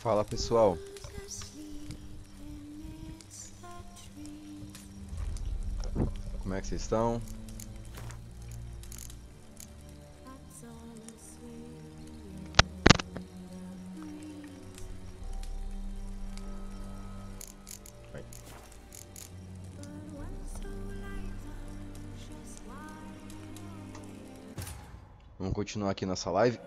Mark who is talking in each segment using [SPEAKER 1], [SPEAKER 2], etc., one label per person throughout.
[SPEAKER 1] Fala pessoal, como é que vocês estão? Vamos continuar aqui nossa live.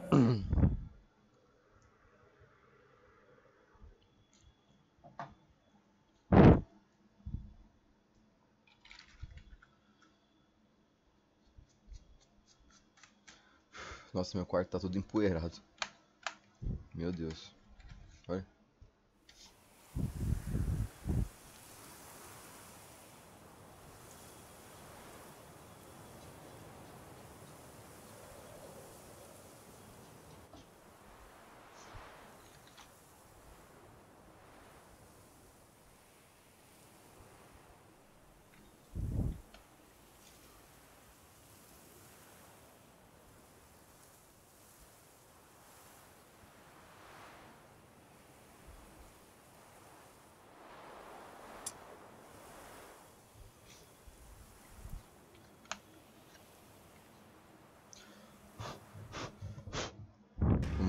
[SPEAKER 1] Nossa, meu quarto tá todo empoeirado. Meu Deus. Olha.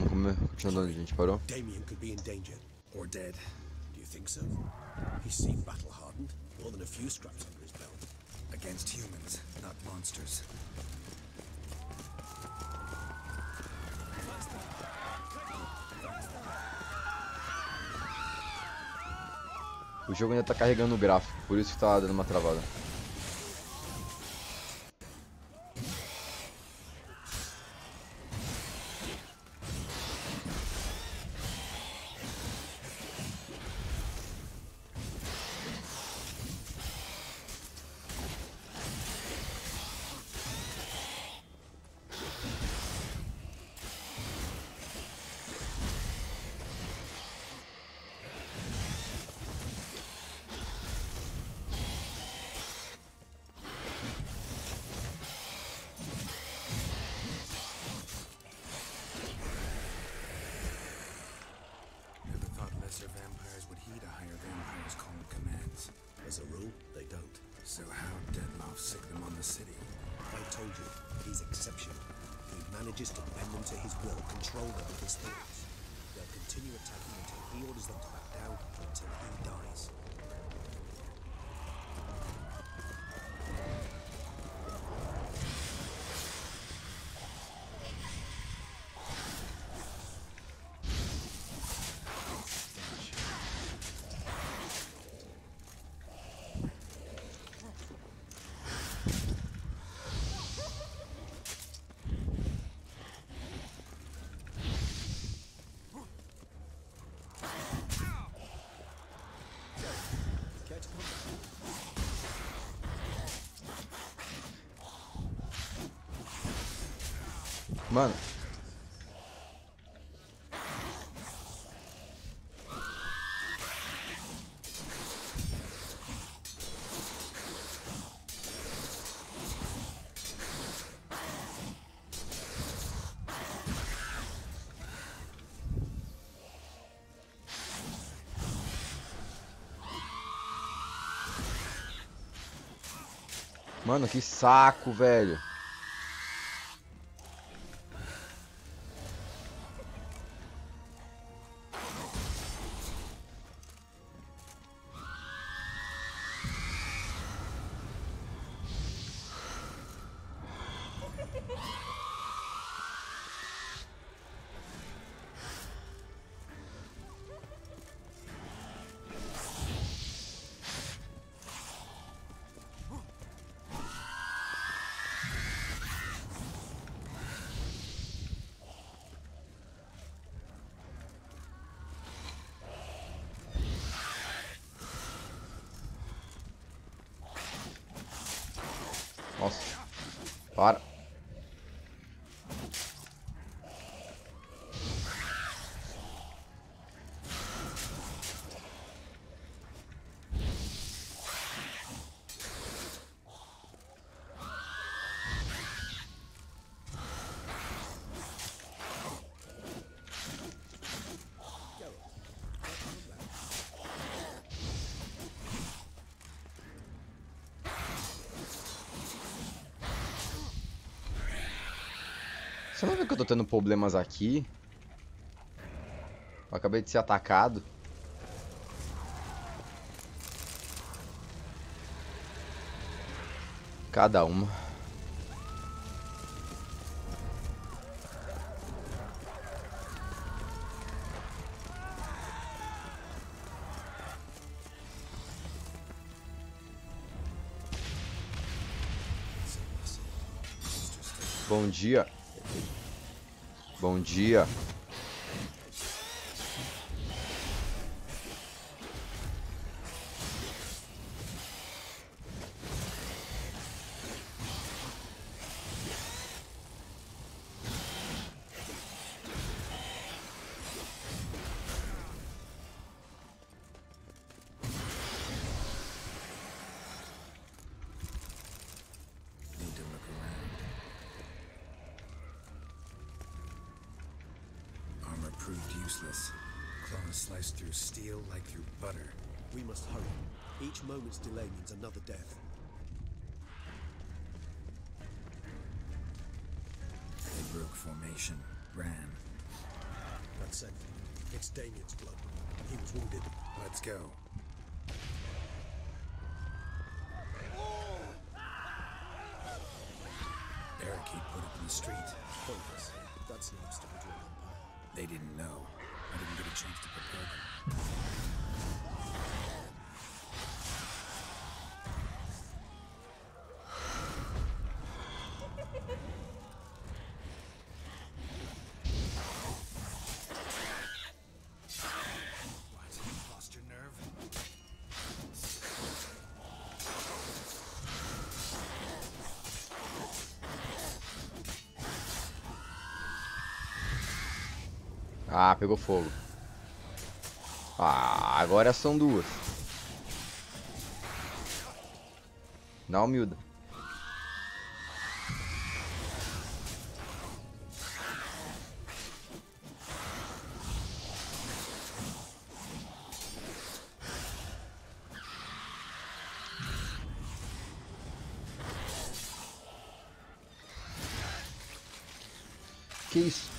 [SPEAKER 1] Vamos continuando, a gente parou.
[SPEAKER 2] Damien could be in danger or dead. Do you think so? He seemed battle hardened, more than a few scraps under his belt. Against humans, not monsters.
[SPEAKER 1] O jogo ainda tá carregando o gráfico, por isso que tá dando uma travada.
[SPEAKER 2] Vampires would heed a higher vampire's call and commands. As a rule, they don't. So how Deadmau5 sick them on the city? I told you, he's exceptional. He manages to bend them to his will, control them with his thoughts. They'll continue attacking until he orders them to back down, until he dies.
[SPEAKER 1] Mano. Mano, que saco, velho. Você não vê que eu tô tendo problemas aqui? Eu acabei de ser atacado. Cada uma. Bom dia. Bom dia.
[SPEAKER 2] Proved useless. Claws slice through steel like through butter. We must hurry. Each moment's delay means another death.
[SPEAKER 3] They broke formation, ran.
[SPEAKER 2] That's it. It's Damien's club. He was wounded.
[SPEAKER 3] Let's go. Barricade put up in the street.
[SPEAKER 2] Pointless. That's no obstacle to an empire.
[SPEAKER 3] They didn't know. I didn't get a chance to prepare them.
[SPEAKER 2] What? Lost your nerve?
[SPEAKER 1] Ah, pegou fogo. Ah, agora são duas. Não, humilda. Que isso?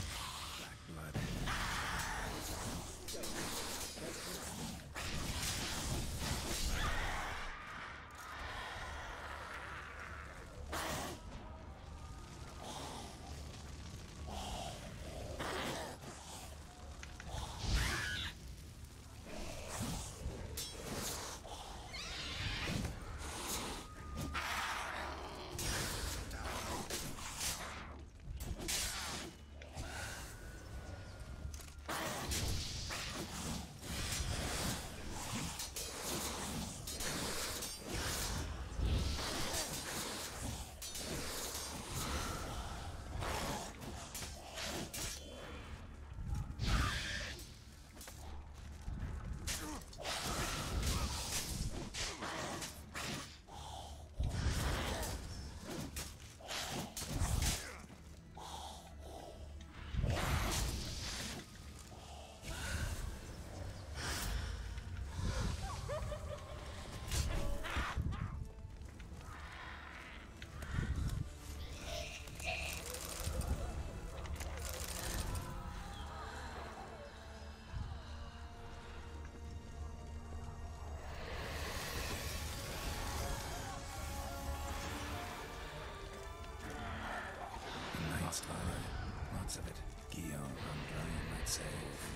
[SPEAKER 3] Lots of it. Guillaume, André might say,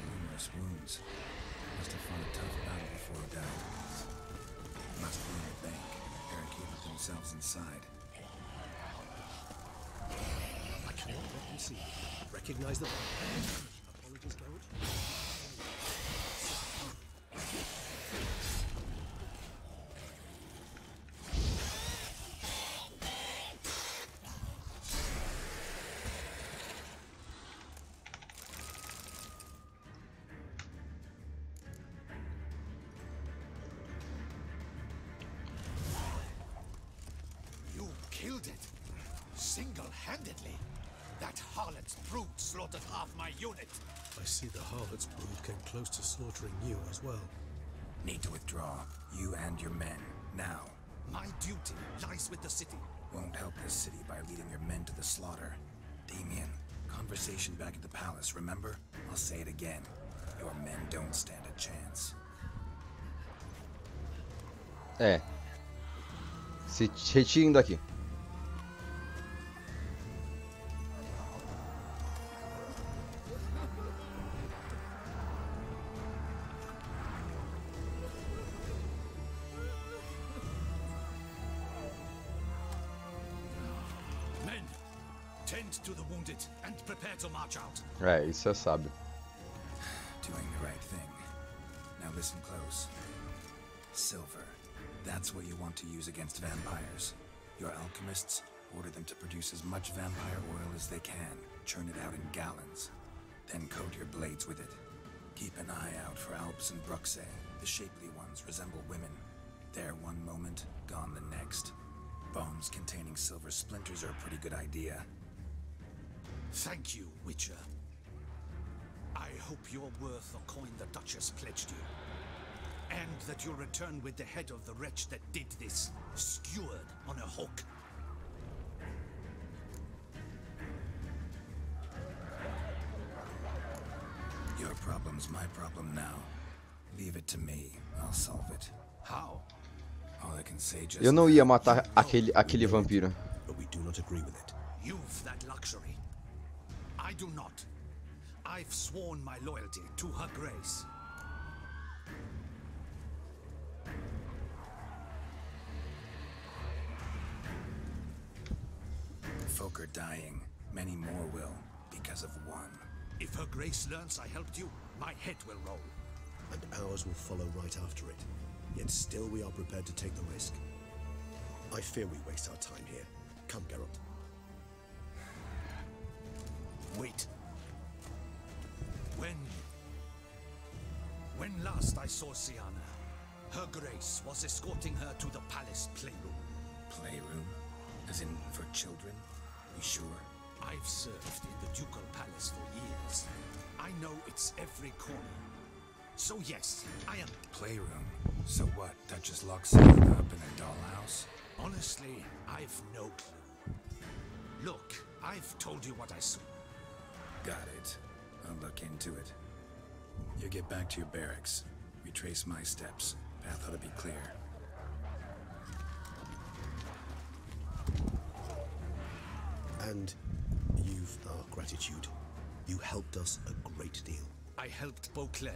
[SPEAKER 3] numerous wounds. Must have fought a tough battle before he died. Must be in the bank, barricaded themselves inside.
[SPEAKER 2] I cannot let them see. Recognize them. Apologies, Garrett.
[SPEAKER 4] Killed it. Single-handedly. That harlot's brood slaughtered half my unit.
[SPEAKER 2] I see the harlot's brood came close to slaughtering you as well.
[SPEAKER 3] Need to withdraw. You and your men. Now.
[SPEAKER 4] My duty lies with the city.
[SPEAKER 3] Won't help this city by leading your men to the slaughter. Damien, conversation back at the palace, remember? I'll say it again. Your men don't stand a chance.
[SPEAKER 1] É. Se retirem daqui.
[SPEAKER 4] Men, tend to the wounded and prepare to march out.
[SPEAKER 1] É, isso é sábio.
[SPEAKER 3] Doing the right thing. Now listen close. Silver. That's what you want to use against vampires. Your alchemists, order them to produce as much vampire oil as they can. Churn it out in gallons. Then coat your blades with it. Keep an eye out for Alps and Bruxae. The shapely ones resemble women. There one moment, gone the next. Bombs containing silver splinters are a pretty good idea.
[SPEAKER 4] Thank you, Witcher. I hope you're worth the coin the Duchess pledged you. And that you'll return with the head of the wretch that did this, skewered on a hook.
[SPEAKER 3] Your problem's my problem now. Leave it to me. I'll solve it.
[SPEAKER 4] How?
[SPEAKER 3] All I can say just
[SPEAKER 1] Eu não ia matar aquele vampiro.
[SPEAKER 2] But we do not agree with it.
[SPEAKER 4] You've that luxury. I do not. I've sworn my loyalty to her grace.
[SPEAKER 3] folk are dying. Many more will, because of one.
[SPEAKER 4] If her grace learns I helped you, my head will roll.
[SPEAKER 2] And ours will follow right after it. Yet still we are prepared to take the risk. I fear we waste our time here. Come, Geralt.
[SPEAKER 4] Wait. When last I saw Sienna, her grace was escorting her to the palace playroom.
[SPEAKER 3] Playroom? As in, for children? You sure?
[SPEAKER 4] I've served in the ducal palace for years. I know it's every corner. So yes, I am...
[SPEAKER 3] Playroom? So what? Duchess locks Sienna up in a dollhouse?
[SPEAKER 4] Honestly, I've no clue. Look, I've told you what I saw.
[SPEAKER 3] Got it. I'll look into it. You get back to your barracks. Retrace my steps. Path ought to be clear.
[SPEAKER 2] And you've our gratitude. You helped us a great deal.
[SPEAKER 4] I helped Beauclair.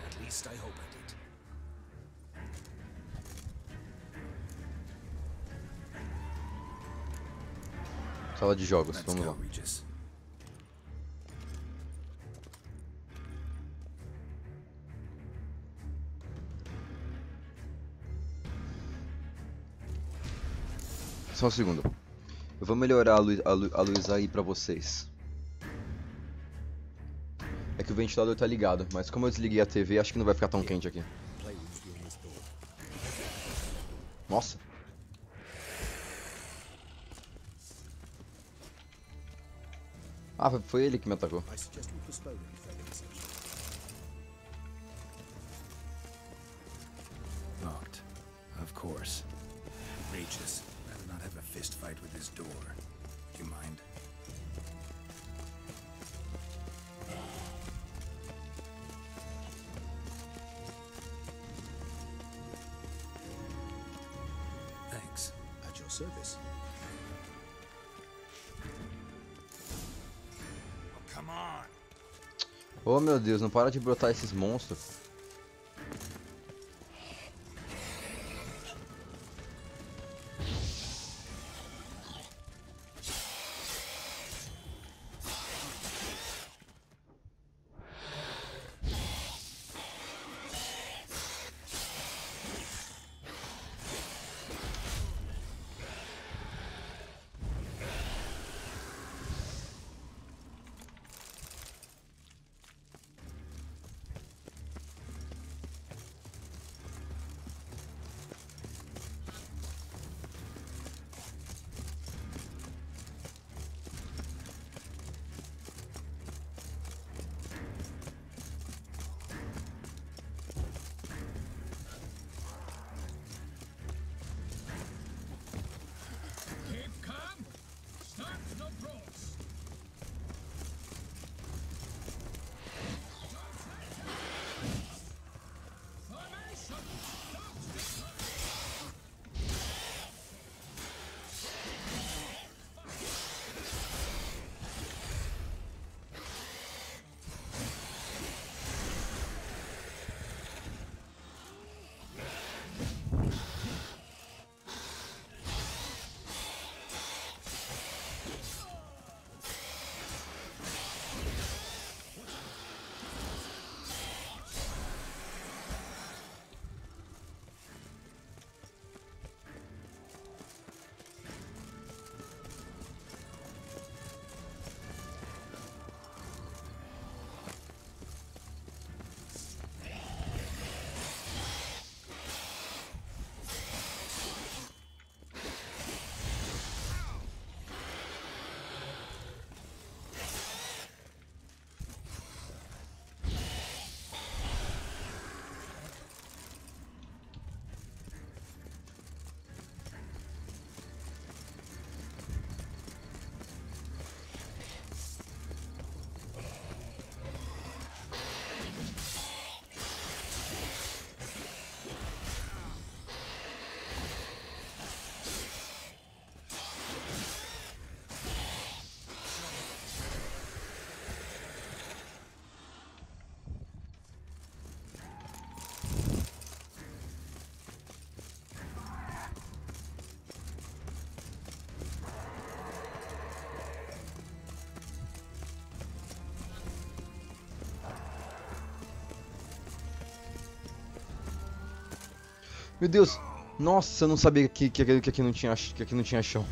[SPEAKER 4] At least I hope I did.
[SPEAKER 1] Sala de jogos,
[SPEAKER 3] Let's
[SPEAKER 1] vamos
[SPEAKER 3] go,
[SPEAKER 1] lá.
[SPEAKER 3] Regis.
[SPEAKER 1] Só um segundo. Eu vou melhorar a luz aí pra vocês. É que o ventilador tá ligado, mas como eu desliguei a TV, acho que não vai ficar tão quente aqui. Nossa. Ah, foi ele que me atacou.
[SPEAKER 2] I suggest we postpone any further reception.
[SPEAKER 3] Locked. Of course. Regis, rather not have a fist fight with this door. Do you mind? Thanks.
[SPEAKER 2] At your service.
[SPEAKER 4] Come on.
[SPEAKER 1] Oh meu Deus, não para de brotar esses monstros. Meu Deus! Nossa, eu não sabia que aqui não tinha chão.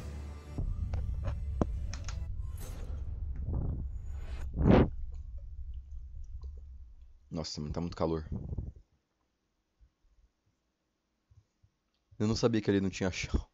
[SPEAKER 1] Nossa, tá muito calor. Eu não sabia que ali não tinha chão.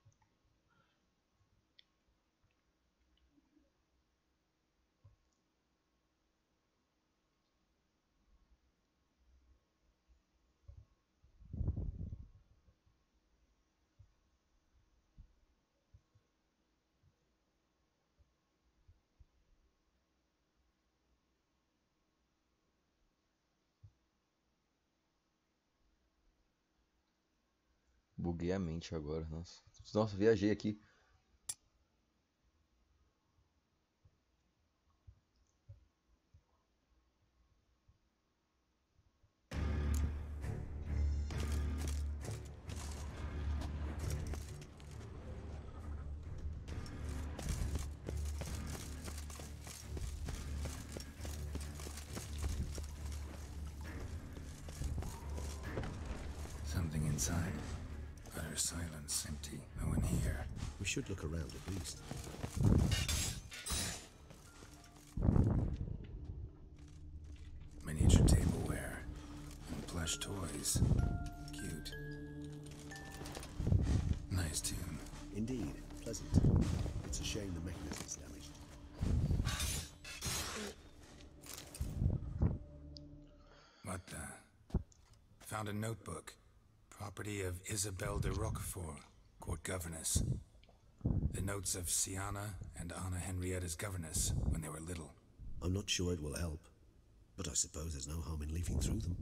[SPEAKER 1] Buguei a mente agora, nossa. Nossa, viajei aqui.
[SPEAKER 3] Something inside. Utter silence, empty. No one here.
[SPEAKER 2] We should look around at least.
[SPEAKER 3] Miniature tableware and plush toys. Cute. Nice tune.
[SPEAKER 2] Indeed, pleasant. It's a shame the mechanism's damaged.
[SPEAKER 3] What the? Found a notebook. Property of Isabelle de Roquefort, court governess. The notes of Siana and Anna Henrietta's governess when they were little.
[SPEAKER 2] I'm not sure it will help, but I suppose there's no harm in leafing through them.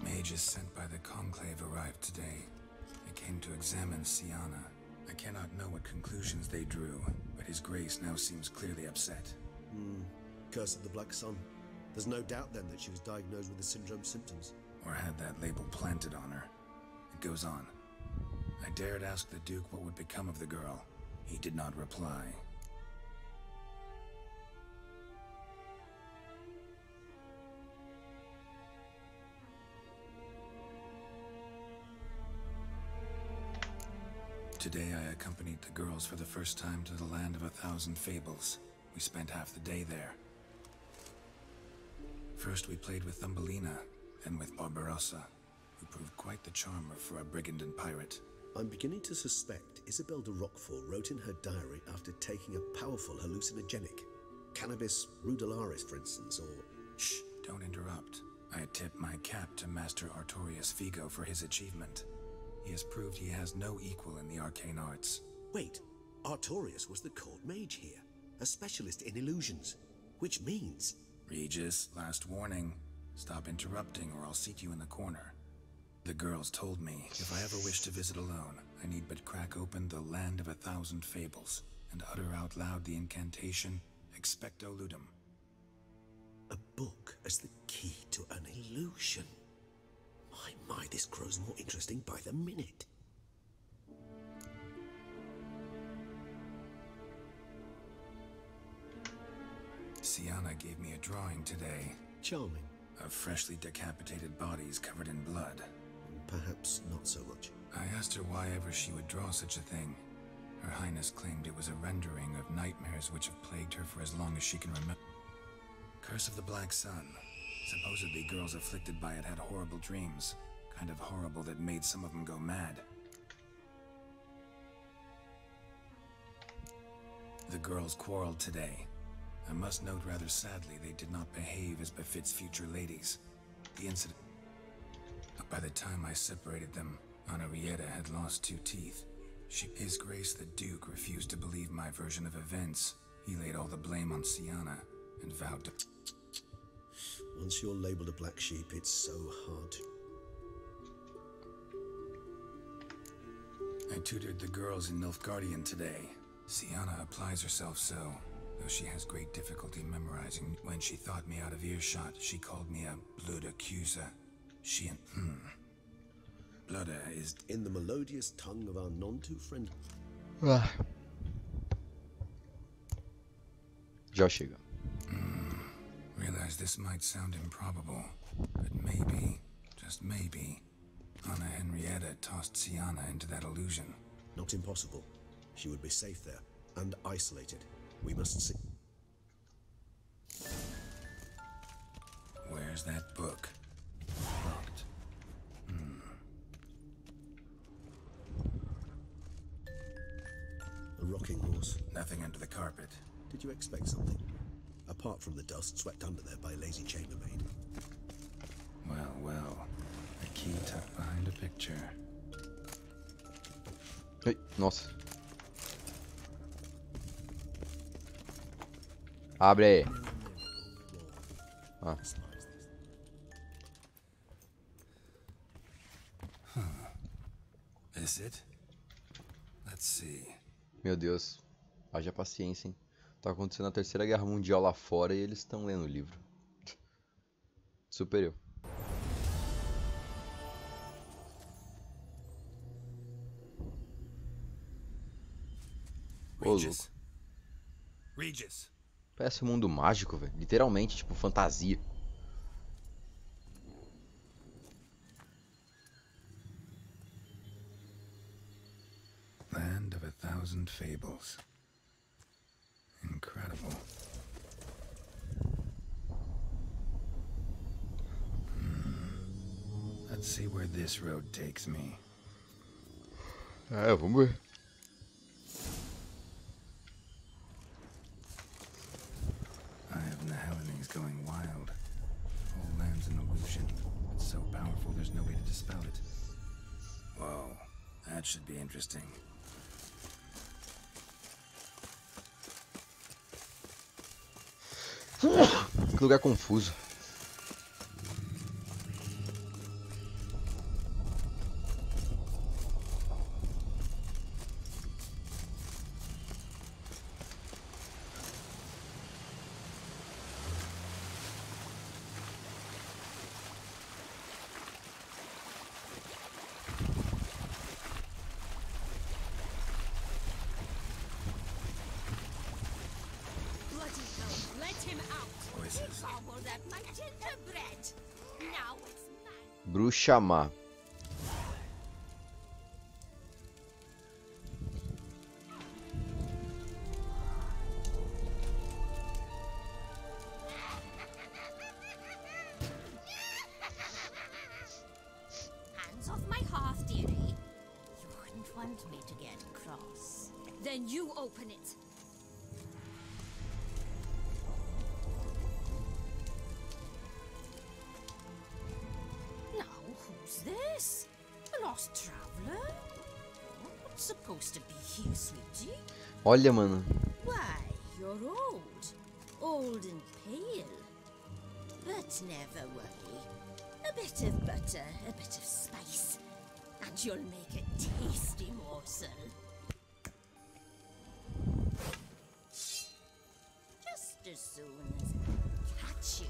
[SPEAKER 3] Mages sent by the Conclave arrived today. They came to examine Siana. I cannot know what conclusions they drew, but His Grace now seems clearly upset.
[SPEAKER 2] Curse of the Black Sun. There's no doubt then that she was diagnosed with the syndrome symptoms.
[SPEAKER 3] Or had that label planted on her. It goes on. I dared ask the Duke what would become of the girl. He did not reply. Today I accompanied the girls for the first time to the land of 1,000 fables. We spent half the day there. First we played with Thumbelina, then with Barbarossa, who proved quite the charmer for a brigand and pirate.
[SPEAKER 2] I'm beginning to suspect Isabelle de Roquefort wrote in her diary after taking a powerful hallucinogenic. Cannabis rudelaris, for instance, or...
[SPEAKER 3] Shh, don't interrupt. I tip my cap to Master Artorius Vigo for his achievement. He has proved he has no equal in the arcane arts.
[SPEAKER 2] Wait, Artorius was the court mage here, a specialist in illusions, which means...
[SPEAKER 3] Regis, last warning. Stop interrupting or I'll seat you in the corner. The girls told me if I ever wish to visit alone, I need but crack open the land of 1,000 fables and utter out loud the incantation, Expecto Ludum.
[SPEAKER 2] A book as the key to an illusion. My, this grows more interesting by the minute.
[SPEAKER 3] Siana gave me a drawing today.
[SPEAKER 2] Charming.
[SPEAKER 3] Of freshly decapitated bodies covered in blood.
[SPEAKER 2] Perhaps not so much.
[SPEAKER 3] I asked her why ever she would draw such a thing. Her Highness claimed it was a rendering of nightmares which have plagued her for as long as she can remember. Curse of the Black Sun. Supposedly girls afflicted by it had horrible dreams. Kind of horrible that made some of them go mad. The girls quarreled today. I must note rather sadly they did not behave as befits future ladies. The incident... By the time I separated them, Henrietta had lost 2 teeth. His Grace the Duke refused to believe my version of events. He laid all the blame on Siana and vowed to...
[SPEAKER 2] Once you're labeled a black sheep, it's so hard to...
[SPEAKER 3] I tutored the girls in Nilfgaardian today. Siana applies herself so, though she has great difficulty memorizing. When she thought me out of earshot, she called me a blood accuser. She and... Blooda is...
[SPEAKER 2] In the melodious tongue of our none-too-friend...
[SPEAKER 1] Já chega.
[SPEAKER 3] Realize this might sound improbable, but maybe, just maybe, Anna Henrietta tossed Sienna into that illusion.
[SPEAKER 2] Not impossible. She would be safe there, and isolated. We must see.
[SPEAKER 3] Where's that book? Locked.
[SPEAKER 2] A rocking horse.
[SPEAKER 3] Nothing under the carpet.
[SPEAKER 2] Did you expect something? Apart from the dust swept under there by a lazy chambermaid.
[SPEAKER 3] Well, well. A key tucked behind a picture.
[SPEAKER 1] Ei, nossa. Abre aí. Ah.
[SPEAKER 3] Is it? Let's see.
[SPEAKER 1] Meu Deus. Haja paciência, hein? Tá acontecendo a Terceira Guerra Mundial lá fora e eles estão lendo o livro. Super eu. Ô, louco.
[SPEAKER 4] Regis.
[SPEAKER 1] Parece um mundo mágico, velho. Literalmente, tipo, fantasia.
[SPEAKER 3] Land of 1,000 fables. Incredible. Let's see where this road takes me.
[SPEAKER 1] É, vamos ver.
[SPEAKER 3] I have Nahelines going wild. Whole land's an illusion. It's so powerful there's no way to dispel it. Whoa, that should be interesting.
[SPEAKER 1] Que lugar confuso.
[SPEAKER 5] Bloody hell, let him out!
[SPEAKER 3] Voices.
[SPEAKER 5] Gobbled up my gingerbread! Now it's mine!
[SPEAKER 1] Bruxa má.
[SPEAKER 5] Hands off my hearth, dearie. You wouldn't want me to get cross. Then you open it. Now, who's this? A lost traveler? What's supposed to be here, sweetie?
[SPEAKER 1] Olha, mano.
[SPEAKER 5] Why, you're old. Old and pale. But never worry. A bit of butter, a bit of spice, and you'll make a tasty morsel. Just as soon as I catch you.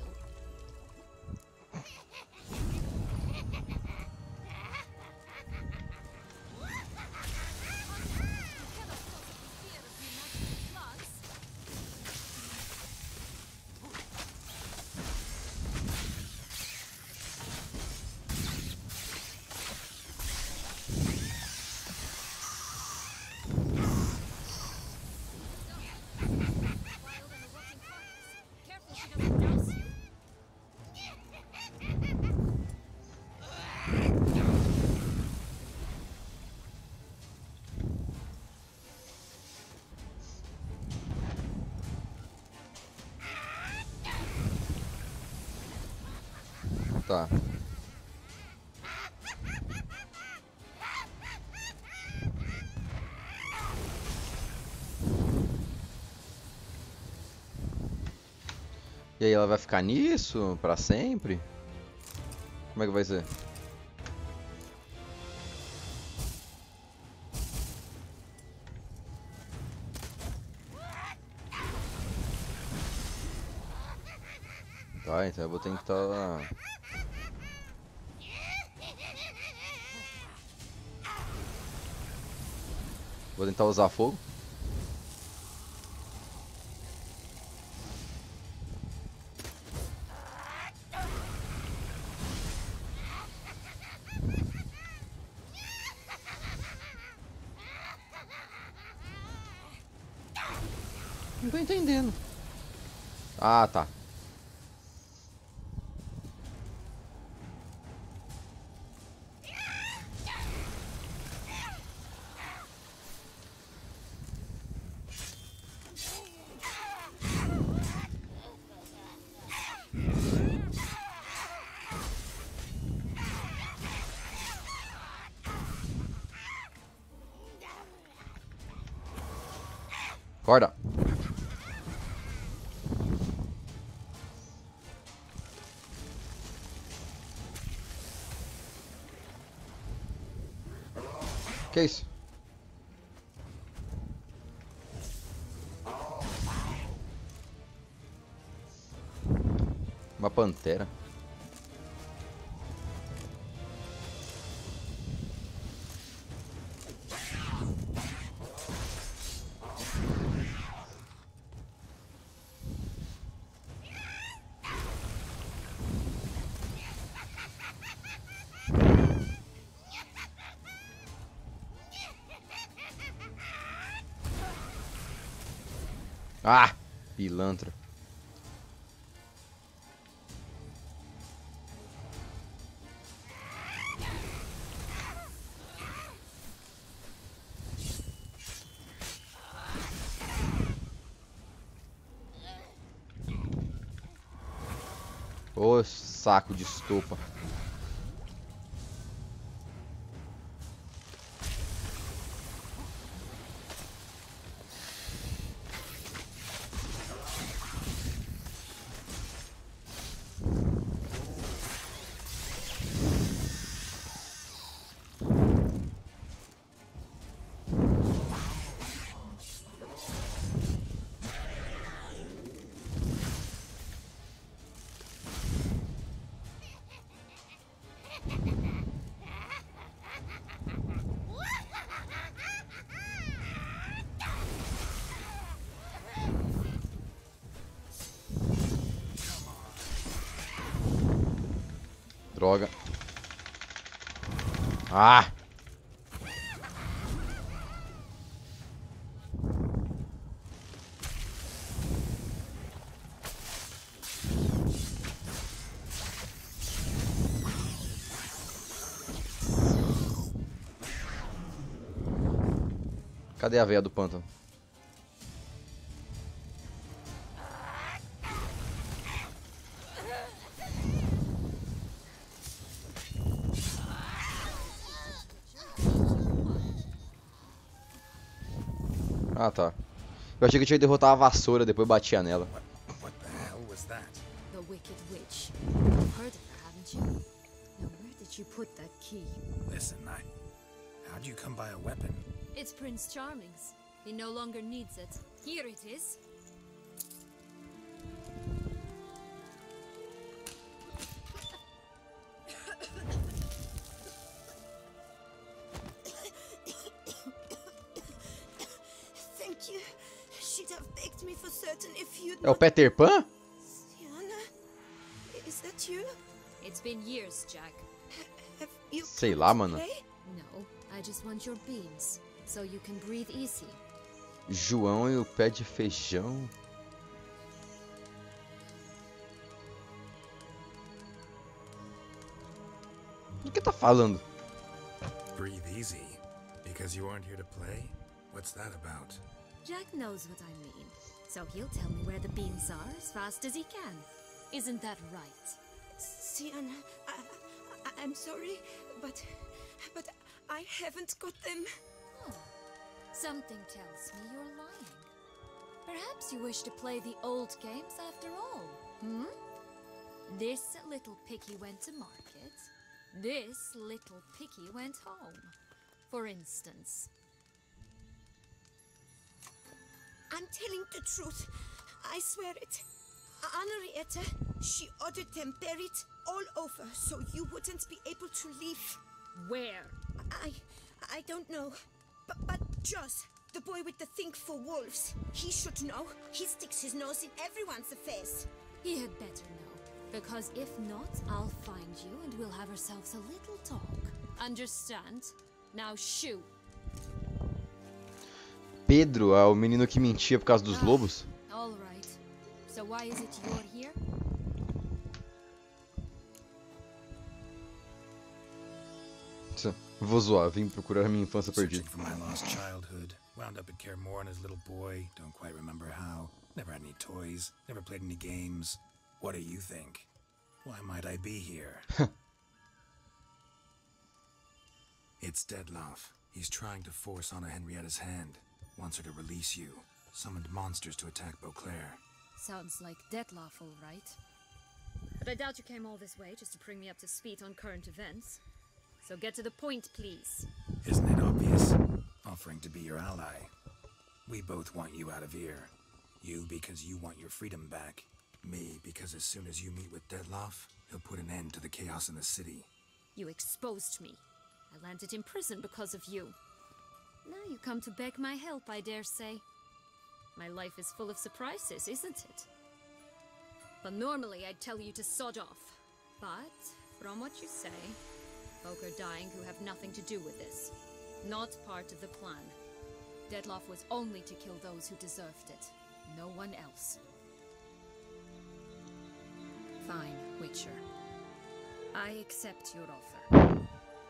[SPEAKER 1] Tá. E aí, ela vai ficar nisso pra sempre? Como é que vai ser? Tá, então eu vou tentar... Vou tentar usar fogo. Não tô entendendo. Ah, tá. Acorda. Que isso? Uma pantera. Ah, pilantra. Ô, saco de estopa. Droga. Ah! Cadê a veia do pântano? Ah, tá. Eu achei que eu tinha que derrotar a vassoura, depois batia nela.
[SPEAKER 3] What the hell was that?
[SPEAKER 6] The wicked witch. You've heard of her, haven't you? Now where did you put that key?
[SPEAKER 3] Listen, how'd you come by a weapon?
[SPEAKER 6] It's Prince Charming's. He no longer needs it. Here it is.
[SPEAKER 5] Thank you. She'd have begged me for certain if you'd
[SPEAKER 1] É o Peter Pan?
[SPEAKER 5] Sienna, is that you?
[SPEAKER 6] It's been years, Jack.
[SPEAKER 5] Have you
[SPEAKER 1] Sei
[SPEAKER 5] come
[SPEAKER 1] lá,
[SPEAKER 5] to
[SPEAKER 1] mano.
[SPEAKER 5] play?
[SPEAKER 6] No, I just want your beans, so you can breathe easy.
[SPEAKER 1] João e o pé de feijão. O que tá falando?
[SPEAKER 3] Breathe easy. Because you aren't here to play? What's that about?
[SPEAKER 6] Jack knows what I mean, so he'll tell me where the beans are as fast as he can. Isn't that right?
[SPEAKER 5] Sienna, I'm sorry, but I haven't got them.
[SPEAKER 6] Oh, something tells me you're lying. Perhaps you wish to play the old games after all, hmm? This little picky went to market. This little picky went home, for instance.
[SPEAKER 5] I'm telling the truth. I swear it. Henrietta, she ordered them buried all over so you wouldn't be able to leave.
[SPEAKER 6] Where?
[SPEAKER 5] I don't know. But Joss, the boy with the thing for wolves, he should know. He sticks his nose in everyone's affairs.
[SPEAKER 6] He had better know, because if not, I'll find you and we'll have ourselves a little talk. Understand? Now shoo.
[SPEAKER 1] Pedro é o menino que mentia por causa dos lobos?
[SPEAKER 6] why is it you're here?
[SPEAKER 1] Vou zoar, vim procurar minha infância
[SPEAKER 3] Searching
[SPEAKER 1] perdida.
[SPEAKER 3] for my lost childhood. Wound up at Care More as a little boy. Don't quite remember how. Never had any toys. Never played any games. What do you think? Why might I be here? It's Deadloff. He's trying to force Anna Henrietta's hand. Wants her to release you. Summoned monsters to attack Beauclair.
[SPEAKER 6] Sounds like Deadloff, all right. But I doubt you came all this way just to bring me up to speed on current events. So get to the point, please.
[SPEAKER 3] Isn't it obvious? Offering to be your ally. We both want you out of here. You because you want your freedom back. Me because as soon as you meet with Deadloff, he'll put an end to the chaos in the city.
[SPEAKER 6] You exposed me. I landed in prison because of you. Now you come to beg my help, I dare say. My life is full of surprises, isn't it? But normally I'd tell you to sod off. But, from what you say, folk are dying who have nothing to do with this. Not part of the plan. Deadloff was only to kill those who deserved it. No one else. Fine, Witcher. I accept your offer.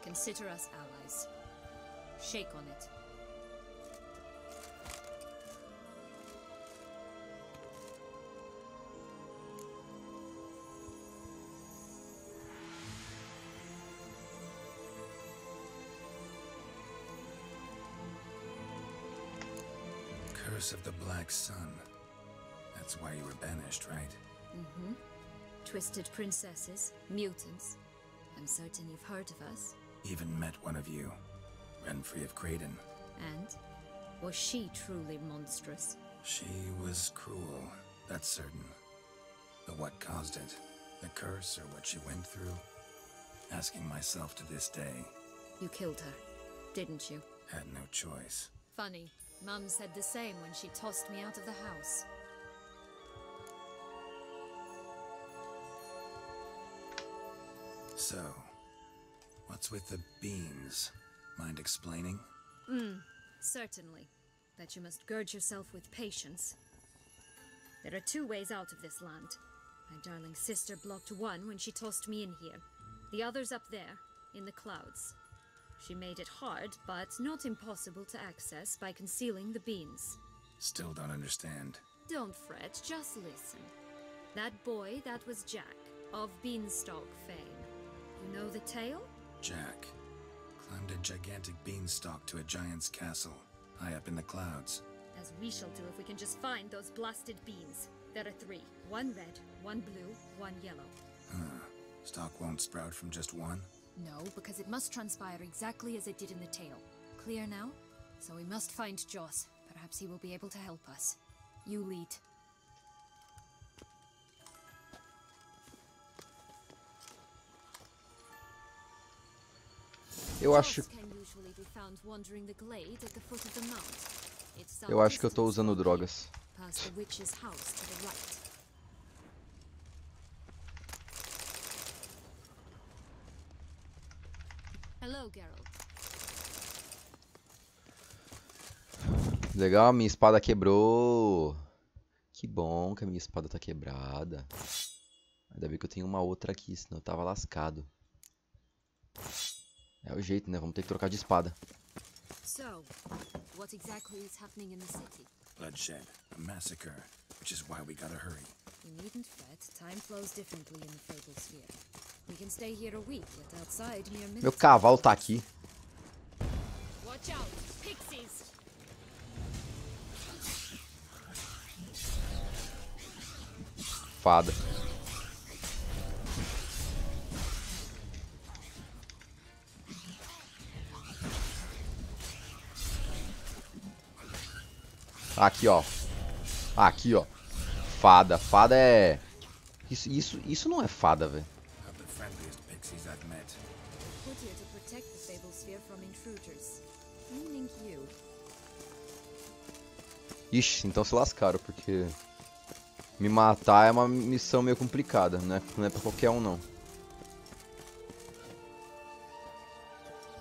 [SPEAKER 6] Consider us allies. Shake on it.
[SPEAKER 3] Curse of the Black Sun. That's why you were banished, right?
[SPEAKER 6] Mm-hmm. Twisted princesses, mutants. I'm certain you've heard of us.
[SPEAKER 3] Even met one of you. Renfrey of Creighton.
[SPEAKER 6] And? Was she truly monstrous?
[SPEAKER 3] She was cruel, that's certain. But what caused it? The curse or what she went through? Asking myself to this day.
[SPEAKER 6] You killed her, didn't you?
[SPEAKER 3] Had no choice.
[SPEAKER 6] Funny. Mum said the same when she tossed me out of the house.
[SPEAKER 3] So, what's with the beans? Mind explaining?
[SPEAKER 6] Certainly. But you must gird yourself with patience. There are two ways out of this land. My darling sister blocked one when she tossed me in here. The other's up there, in the clouds. She made it hard, but not impossible to access by concealing the beans.
[SPEAKER 3] Still don't understand.
[SPEAKER 6] Don't fret, just listen. That boy, that was Jack, of Beanstalk fame. You know the tale?
[SPEAKER 3] Jack climbed a gigantic beanstalk to a giant's castle, high up in the clouds.
[SPEAKER 6] As we shall do if we can just find those blasted beans. There are 3. 1 red, 1 blue, 1 yellow.
[SPEAKER 3] Stalk won't sprout from just one?
[SPEAKER 6] No, because it must transpire exactly as it did in the tale. Clear now? So we must find Joss. Perhaps he will be able to help us. You lead.
[SPEAKER 1] Eu acho,
[SPEAKER 6] Joss can usually be found wandering the glade at the foot of the mount. It's some
[SPEAKER 1] eu acho que eu tô
[SPEAKER 6] distance
[SPEAKER 1] usando
[SPEAKER 6] from
[SPEAKER 1] drogas.
[SPEAKER 6] here, past the witch's house to the right. Hello, Geralt.
[SPEAKER 1] Legal, minha espada quebrou. Que bom que a minha espada tá quebrada. Ainda bem que eu tenho uma outra aqui, senão eu tava lascado. É o jeito, né? Vamos ter que trocar de espada.
[SPEAKER 6] So, what exactly is happening in the city?
[SPEAKER 3] Bloodshed, a massacre, which is why we gotta hurry.
[SPEAKER 6] You needn't fret. Time flows differently in the Fable Sphere. We can stay here a week, but outside mere minutes.
[SPEAKER 1] Meu cavalo tá aqui.
[SPEAKER 6] Watch out, pixies!
[SPEAKER 1] Fada. Aqui, ó. Aqui, ó. Fada. Fada é... Isso não é fada, velho.
[SPEAKER 3] Of the friendliest pixies I've met.
[SPEAKER 6] Put here to protect the Fable Sphere from intruders. Meaning you.
[SPEAKER 1] Ixi, então se lascaram, porque... Me matar é uma missão meio complicada, né? Não é pra qualquer um, não.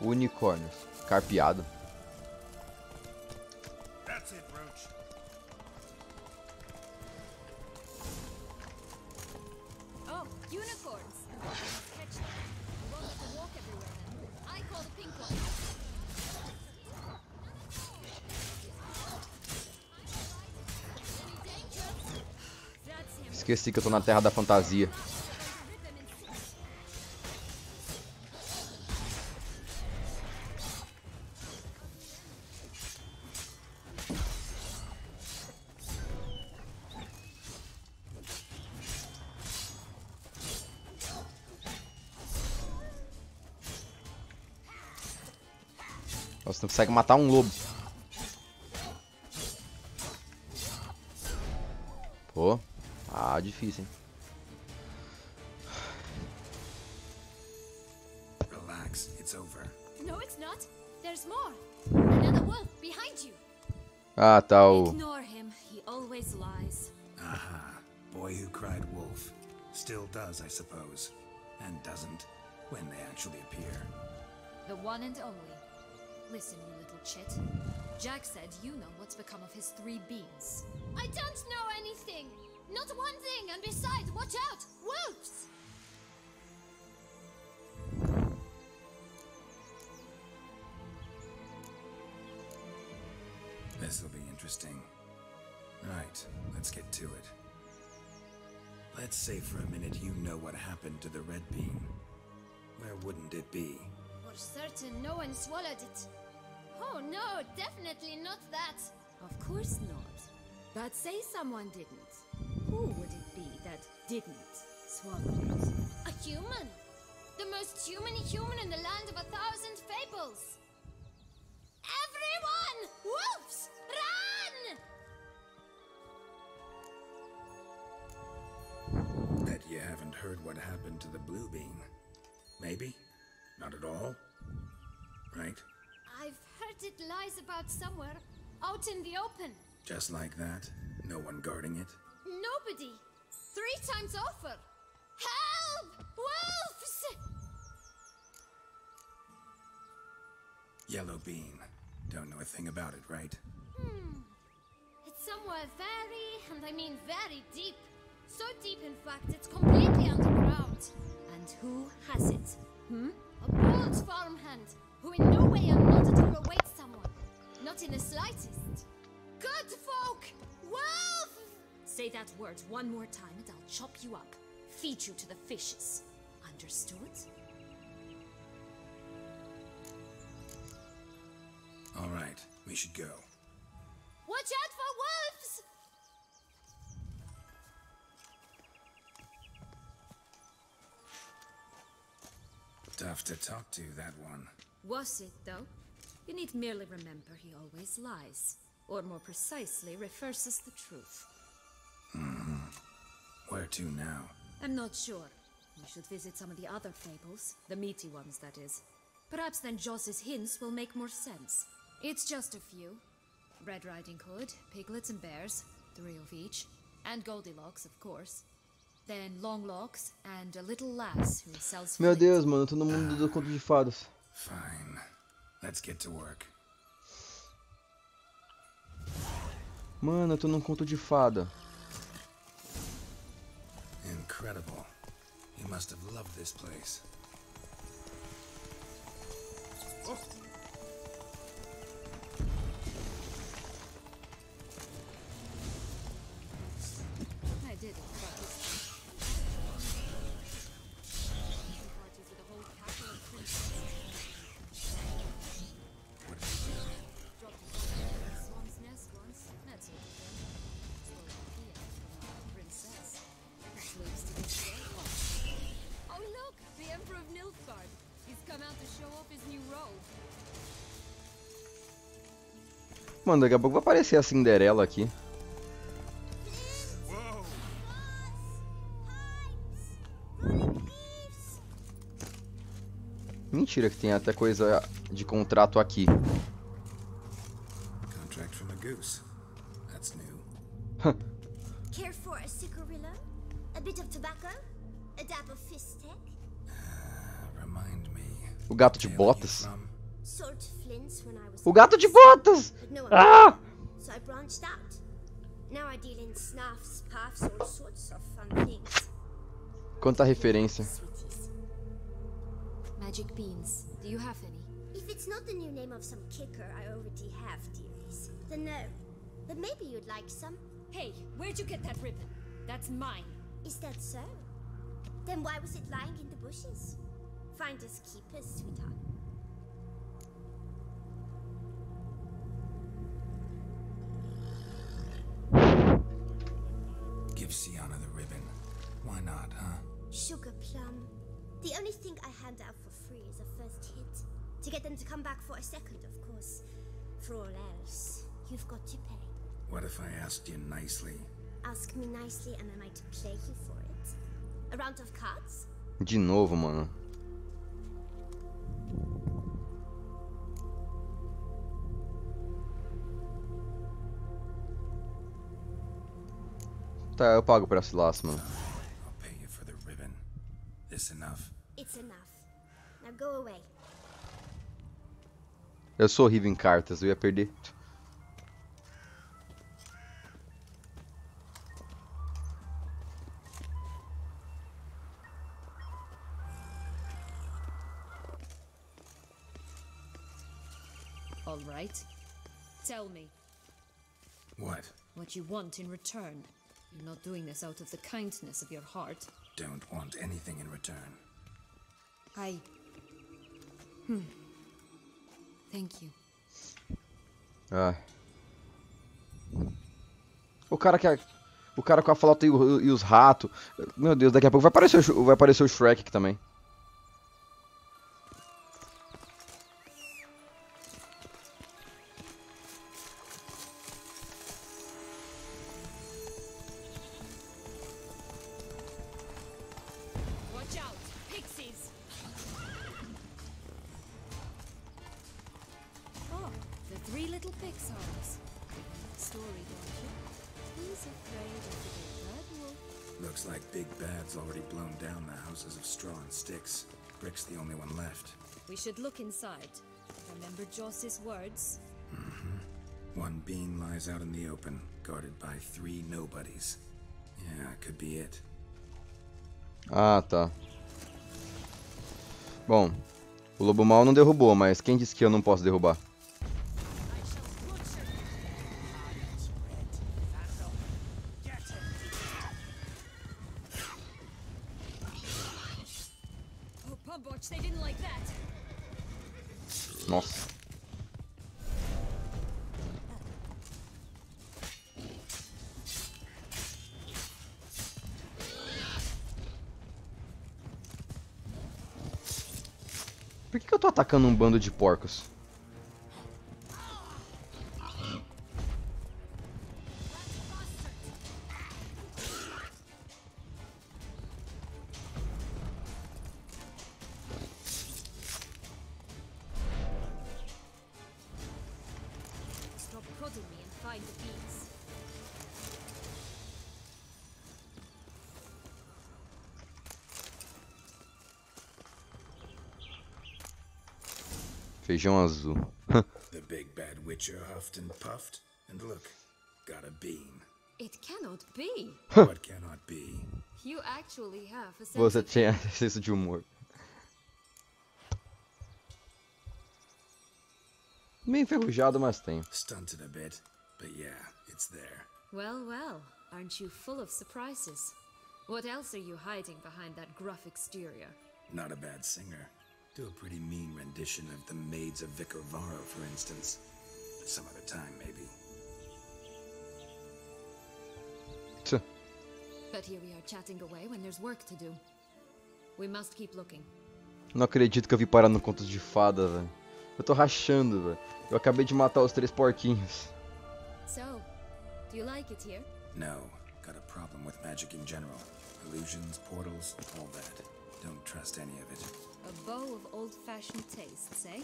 [SPEAKER 1] Unicórnios. Carpeado.
[SPEAKER 4] That's it, Roach.
[SPEAKER 6] Oh, unicorns. I must catch them. We won't have to walk everywhere then. I call the pink one. That's him.
[SPEAKER 1] Esqueci que eu tô na terra da fantasia. Você não consegue matar um lobo. Pô. Ah, difícil, hein?
[SPEAKER 3] Relax, it's over.
[SPEAKER 6] No, it's not. There's more. Another wolf behind you.
[SPEAKER 1] Ah, tá o...
[SPEAKER 6] Ignore him. He always lies.
[SPEAKER 3] Aha. Boy who cried wolf. Still does, I suppose. And doesn't, when they actually appear.
[SPEAKER 6] The one and only. Listen, you little chit. Jack said you know what's become of his 3 beans. I don't know anything! Not one thing, and besides, watch out! Wolves!
[SPEAKER 3] This'll be interesting. Right, let's get to it. Let's say for a minute you know what happened to the red bean. Where wouldn't it be?
[SPEAKER 6] For certain, no one swallowed it. Oh no, definitely not that. Of course not. But say someone didn't. Who would it be that didn't swallow it? A human! The most humany human in the land of 1,000 fables! Everyone! Wolves! Run!
[SPEAKER 3] Bet you haven't heard what happened to the blue bean. Maybe? Not at all? Right?
[SPEAKER 6] I've heard it lies about somewhere, out in the open.
[SPEAKER 3] Just like that? No one guarding it?
[SPEAKER 6] Nobody! 3 times over! Help! Wolves!
[SPEAKER 3] Yellow bean. Don't know a thing about it, right?
[SPEAKER 6] It's somewhere very, and I mean very deep. So deep, in fact, it's completely underground. And who has it? A bold farmhand, who in no way and not at all awaits someone. Not in the slightest. Good folk! Wolf! Say that word one more time and I'll chop you up. Feed you to the fishes. Understood?
[SPEAKER 3] All right, we should go.
[SPEAKER 6] Watch out for wolves!
[SPEAKER 3] Tough to talk to, that one.
[SPEAKER 6] Was it, though? You need merely remember he always lies. Or more precisely, reverses the truth.
[SPEAKER 3] Where to now?
[SPEAKER 6] I'm not sure. We should visit some of the other fables. The meaty ones, that is. Perhaps then Joss's hints will make more sense. It's just a few. Red Riding Hood, piglets and bears, 3 of each. And Goldilocks, of course. Then Longlocks, and a little lass who sells
[SPEAKER 1] Meu
[SPEAKER 6] flint.
[SPEAKER 1] Deus, mano, eu tô no mundo do conto de fadas.
[SPEAKER 3] Fine. Let's get to work.
[SPEAKER 1] Mano, eu tô num conto de fada.
[SPEAKER 3] Incredible. You must have loved this place.
[SPEAKER 6] I did it, but parties with a whole cackle of princesses.
[SPEAKER 3] What did you do?
[SPEAKER 6] Dropped a swan's nest once. That's all. Stole a key from a princess. Sleeps to this day. Oh look, the Emperor of Nilfgaard. He's come out to show off his new robe.
[SPEAKER 1] Mano, daqui a pouco vai aparecer a Cinderela aqui. Mentira que tem até coisa de contrato aqui.
[SPEAKER 3] Contract from a goose. That's new.
[SPEAKER 5] Care for a cigarillo? A bit of tobacco? A dab of fistek?
[SPEAKER 3] Remind me.
[SPEAKER 1] O gato de
[SPEAKER 3] Where are you
[SPEAKER 1] botas.
[SPEAKER 3] from?
[SPEAKER 5] Sold flints when I was
[SPEAKER 1] O gato de botas!
[SPEAKER 5] but no one
[SPEAKER 1] Ah!
[SPEAKER 5] so I branched out. Now I deal in snuffs, puffs, all sorts of fun things.
[SPEAKER 1] Quanta referência.
[SPEAKER 5] Sweeties.
[SPEAKER 6] Magic beans. Do you have any?
[SPEAKER 5] If it's not the new name of some kicker I already have, dearies, then no. But maybe you'd like some.
[SPEAKER 6] Hey, where'd you get that ribbon? That's mine.
[SPEAKER 5] Is that so? Then why was it lying in the bushes? Finders keepers, sweetheart.
[SPEAKER 3] Give Sienna the ribbon. Why not, huh?
[SPEAKER 5] Sugar plum. The only thing I hand out for free is a first hit. To get them to come back for a second, of course. For all else, you've got to pay.
[SPEAKER 3] What if I asked you nicely?
[SPEAKER 5] Ask me nicely and I might play you for it. A round of cards?
[SPEAKER 1] De novo, mano. Tá, eu pago por esse laço, mano.
[SPEAKER 3] I'll pay you for the ribbon. This enough?
[SPEAKER 5] It's enough. Now go away.
[SPEAKER 1] Eu sou horrível em cartas, eu ia perder.
[SPEAKER 6] All right. Tell me
[SPEAKER 3] What?
[SPEAKER 6] what you want in return. You're not doing this out of the kindness of your heart.
[SPEAKER 3] Don't want anything in return.
[SPEAKER 6] Thank you.
[SPEAKER 1] Ah. O cara com a flauta e os ratos. Meu Deus, daqui a pouco vai aparecer o Shrek aqui também.
[SPEAKER 6] Watch out, pixies! Oh, the three little pixars. Story, don't you? Who's afraid of the big bad wolf?
[SPEAKER 3] Looks like Big Bad's already blown down the houses of straw and sticks. Brick's the only one left.
[SPEAKER 6] We should look inside. Remember Joss's words?
[SPEAKER 3] One bean lies out in the open, guarded by 3 nobodies. Yeah, could be it.
[SPEAKER 1] Ah, tá. Bom, o lobo mau não derrubou, mas quem disse que eu não posso derrubar?
[SPEAKER 6] Oh, Pumbotch, they didn't like that.
[SPEAKER 1] Nossa. Por que eu tô atacando um bando de porcos?
[SPEAKER 6] Stop prodding me and find the beans.
[SPEAKER 1] Feijão azul.
[SPEAKER 3] The Big Bad Witcher huffed and puffed, and look, got a bean.
[SPEAKER 6] It cannot be.
[SPEAKER 3] What cannot be?
[SPEAKER 6] You actually have a sense
[SPEAKER 1] Você
[SPEAKER 6] of
[SPEAKER 1] tinha senso de humor. Meio enferrujado, mas tem.
[SPEAKER 3] Stunted a bit, but yeah, it's there.
[SPEAKER 6] Well, well, aren't you full of surprises? What else are you hiding behind that gruff exterior?
[SPEAKER 3] Not a bad singer. Do a pretty mean rendition of the Maids of Vicar Varro, for instance. Some other time, maybe.
[SPEAKER 1] Tch.
[SPEAKER 6] But here we are chatting away when there's work to do. We must keep looking.
[SPEAKER 1] Não acredito que eu vi parar no conto de fada, velho. Eu tô rachando, velho. Eu acabei de matar os 3 porquinhos.
[SPEAKER 6] So, do you like it here?
[SPEAKER 3] No, got a problem with magic in general. Illusions, portals, all that. Don't trust any of it.
[SPEAKER 6] A bow of old-fashioned tastes, eh? I like that.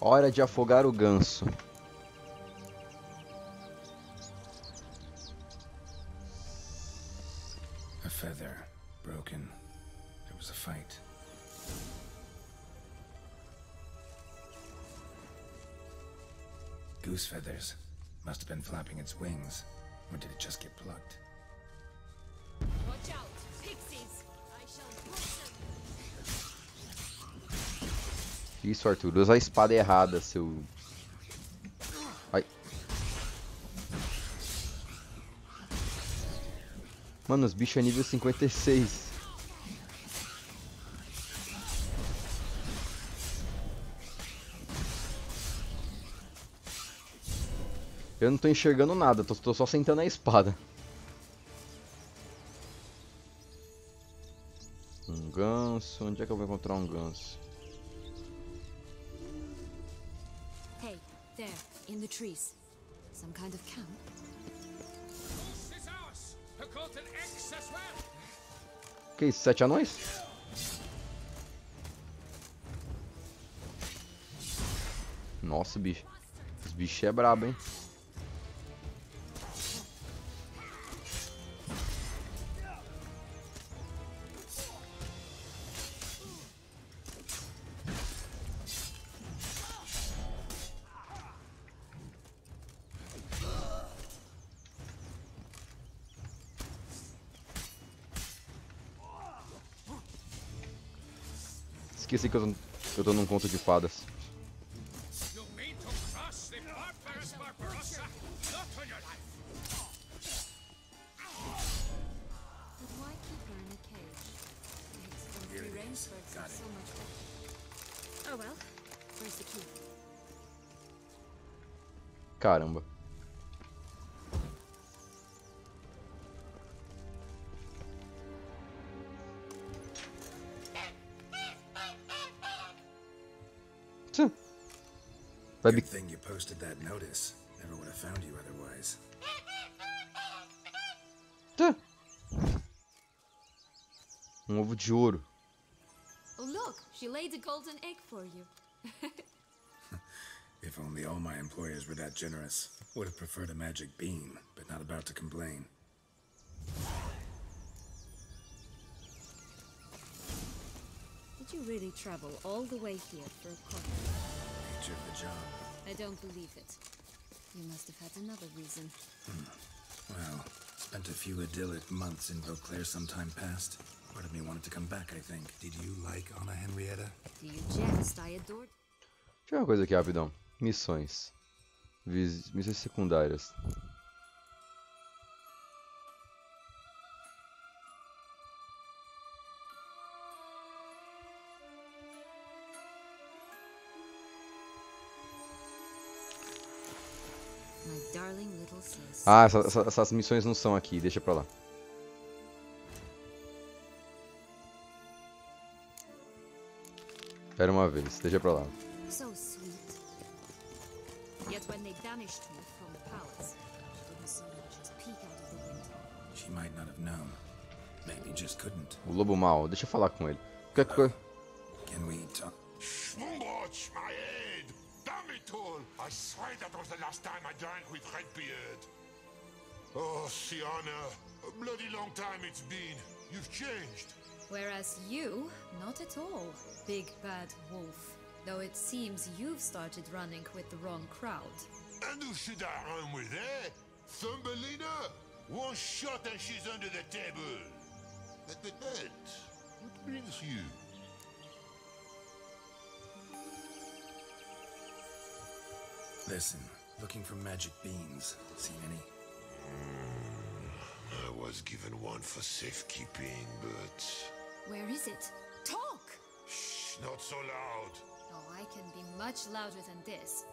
[SPEAKER 1] Hora de afogar o ganso.
[SPEAKER 3] goose feathers. Must have been flapping its wings. Or did it just get plucked?
[SPEAKER 6] Watch out, pixies! I shall brush them.
[SPEAKER 1] Isso, Arthur. Usa a espada errada, seu... Ai. Mano, os bichos é nível 56. Eu não tô enxergando nada, tô só sentando a espada. Um ganso, onde é que eu vou encontrar um ganso?
[SPEAKER 6] Hey, there, in the trees. Some kind of camp?
[SPEAKER 1] Que isso, 7 anões? Nossa, bicho. Os bichos é brabo, hein? Esqueci que eu tô num conto de fadas. Caramba. Vai
[SPEAKER 3] Good thing you posted that notice. Never would have found you otherwise.
[SPEAKER 1] Um ovo de ouro.
[SPEAKER 6] Oh look, she laid a golden egg for you.
[SPEAKER 3] If only all my employers were that generous. Would have preferred a magic bean, but not about to complain.
[SPEAKER 6] Did you really travel all the way here for a coffee?
[SPEAKER 3] Nature of the job.
[SPEAKER 6] I don't believe it. You must have had another reason.
[SPEAKER 3] Well, spent a few idyllic months in Beauclair some time past. Part of me wanted to come back, I think.
[SPEAKER 2] Did you like Anna Henrietta?
[SPEAKER 6] Do you jest? I adored...
[SPEAKER 1] Deixa eu ver uma coisa aqui rapidão. Missões. Missões secundárias.
[SPEAKER 6] My darling little sis.
[SPEAKER 1] Ah, essas missões não são aqui, deixa pra lá. Era uma vez, deixa pra lá.
[SPEAKER 6] So sweet. Yet when they banished me from the palace, she didn't so much as peek out of the window.
[SPEAKER 3] She might not have known. Maybe just couldn't.
[SPEAKER 1] O lobo mau, deixa eu falar com ele.
[SPEAKER 3] Can we talk?
[SPEAKER 7] Schwungotsch, my head! Damn it all! I swear that was the last time I drank with Redbeard. Oh, Sienna, a bloody long time it's been. You've changed.
[SPEAKER 6] Whereas you, not at all, big bad wolf. Though it seems you've started running with the wrong crowd.
[SPEAKER 7] And who should I run with, eh? Thumbelina? One shot and she's under the table. But, what brings you?
[SPEAKER 3] Listen, looking for magic beans. Seen any?
[SPEAKER 7] I was given one for safekeeping, but...
[SPEAKER 6] Where is it? Talk!
[SPEAKER 7] Shh, not so loud.
[SPEAKER 6] Oh, I can be much louder than this.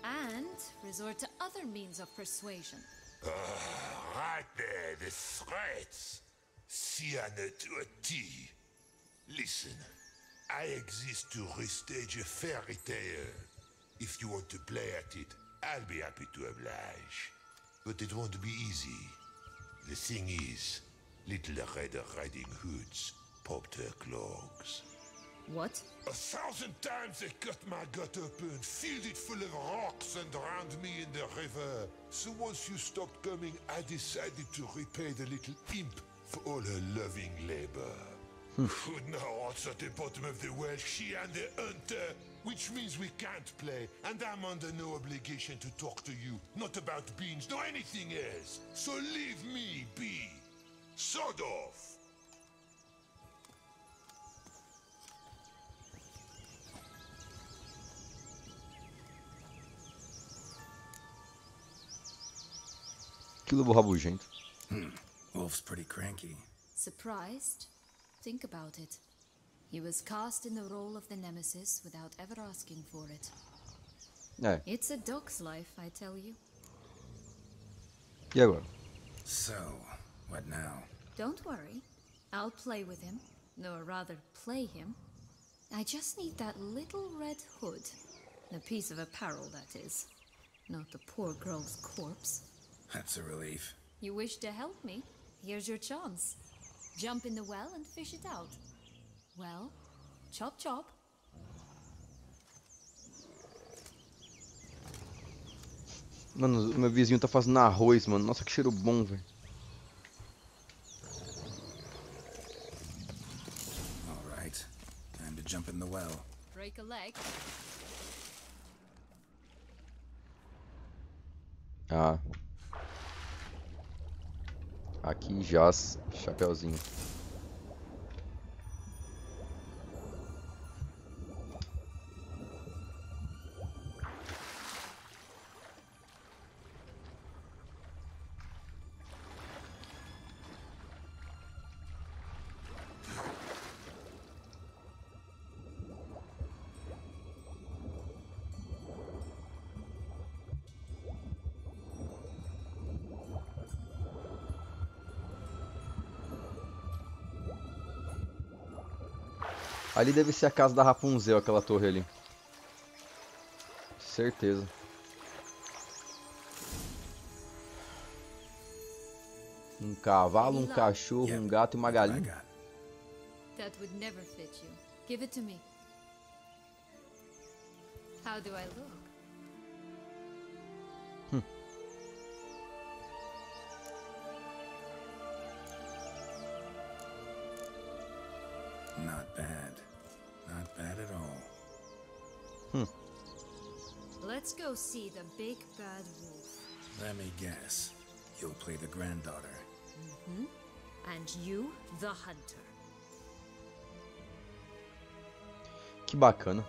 [SPEAKER 6] And resort to other means of persuasion.
[SPEAKER 7] Right there, the threats. Sienna to a T. Listen, I exist to restage a fairy tale. If you want to play at it, I'll be happy to oblige. But it won't be easy. The thing is, little Red Riding Hoods popped her clogs.
[SPEAKER 6] What?
[SPEAKER 7] 1,000 times they cut my gut open, filled it full of rocks and drowned me in the river. So once you stopped coming, I decided to repay the little imp for all her loving labor. Now it's at the bottom of the well, she and the hunter, which means we can't play, and I'm under no obligation to talk to you, not about beans, nor anything else. So leave me be. Sod off.
[SPEAKER 1] Que lobo rabugento.
[SPEAKER 3] Wolf's pretty cranky.
[SPEAKER 6] Surprised? Think about it. He was cast in the role of the nemesis without ever asking for it.
[SPEAKER 1] É.
[SPEAKER 6] It's a dog's life, I tell you.
[SPEAKER 1] E agora?
[SPEAKER 3] So, what now?
[SPEAKER 6] Don't worry. I'll play with him. Or rather, play him. I just need that little red hood. A piece of apparel, that is. Not the poor girl's corpse.
[SPEAKER 3] That's a relief.
[SPEAKER 6] You wish to help me? Here's your chance. Jump in the well and fish it out. Well, chop chop.
[SPEAKER 1] Mano, meu vizinho tá fazendo arroz, mano. Nossa, que cheiro bom, velho.
[SPEAKER 3] All right. Time to jump in the well.
[SPEAKER 6] Break a leg.
[SPEAKER 1] Ah. Aqui jaz, chapeuzinho. Ali deve ser a casa da Rapunzel, aquela torre ali. Certeza. Um cavalo, um cachorro, um gato e uma
[SPEAKER 3] I
[SPEAKER 1] galinha.
[SPEAKER 3] got.
[SPEAKER 6] That would never fit you. Give it to me. How do I look?
[SPEAKER 3] Not bad. Not bad at all.
[SPEAKER 6] Let's go see the big bad wolf.
[SPEAKER 3] Let me guess. You'll play the granddaughter.
[SPEAKER 6] And you, the hunter.
[SPEAKER 1] Que bacana.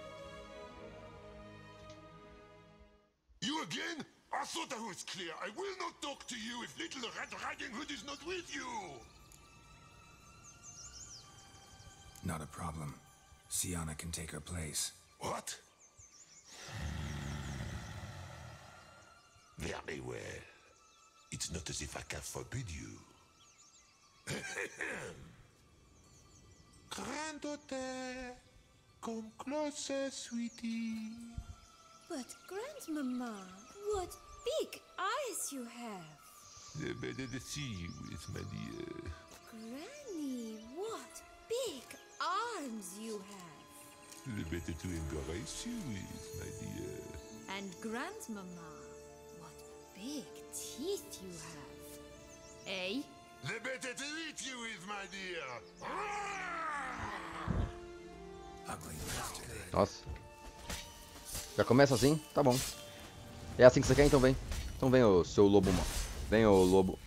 [SPEAKER 7] You again? I thought I was clear. I will not talk to you if little Red Riding Hood is not with you.
[SPEAKER 3] Not a problem. Sienna can take her place.
[SPEAKER 7] What? Very well. It's not as if I can forbid you. Granddaughter, come closer, sweetie.
[SPEAKER 5] But, Grandmama, what big eyes you have!
[SPEAKER 7] The better to see you is, my dear.
[SPEAKER 5] Granny, what big arms you have!
[SPEAKER 7] The better to embrace you is, my dear.
[SPEAKER 6] And Grandmama, what big teeth you have. Eh?
[SPEAKER 7] The better to eat you is, my dear.
[SPEAKER 3] Ugly bastard.
[SPEAKER 1] Nossa. Já começa assim? Tá bom. É assim que você quer? Então vem. Então vem, ô seu lobo mau. Vem, ô lobo.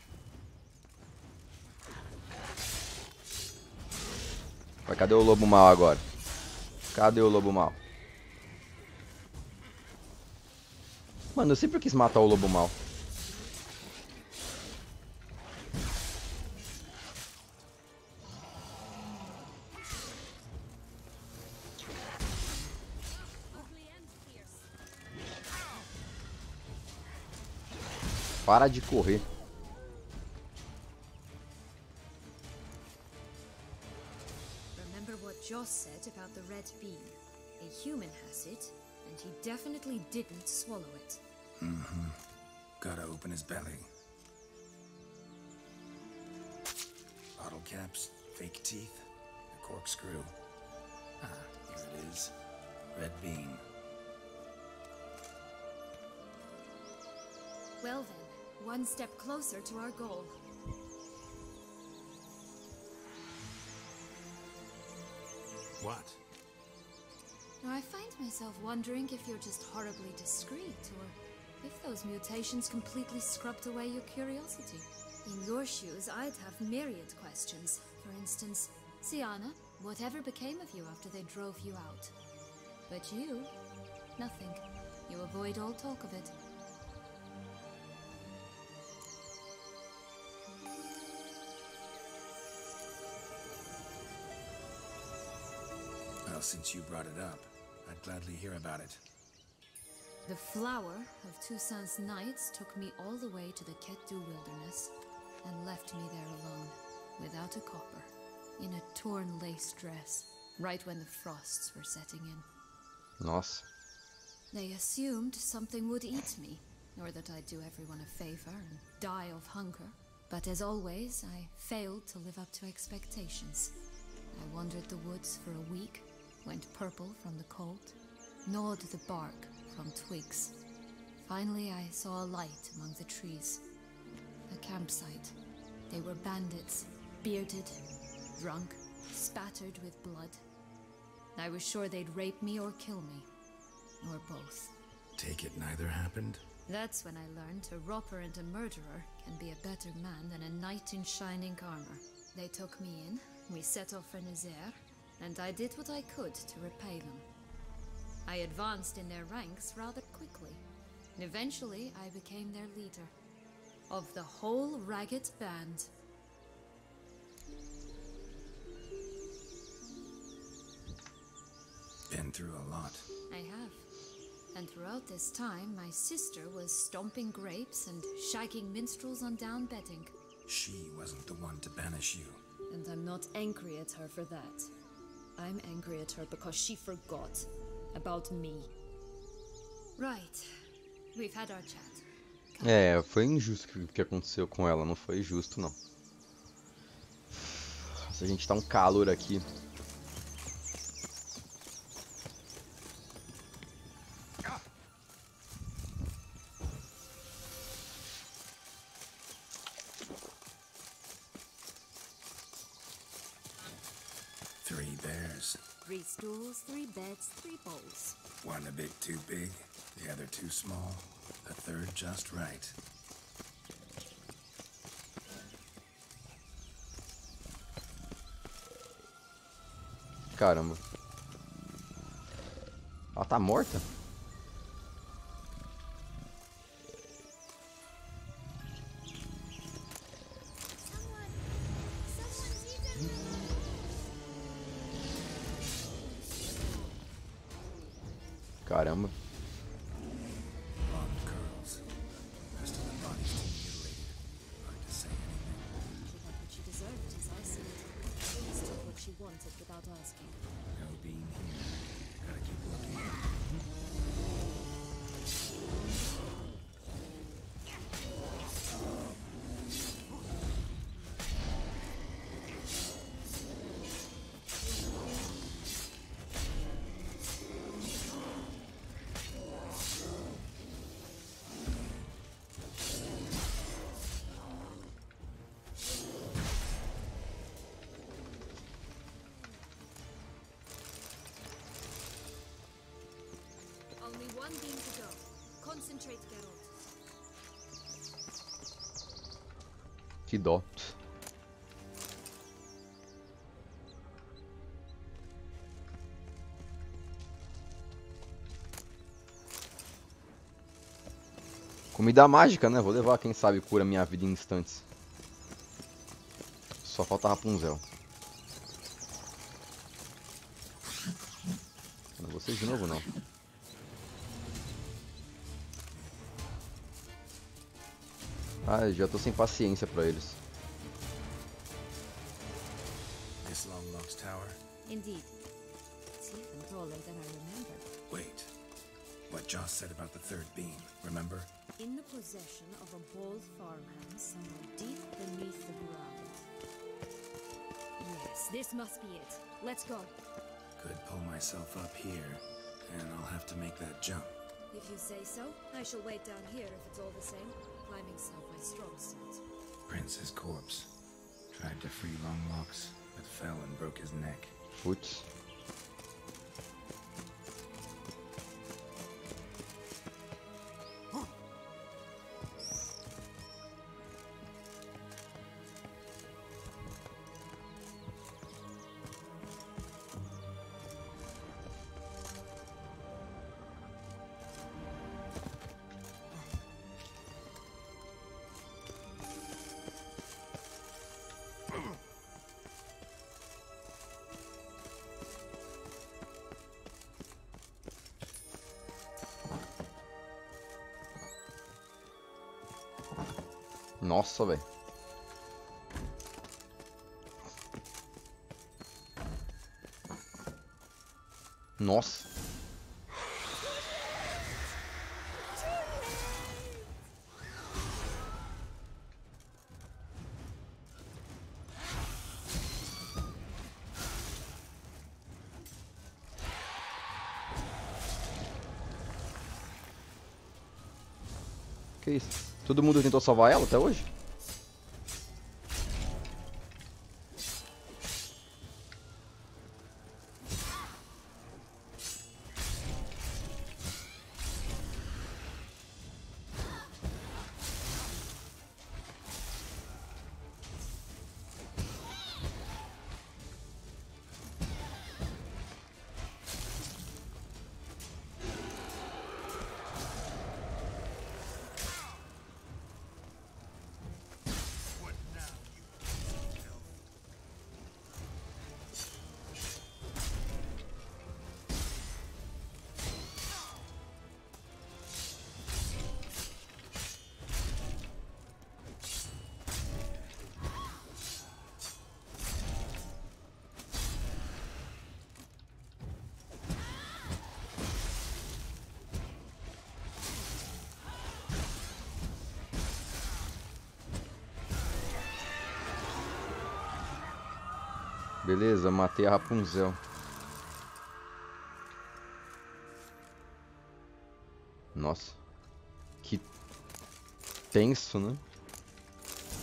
[SPEAKER 1] Vai, cadê o lobo mau agora? Cadê o lobo mau? Mano, eu sempre quis matar o lobo mau. Para de correr.
[SPEAKER 6] Remember what Joss said about the red bean. A human has it, and he definitely didn't swallow it.
[SPEAKER 3] Gotta open his belly. Bottle caps, fake teeth, a corkscrew. Ah, here it is. Red bean.
[SPEAKER 6] Well then, one step closer to our goal.
[SPEAKER 2] What?
[SPEAKER 6] I find myself wondering if you're just horribly discreet, or if those mutations completely scrubbed away your curiosity. In your shoes, I'd have myriad questions. For instance, Sienna, whatever became of you after they drove you out? But you, nothing. You avoid all talk of it.
[SPEAKER 3] Well, since you brought it up, I'd gladly hear about it.
[SPEAKER 6] The flower of Toussaint's Knights took me all the way to the Ketdu wilderness and left me there alone, without a copper, in a torn lace dress, right when the frosts were setting in.
[SPEAKER 1] Nossa.
[SPEAKER 6] They assumed something would eat me, or that I'd do everyone a favor and die of hunger. But as always, I failed to live up to expectations. I wandered the woods for a week, went purple from the cold, gnawed the bark from twigs. Finally, I saw a light among the trees. A campsite. They were bandits, bearded, drunk, spattered with blood. I was sure they'd rape me or kill me, or both.
[SPEAKER 3] Take it neither happened?
[SPEAKER 6] That's when I learned a robber and a murderer can be a better man than a knight in shining armor. They took me in, we set off for Nazaire, and I did what I could to repay them. I advanced in their ranks rather quickly, and eventually I became their leader. Of the whole ragged band.
[SPEAKER 3] Been through a lot.
[SPEAKER 6] I have. And throughout this time, my sister was stomping grapes and shagging minstrels on down bedding.
[SPEAKER 3] She wasn't the one to banish you.
[SPEAKER 8] And I'm not angry at her for that. I'm angry at her because she forgot about me.
[SPEAKER 6] Right. We've had our chat.
[SPEAKER 1] É, foi injusto o que aconteceu com ela, não foi justo não. Se a gente tá um calor aqui.
[SPEAKER 3] Three bears.
[SPEAKER 6] 3 stools, 3 beds, 3 bowls.
[SPEAKER 3] One a bit too big, the other too small, the third just right.
[SPEAKER 1] Caramba. Ela tá morta? Caramba.
[SPEAKER 3] Long curls. Rest of the body's too mutilated. Hard to say anything.
[SPEAKER 8] She got what she deserved, as I see it. She took what she wanted without asking.
[SPEAKER 3] No being here. Gotta keep looking.
[SPEAKER 6] Only one beam to go. Concentrate, Geralt.
[SPEAKER 1] Que dó. Comida mágica, né? Vou levar, quem sabe cura minha vida em instantes. Só falta Rapunzel. Não vou ser de novo, não. Ah, já tô sem paciência pra eles.
[SPEAKER 3] This long lost tower?
[SPEAKER 8] Indeed. It's even taller than I remember.
[SPEAKER 3] Wait. What Joss said about the third beam, remember?
[SPEAKER 8] In the possession of a bold farmhand somewhere deep beneath the ground.
[SPEAKER 6] Yes, this must be it. Let's go.
[SPEAKER 3] Could pull myself up here, and I'll have to make that jump.
[SPEAKER 6] If you say so, I shall wait down here if it's all the same. Climbing's not my strong suit.
[SPEAKER 3] Prince's corpse. Tried to free Longlocks, but fell and broke his neck.
[SPEAKER 1] Putz. Nossa, velho. Nossa. Que isso? Todo mundo tentou salvar ela até hoje? Beleza, matei a Rapunzel. Nossa. Que tenso, né?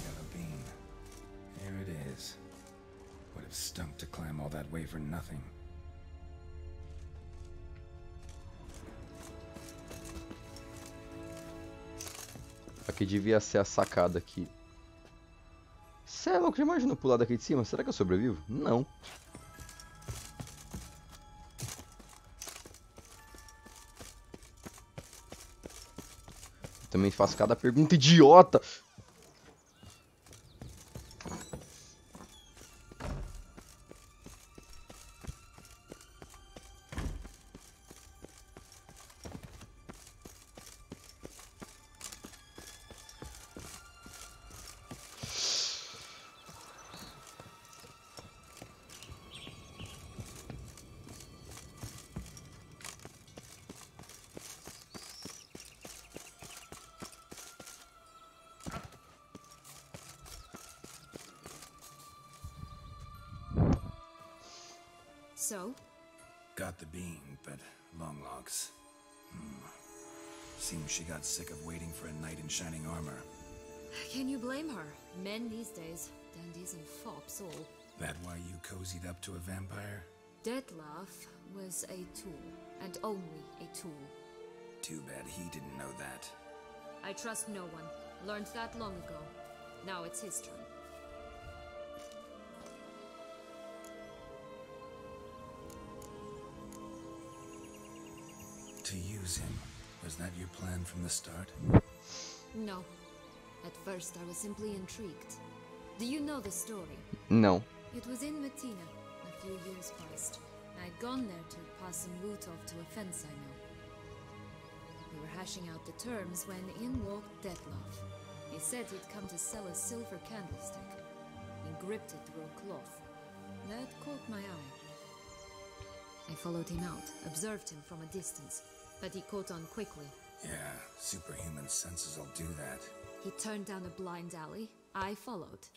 [SPEAKER 3] Yellow bean. Here it is. Would have stunk to climb all that way for nothing.
[SPEAKER 1] Aqui devia ser a sacada aqui. Cê é louco, já imaginou pular daqui de cima? Será que eu sobrevivo? Não. Também faço cada pergunta idiota.
[SPEAKER 8] So?
[SPEAKER 3] Got the bean, but long logs. Seems she got sick of waiting for a knight in shining armor.
[SPEAKER 8] Can you blame her? Men these days, dandies and fops all.
[SPEAKER 3] That why you cozied up to a vampire?
[SPEAKER 8] Detlef was a tool, and only a tool.
[SPEAKER 3] Too bad he didn't know that.
[SPEAKER 8] I trust no one. Learned that long ago. Now it's his turn.
[SPEAKER 3] To use him. Was that your plan from the start?
[SPEAKER 8] No. At first I was simply intrigued. Do you know the story?
[SPEAKER 1] No.
[SPEAKER 8] It was in Metina, a few years past. I'd gone there to pass some loot off to a fence I know. We were hashing out the terms when in walked Detlef. He said he'd come to sell a silver candlestick. He gripped it through a cloth. That caught my eye. I followed him out, observed him from a distance, but he caught on quickly.
[SPEAKER 3] Yeah, superhuman senses will do that.
[SPEAKER 8] He turned down a blind alley. I followed.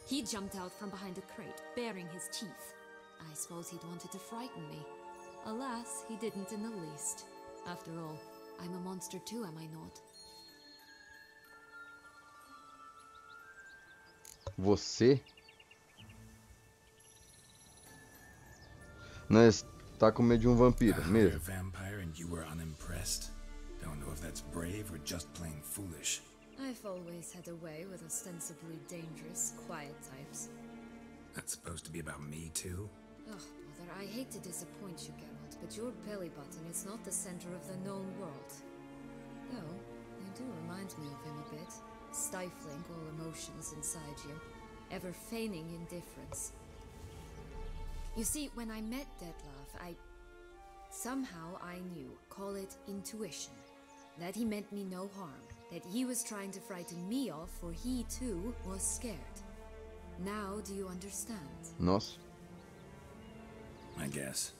[SPEAKER 8] He jumped out from behind a crate, baring his teeth. I suppose he'd wanted to frighten me. Alas, he didn't in the least. After all, I'm a monster too, am I not?
[SPEAKER 1] Você? Não está com medo de um vampiro
[SPEAKER 3] You're a
[SPEAKER 1] mesmo?
[SPEAKER 3] vampire and you were unimpressed? Don't know if that's brave or just plain foolish.
[SPEAKER 8] I've always had a way with ostensibly dangerous, quiet types.
[SPEAKER 3] That's supposed to be about me too?
[SPEAKER 8] Ugh, brother, I hate to disappoint you, Geralt, but your belly button is not the center of the known world. Though, you do remind me of him a bit. Stifling all emotions inside you, ever feigning indifference. You see, when I met Detlef, somehow I knew, call it intuition, that he meant me no harm, that he was trying to frighten me off, for he too was scared. Now do you understand?
[SPEAKER 1] Nossa.
[SPEAKER 3] I guess.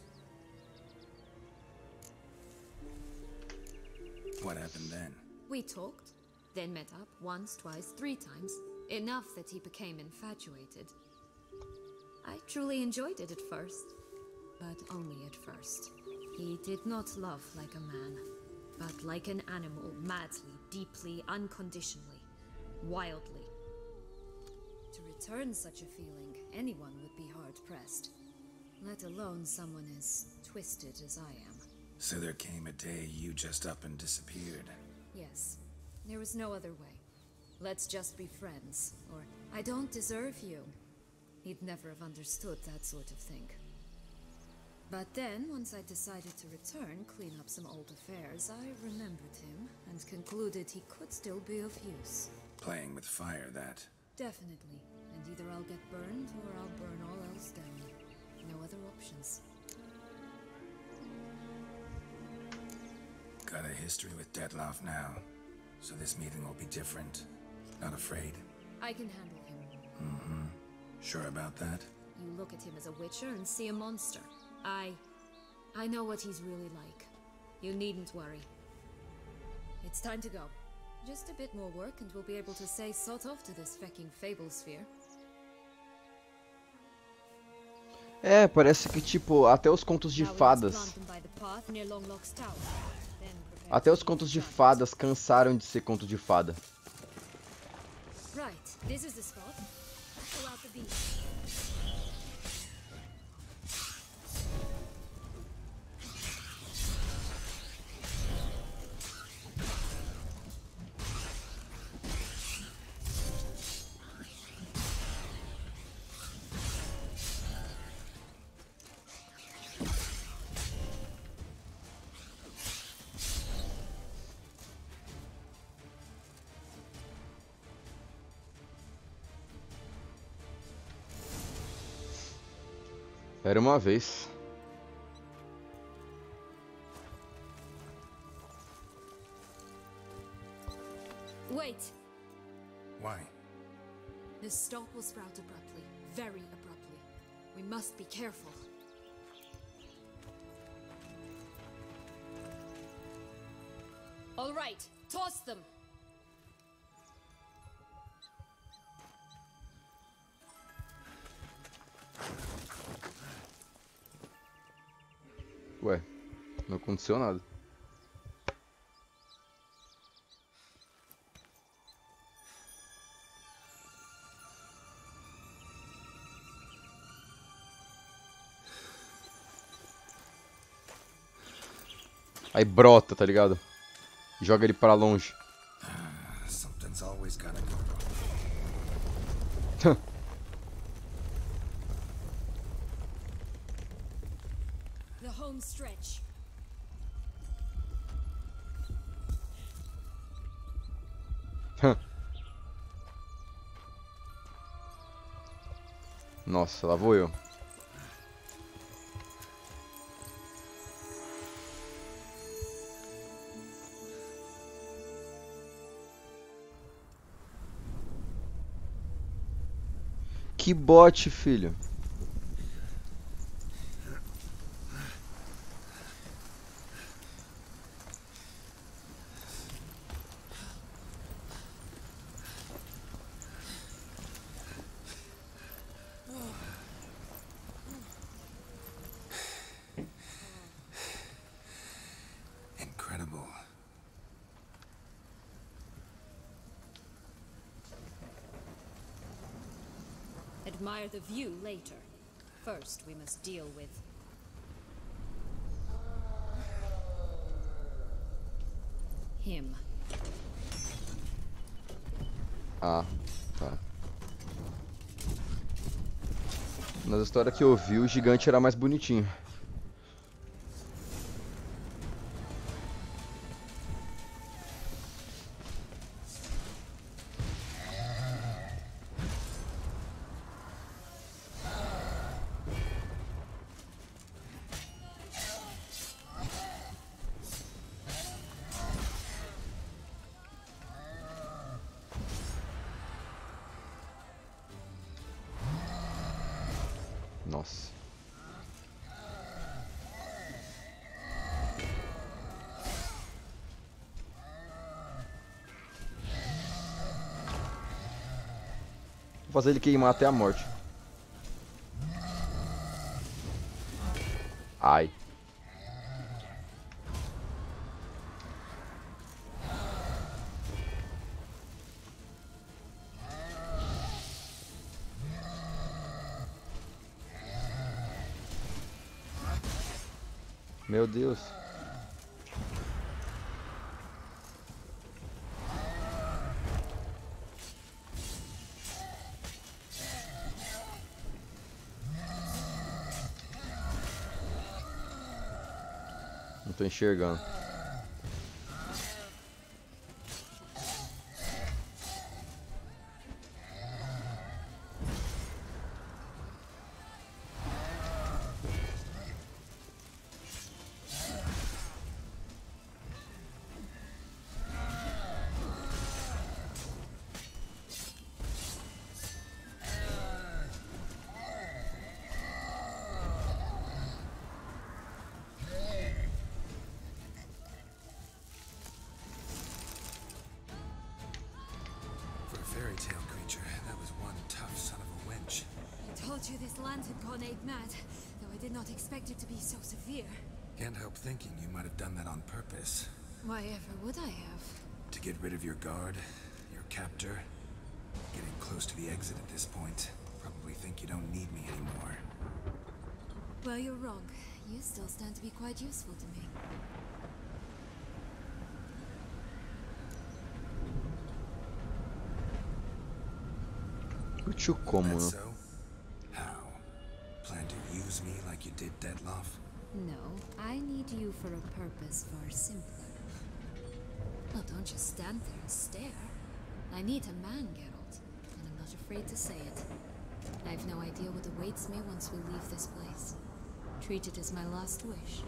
[SPEAKER 3] What happened then?
[SPEAKER 8] We talked, then met up once, twice, 3 times. Enough that he became infatuated. I truly enjoyed it at first, but only at first. He did not love like a man, but like an animal, madly, deeply, unconditionally, wildly. To return such a feeling, anyone would be hard-pressed, let alone someone as twisted as I am.
[SPEAKER 3] So there came a day you just up and disappeared.
[SPEAKER 8] Yes, there was no other way. Let's just be friends, or I don't deserve you. He'd never have understood that sort of thing. But then, once I decided to return, clean up some old affairs, I remembered him and concluded he could still be of use.
[SPEAKER 3] Playing with fire, that.
[SPEAKER 8] Definitely. And either I'll get burned or I'll burn all else down. No other options.
[SPEAKER 3] Got a history with Dettlaff now, so this meeting will be different. Not afraid?
[SPEAKER 8] I can handle him.
[SPEAKER 3] Mm-hmm. Sure about that?
[SPEAKER 8] You look at him as a witcher and see a monster. I know what he's really like. You needn't worry. It's time to go. Just a bit more work and we'll be able to say sort off to this fecking fable sphere.
[SPEAKER 1] É, parece que tipo, até os contos de fadas. Até os contos de fadas cansaram de ser conto de fada.
[SPEAKER 8] Right, this is the spot. Pull out the beast.
[SPEAKER 1] Era uma vez.
[SPEAKER 8] Wait.
[SPEAKER 3] Why?
[SPEAKER 8] The stalk will sprout abruptly, very abruptly. We must be careful. All right, toss them.
[SPEAKER 1] Ué, não aconteceu nada. Aí brota, tá ligado? Joga ele pra longe.
[SPEAKER 3] Something's always gotta go wrong.
[SPEAKER 8] The home stretch.
[SPEAKER 1] Nossa, lá vou eu. Que bote, filho.
[SPEAKER 3] Incredible.
[SPEAKER 8] Admire the view later. First, we must deal with him.
[SPEAKER 1] Ah, tá. Nas histórias que eu vi, o gigante era mais bonitinho. Nossa. Vou fazer ele queimar até a morte. Ai. Meu Deus. Não tô enxergando.
[SPEAKER 3] Fairy tale creature, that was one tough son of a wench.
[SPEAKER 6] I told you this land had gone ape mad, though I did not expect it to be so severe.
[SPEAKER 3] Can't help thinking you might have done that on purpose.
[SPEAKER 6] Why ever would I have?
[SPEAKER 3] To get rid of your guard, your captor. Getting close to the exit at this point. Probably think you don't need me anymore.
[SPEAKER 6] Well, you're wrong. You still stand to be quite useful to me.
[SPEAKER 1] Útil como,
[SPEAKER 3] That's
[SPEAKER 1] né?
[SPEAKER 3] so? How? Plan to use me like you did Dettloff?
[SPEAKER 6] No, I need you for a purpose far simpler. Well, don't just stand there and stare. I need a man, Geralt, and I'm not afraid to say it. I have no idea what awaits me once we leave this place. Treat it as my last wish.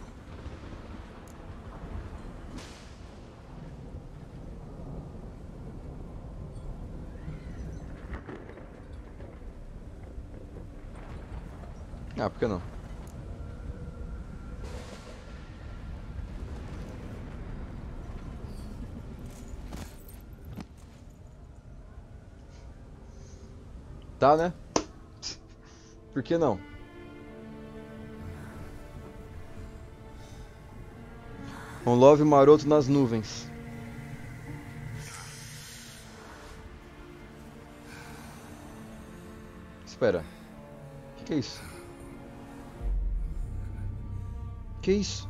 [SPEAKER 1] Ah, por que não? Tá, né? Por que não? Um love maroto nas nuvens. Espera. O que é isso? Que isso?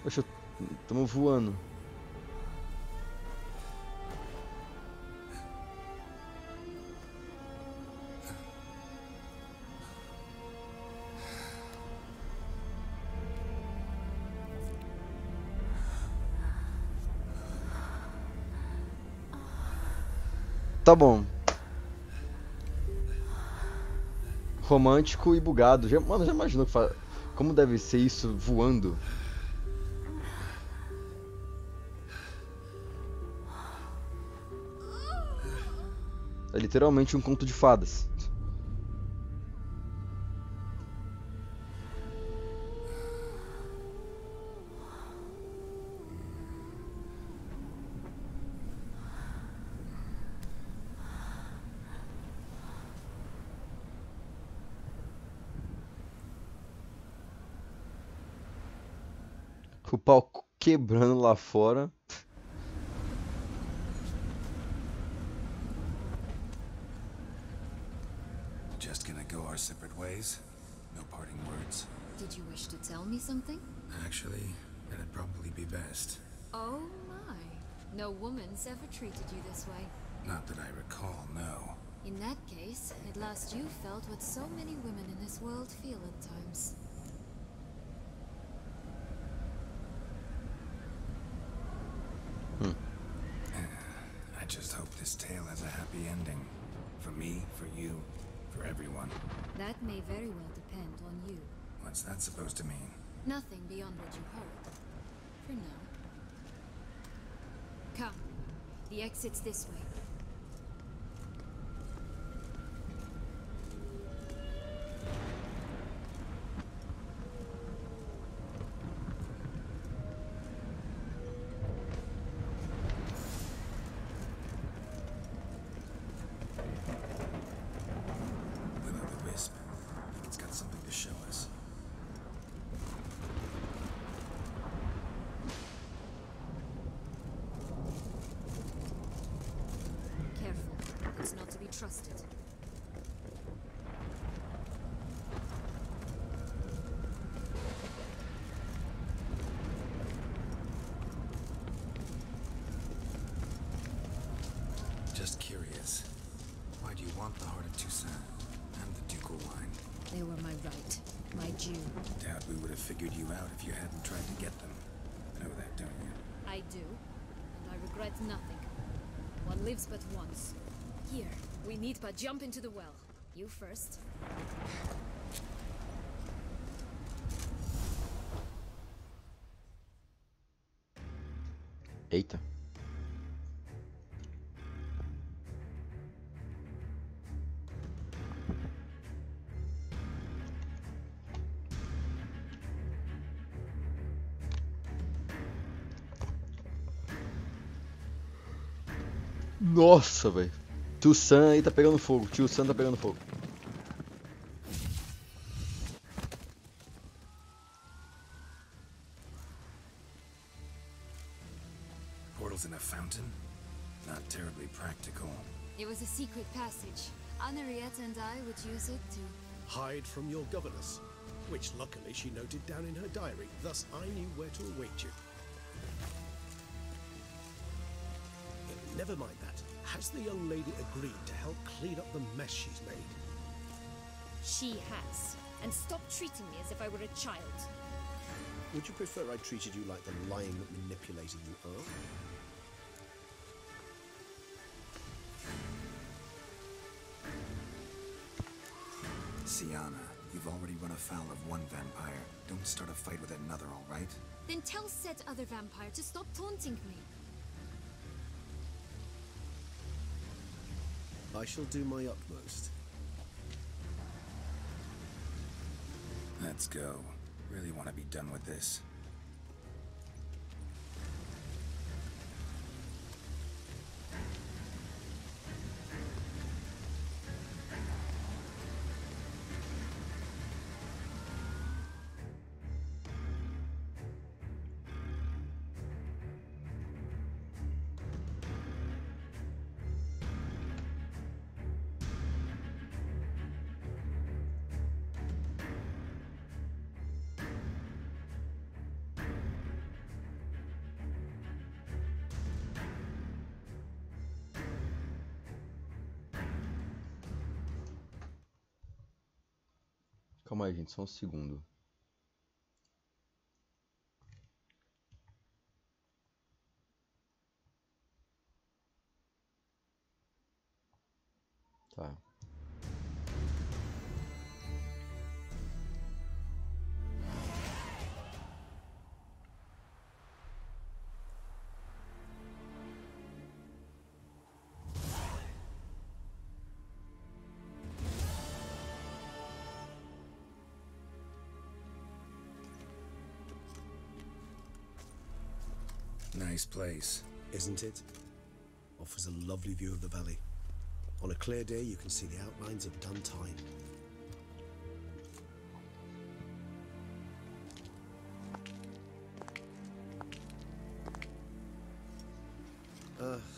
[SPEAKER 1] Poxa, estamos voando. Tá bom. Romântico e bugado. Mano, já imaginou como deve ser isso voando? É literalmente um conto de fadas. O pau quebrando lá fora.
[SPEAKER 3] Just gonna go our separate ways? No parting words?
[SPEAKER 6] Did you wish to tell me something?
[SPEAKER 3] Actually, that'd probably be best.
[SPEAKER 6] Oh my. No woman's ever treated you this way.
[SPEAKER 3] Not that I recall, no.
[SPEAKER 6] In that case, at last you felt what so many women in this world feel at times.
[SPEAKER 3] I just hope this tale has a happy ending. For me, for you, for everyone.
[SPEAKER 6] That may very well depend on you.
[SPEAKER 3] What's that supposed to mean?
[SPEAKER 6] Nothing beyond what you heard. For now. Come. The exit's this way. trusted.
[SPEAKER 3] Just curious. Why do you want the heart of Toussaint and the ducal wine?
[SPEAKER 6] They were my right, my due.
[SPEAKER 3] Doubt we would have figured you out if you hadn't tried to get them. Know that, don't you?
[SPEAKER 6] I do, and I regret nothing. One lives but once. Here, we need but jump into the well. You first.
[SPEAKER 1] Eita. Nossa, velho. Toussaint aí tá pegando fogo. Toussaint tá pegando fogo.
[SPEAKER 3] Portals in a fountain? Not terribly practical.
[SPEAKER 6] It was a secret passage. Henriette and I would use it to...
[SPEAKER 2] Hide from your governess, which luckily she noted down in her diary. Thus I knew where to await you. Never mind that. Has the young lady agreed to help clean up the mess she's made?
[SPEAKER 6] She has. And stop treating me as if I were a child.
[SPEAKER 2] Would you prefer I treated you like the lying manipulator you are?
[SPEAKER 3] Sienna, you've already run afoul of one vampire. Don't start a fight with another, all right?
[SPEAKER 6] Then tell said other vampire to stop taunting me.
[SPEAKER 2] I shall do my utmost.
[SPEAKER 3] Let's go. Really want to be done with this.
[SPEAKER 1] Calma aí, gente, só um segundo. Tá.
[SPEAKER 3] Nice place.
[SPEAKER 2] Isn't it? Offers a lovely view of the valley. On a clear day, you can see the outlines of done time.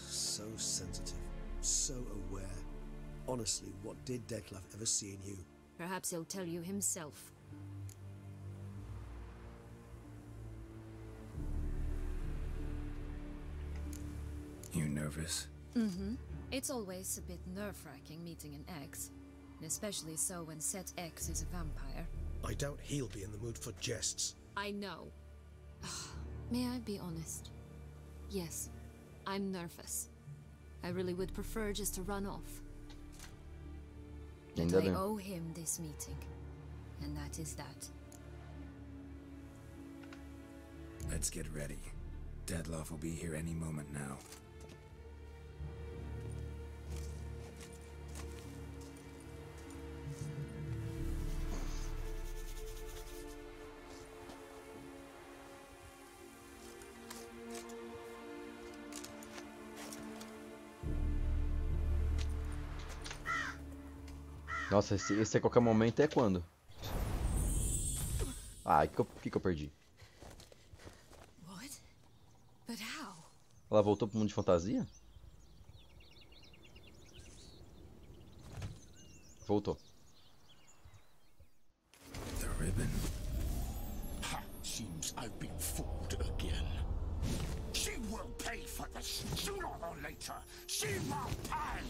[SPEAKER 2] So sensitive, so aware. Honestly, what did Detlef ever see in you?
[SPEAKER 6] Perhaps he'll tell you himself.
[SPEAKER 3] You nervous?
[SPEAKER 6] Mm-hmm. It's always a bit nerve-wracking meeting an ex. And especially so when said ex is a vampire.
[SPEAKER 2] I doubt he'll be in the mood for jests.
[SPEAKER 6] I know. May I be honest? Yes, I'm nervous. I really would prefer just to run off. But I owe him this meeting. And that is that.
[SPEAKER 3] Let's get ready. Detlef will be here any moment now.
[SPEAKER 1] Nossa, esse a qualquer momento é quando? Ah, o que eu perdi?
[SPEAKER 6] What? But how?
[SPEAKER 1] Ela voltou pro mundo de fantasia? Voltou.
[SPEAKER 3] The ribbon.
[SPEAKER 4] Ha, seems I've been fooled again. She will pay for this sooner or later. She will pay.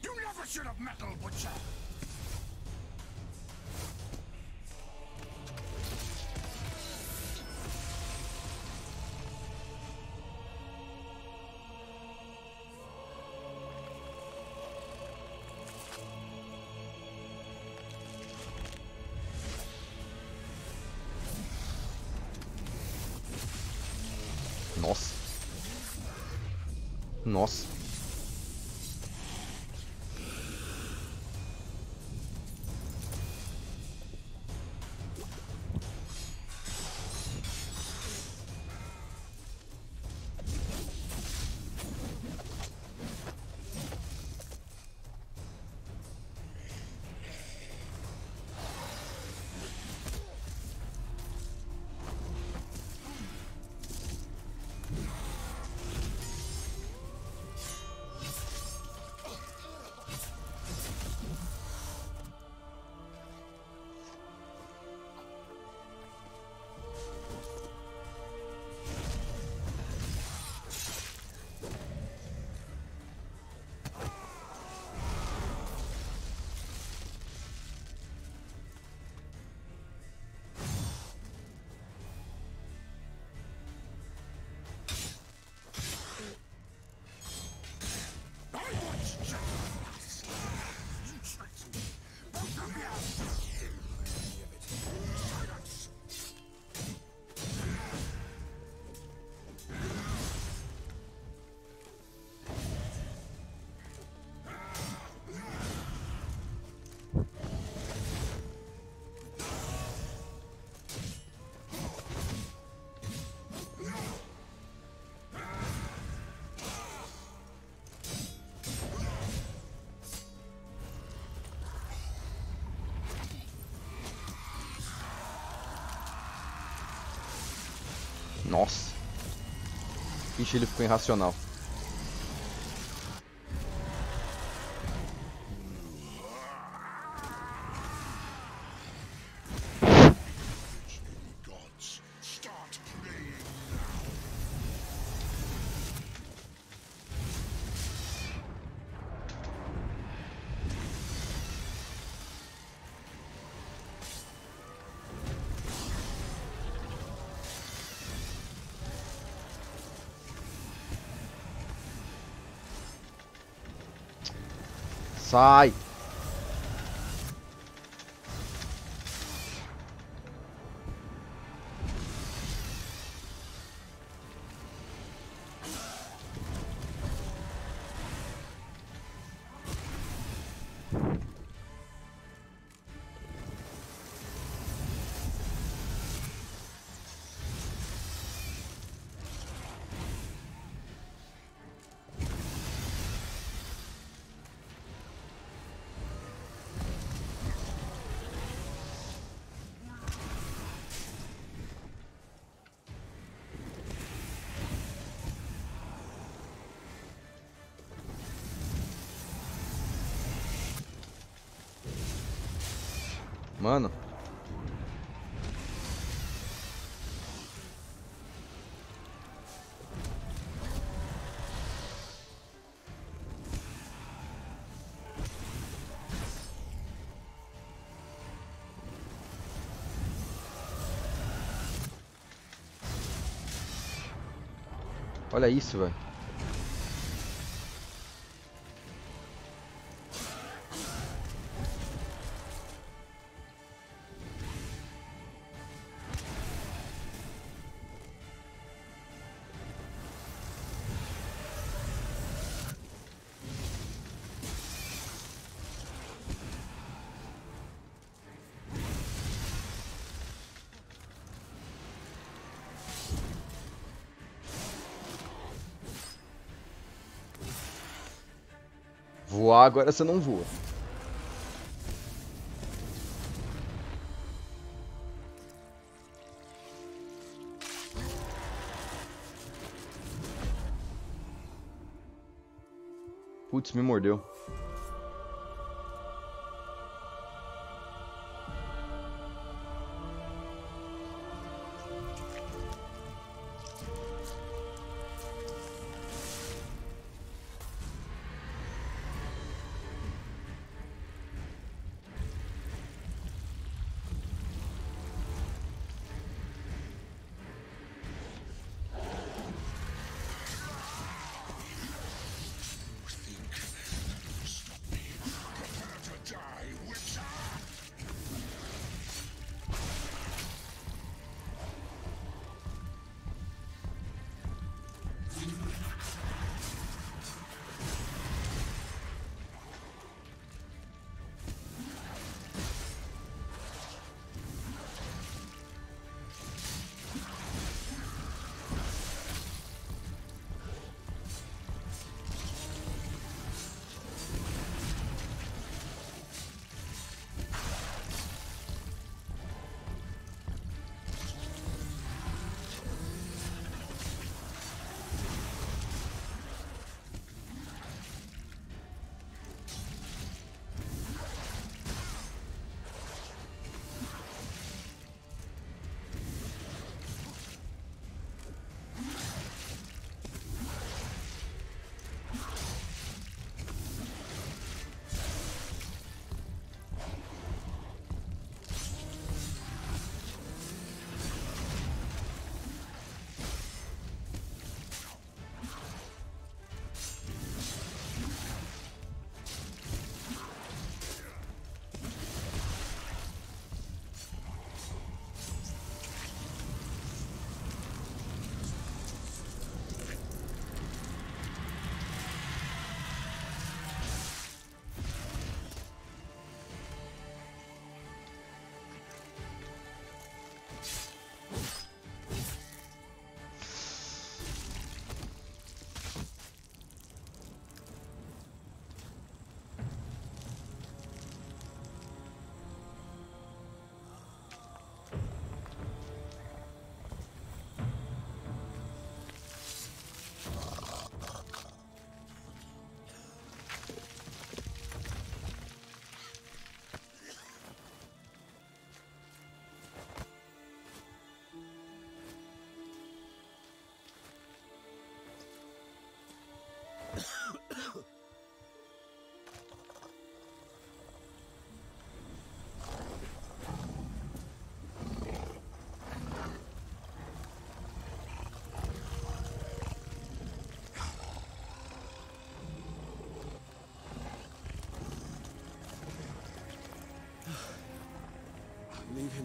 [SPEAKER 4] You never should have meddled, Witcher.
[SPEAKER 1] Nossa. Nossa. Nossa. Ixi, ele ficou irracional.
[SPEAKER 7] Gods, start playing.
[SPEAKER 1] Sai! Mano. Olha isso, velho. Voar agora você não voa. Putz, me mordeu.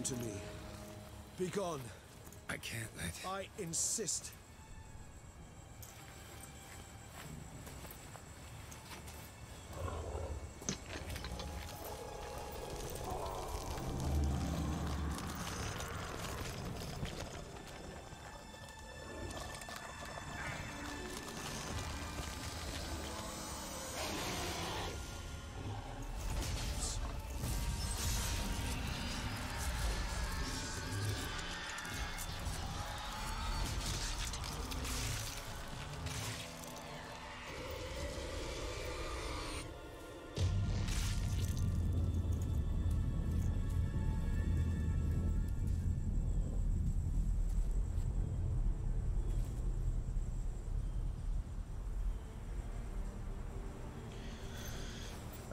[SPEAKER 2] to me. Be gone.
[SPEAKER 3] I can't let...
[SPEAKER 2] I insist.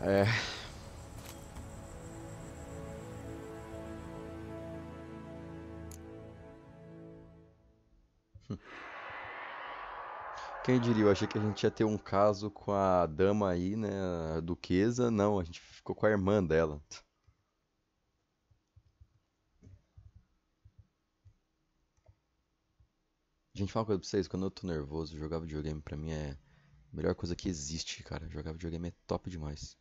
[SPEAKER 1] É. Quem diria, eu achei que a gente ia ter um caso com a dama aí, né, a duquesa. Não, a gente ficou com a irmã dela. Gente, fala uma coisa pra vocês, quando eu tô nervoso, jogar videogame pra mim é a melhor coisa que existe, cara. Jogar videogame é top demais.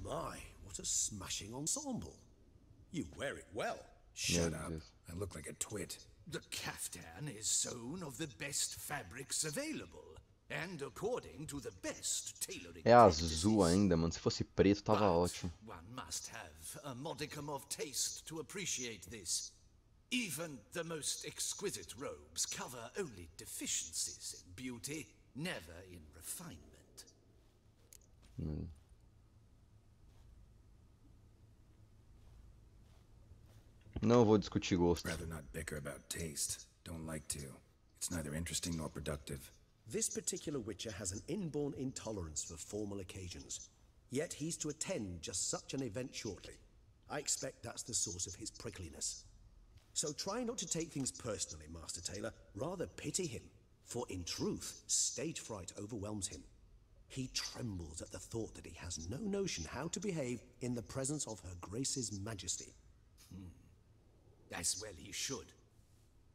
[SPEAKER 2] My, what a smashing ensemble. You wear it well.
[SPEAKER 3] Shut up. I look like a twit.
[SPEAKER 4] The caftan is sewn of the best fabrics available, and according to the best tailoring
[SPEAKER 1] É azul
[SPEAKER 4] practices.
[SPEAKER 1] ainda, mano. Se fosse preto, tava
[SPEAKER 4] But
[SPEAKER 1] ótimo.
[SPEAKER 4] one must have a modicum of taste to appreciate this. Even the most exquisite robes cover only deficiencies in beauty, never in refinement.
[SPEAKER 1] Não vou discutir gosto.
[SPEAKER 3] Rather not bicker about taste. Don't like to. It's neither interesting nor productive.
[SPEAKER 2] This particular Witcher has an inborn intolerance for formal occasions. Yet he's to attend just such an event shortly. I expect that's the source of his prickliness. So try not to take things personally, Master Taylor. Rather pity him. For in truth, stage fright overwhelms him. He trembles at the thought that he has no notion how to behave in the presence of Her Grace's Majesty.
[SPEAKER 4] As well he should.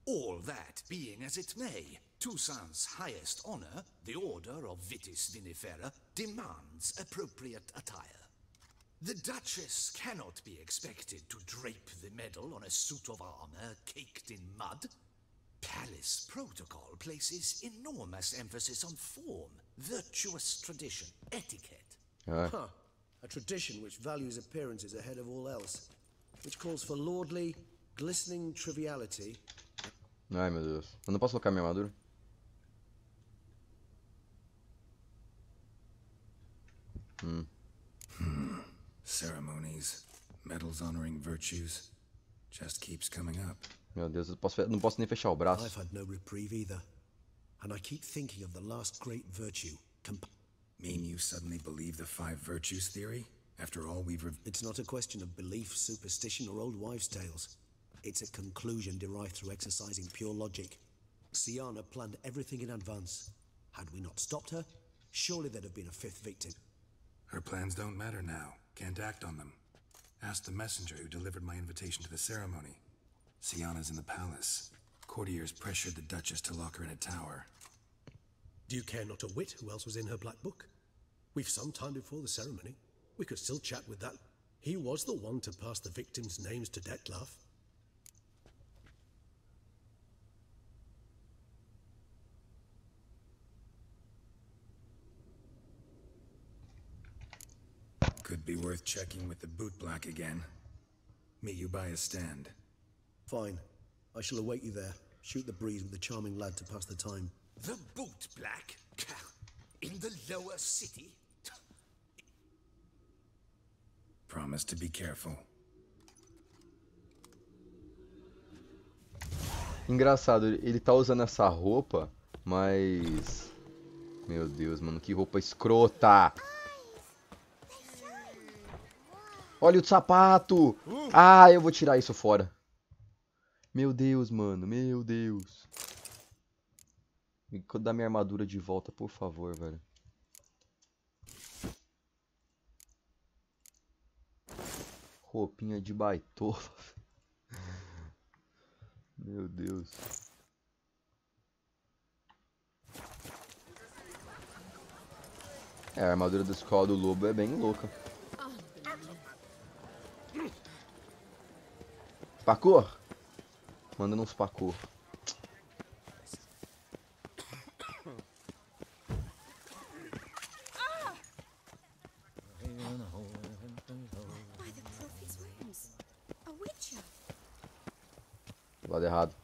[SPEAKER 4] All that being as it may, Toussaint's highest honor, the Order of Vitis Vinifera, demands appropriate attire. The Duchess cannot be expected to drape the medal on a suit of armor caked in mud. Palace protocol places enormous emphasis on form, virtuous tradition, etiquette.
[SPEAKER 2] Huh. A tradition which values appearances ahead of all else. Which calls for lordly, glistening triviality.
[SPEAKER 1] Ai, meu Deus. Eu não posso colocar minha armadura?
[SPEAKER 3] Ceremonies, medals honoring virtues, just keeps coming up.
[SPEAKER 1] Meu Deus, eu não posso nem fechar o braço.
[SPEAKER 2] I've had no reprieve either. And I keep thinking of the last great virtue.
[SPEAKER 3] Mean you suddenly believe the 5 virtues theory? After all we've
[SPEAKER 2] It's not a question of belief, superstition, or old wives' tales. It's a conclusion derived through exercising pure logic. Siana planned everything in advance. Had we not stopped her, surely there'd have been a 5th victim.
[SPEAKER 3] Her plans don't matter now. Can't act on them. Ask the messenger who delivered my invitation to the ceremony. Siana's in the palace. Courtiers pressured the Duchess to lock her in a tower.
[SPEAKER 2] Do you care not a whit who else was in her black book? We've some time before the ceremony. We could still chat with that. He was the one to pass the victims' names to Dettlaff.
[SPEAKER 3] Could be worth checking with the bootblack again. Meet you by a stand.
[SPEAKER 2] Fine. I shall await you there. Shoot the breeze with the charming lad to pass the time.
[SPEAKER 4] The boot black? In the lower city?
[SPEAKER 3] Promise to be careful.
[SPEAKER 1] Engraçado, ele tá usando essa roupa, mas... Meu Deus, mano, que roupa escrota! Olha o sapato! Ah, eu vou tirar isso fora. Meu Deus, mano, meu Deus. Me dá minha armadura de volta, por favor, velho. Roupinha de baitola. Meu Deus. É, a armadura da escola do lobo é bem louca. Parkour? Mandando uns parkour.
[SPEAKER 5] By the prophet's wounds, a witcher.
[SPEAKER 1] Do lado errado.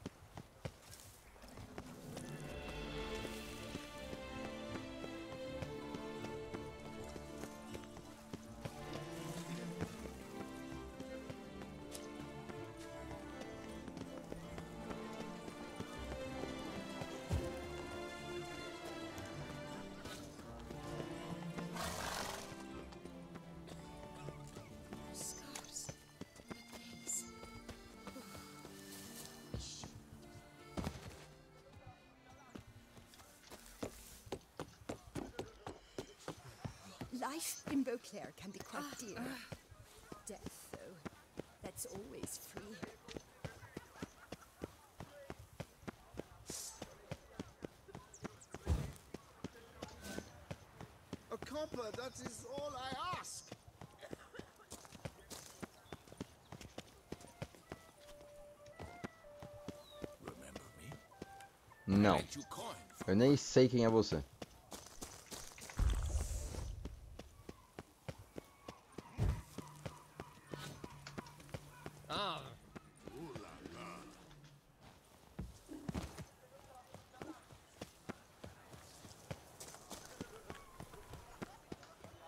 [SPEAKER 5] Scars. Names.
[SPEAKER 9] Life in Beauclair can be quite dear. Death, though, that's always free.
[SPEAKER 2] A copper, that is all I ask.
[SPEAKER 3] Remember me?
[SPEAKER 1] Não.
[SPEAKER 3] Lent you coin for
[SPEAKER 1] Eu nem sei quem é você.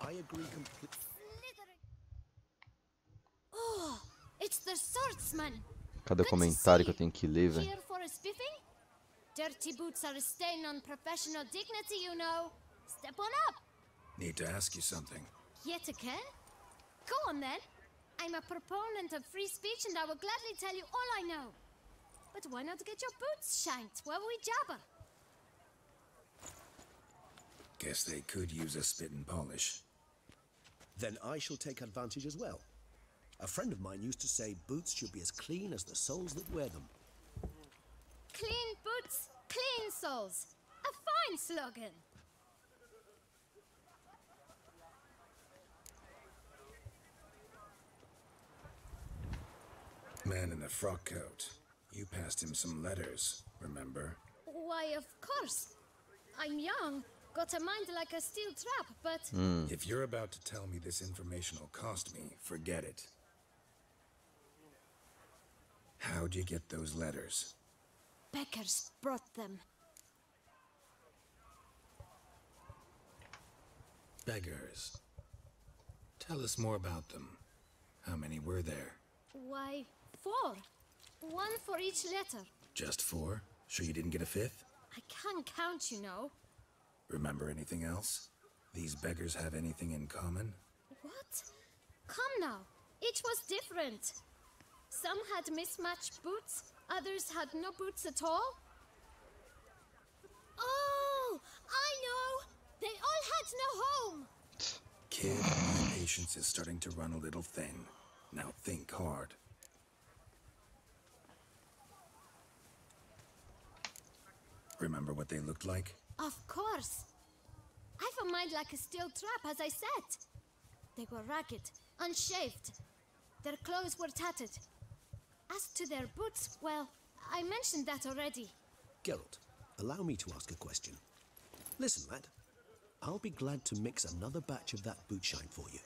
[SPEAKER 2] I agree completely.
[SPEAKER 6] Oh, it's the swordsman.
[SPEAKER 1] Cada comentário que eu tenho que ler, velho.
[SPEAKER 6] Here for a spiffing? Dirty boots are a stain on professional dignity, you know. Step on up.
[SPEAKER 3] Need to ask you something.
[SPEAKER 6] Yet again? Go on then. I'm a proponent of free speech and I will gladly tell you all I know. But why not get your boots shanked while we jabber?
[SPEAKER 3] Guess they could use a spit and polish.
[SPEAKER 2] Then I shall take advantage as well. A friend of mine used to say boots should be as clean as the soles that wear them.
[SPEAKER 6] Clean boots, clean soles. A fine slogan.
[SPEAKER 3] Man in the frock coat. You passed him some letters, remember?
[SPEAKER 6] Why, of course. I'm young, got a mind like a steel trap, but...
[SPEAKER 3] If you're about to tell me this information will cost me, forget it. How'd you get those letters?
[SPEAKER 6] Beggars brought them.
[SPEAKER 3] Beggars. Tell us more about them. How many were there?
[SPEAKER 6] Why, 4. One for each letter.
[SPEAKER 3] Just 4? Sure you didn't get a 5th?
[SPEAKER 6] I can't count, you know.
[SPEAKER 3] Remember anything else? These beggars have anything in common?
[SPEAKER 6] What? Come now. Each was different. Some had mismatched boots, others had no boots at all. Oh, I know! They all had no home!
[SPEAKER 3] Kid, my patience is starting to run a little thin. Now think hard. Remember what they looked like?
[SPEAKER 6] Of course. I've a mind like a steel trap, as I said. They were ragged, unshaved. Their clothes were tattered. As to their boots, well, I mentioned that already.
[SPEAKER 2] Geralt, allow me to ask a question. Listen, lad. I'll be glad to mix another batch of that boot shine for you.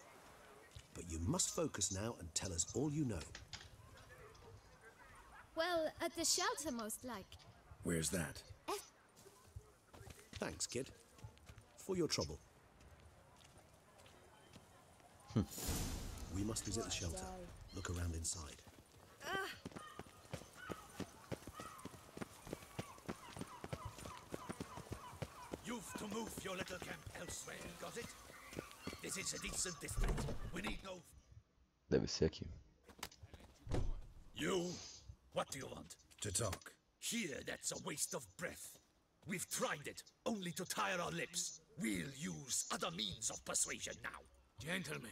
[SPEAKER 2] But you must focus now and tell us all you know.
[SPEAKER 6] Well, at the shelter, most like.
[SPEAKER 3] Where's that?
[SPEAKER 2] Thanks, kid. For your trouble. We must visit the shelter. Look around inside.
[SPEAKER 4] You'll move your little camp elsewhere, got it? This is a decent district. We need no...
[SPEAKER 1] Deve ser aqui.
[SPEAKER 4] You? What do you want?
[SPEAKER 3] To talk.
[SPEAKER 4] Here, that's a waste of breath. We've tried it, only to tire our lips. We'll use other means of persuasion now.
[SPEAKER 10] Gentlemen,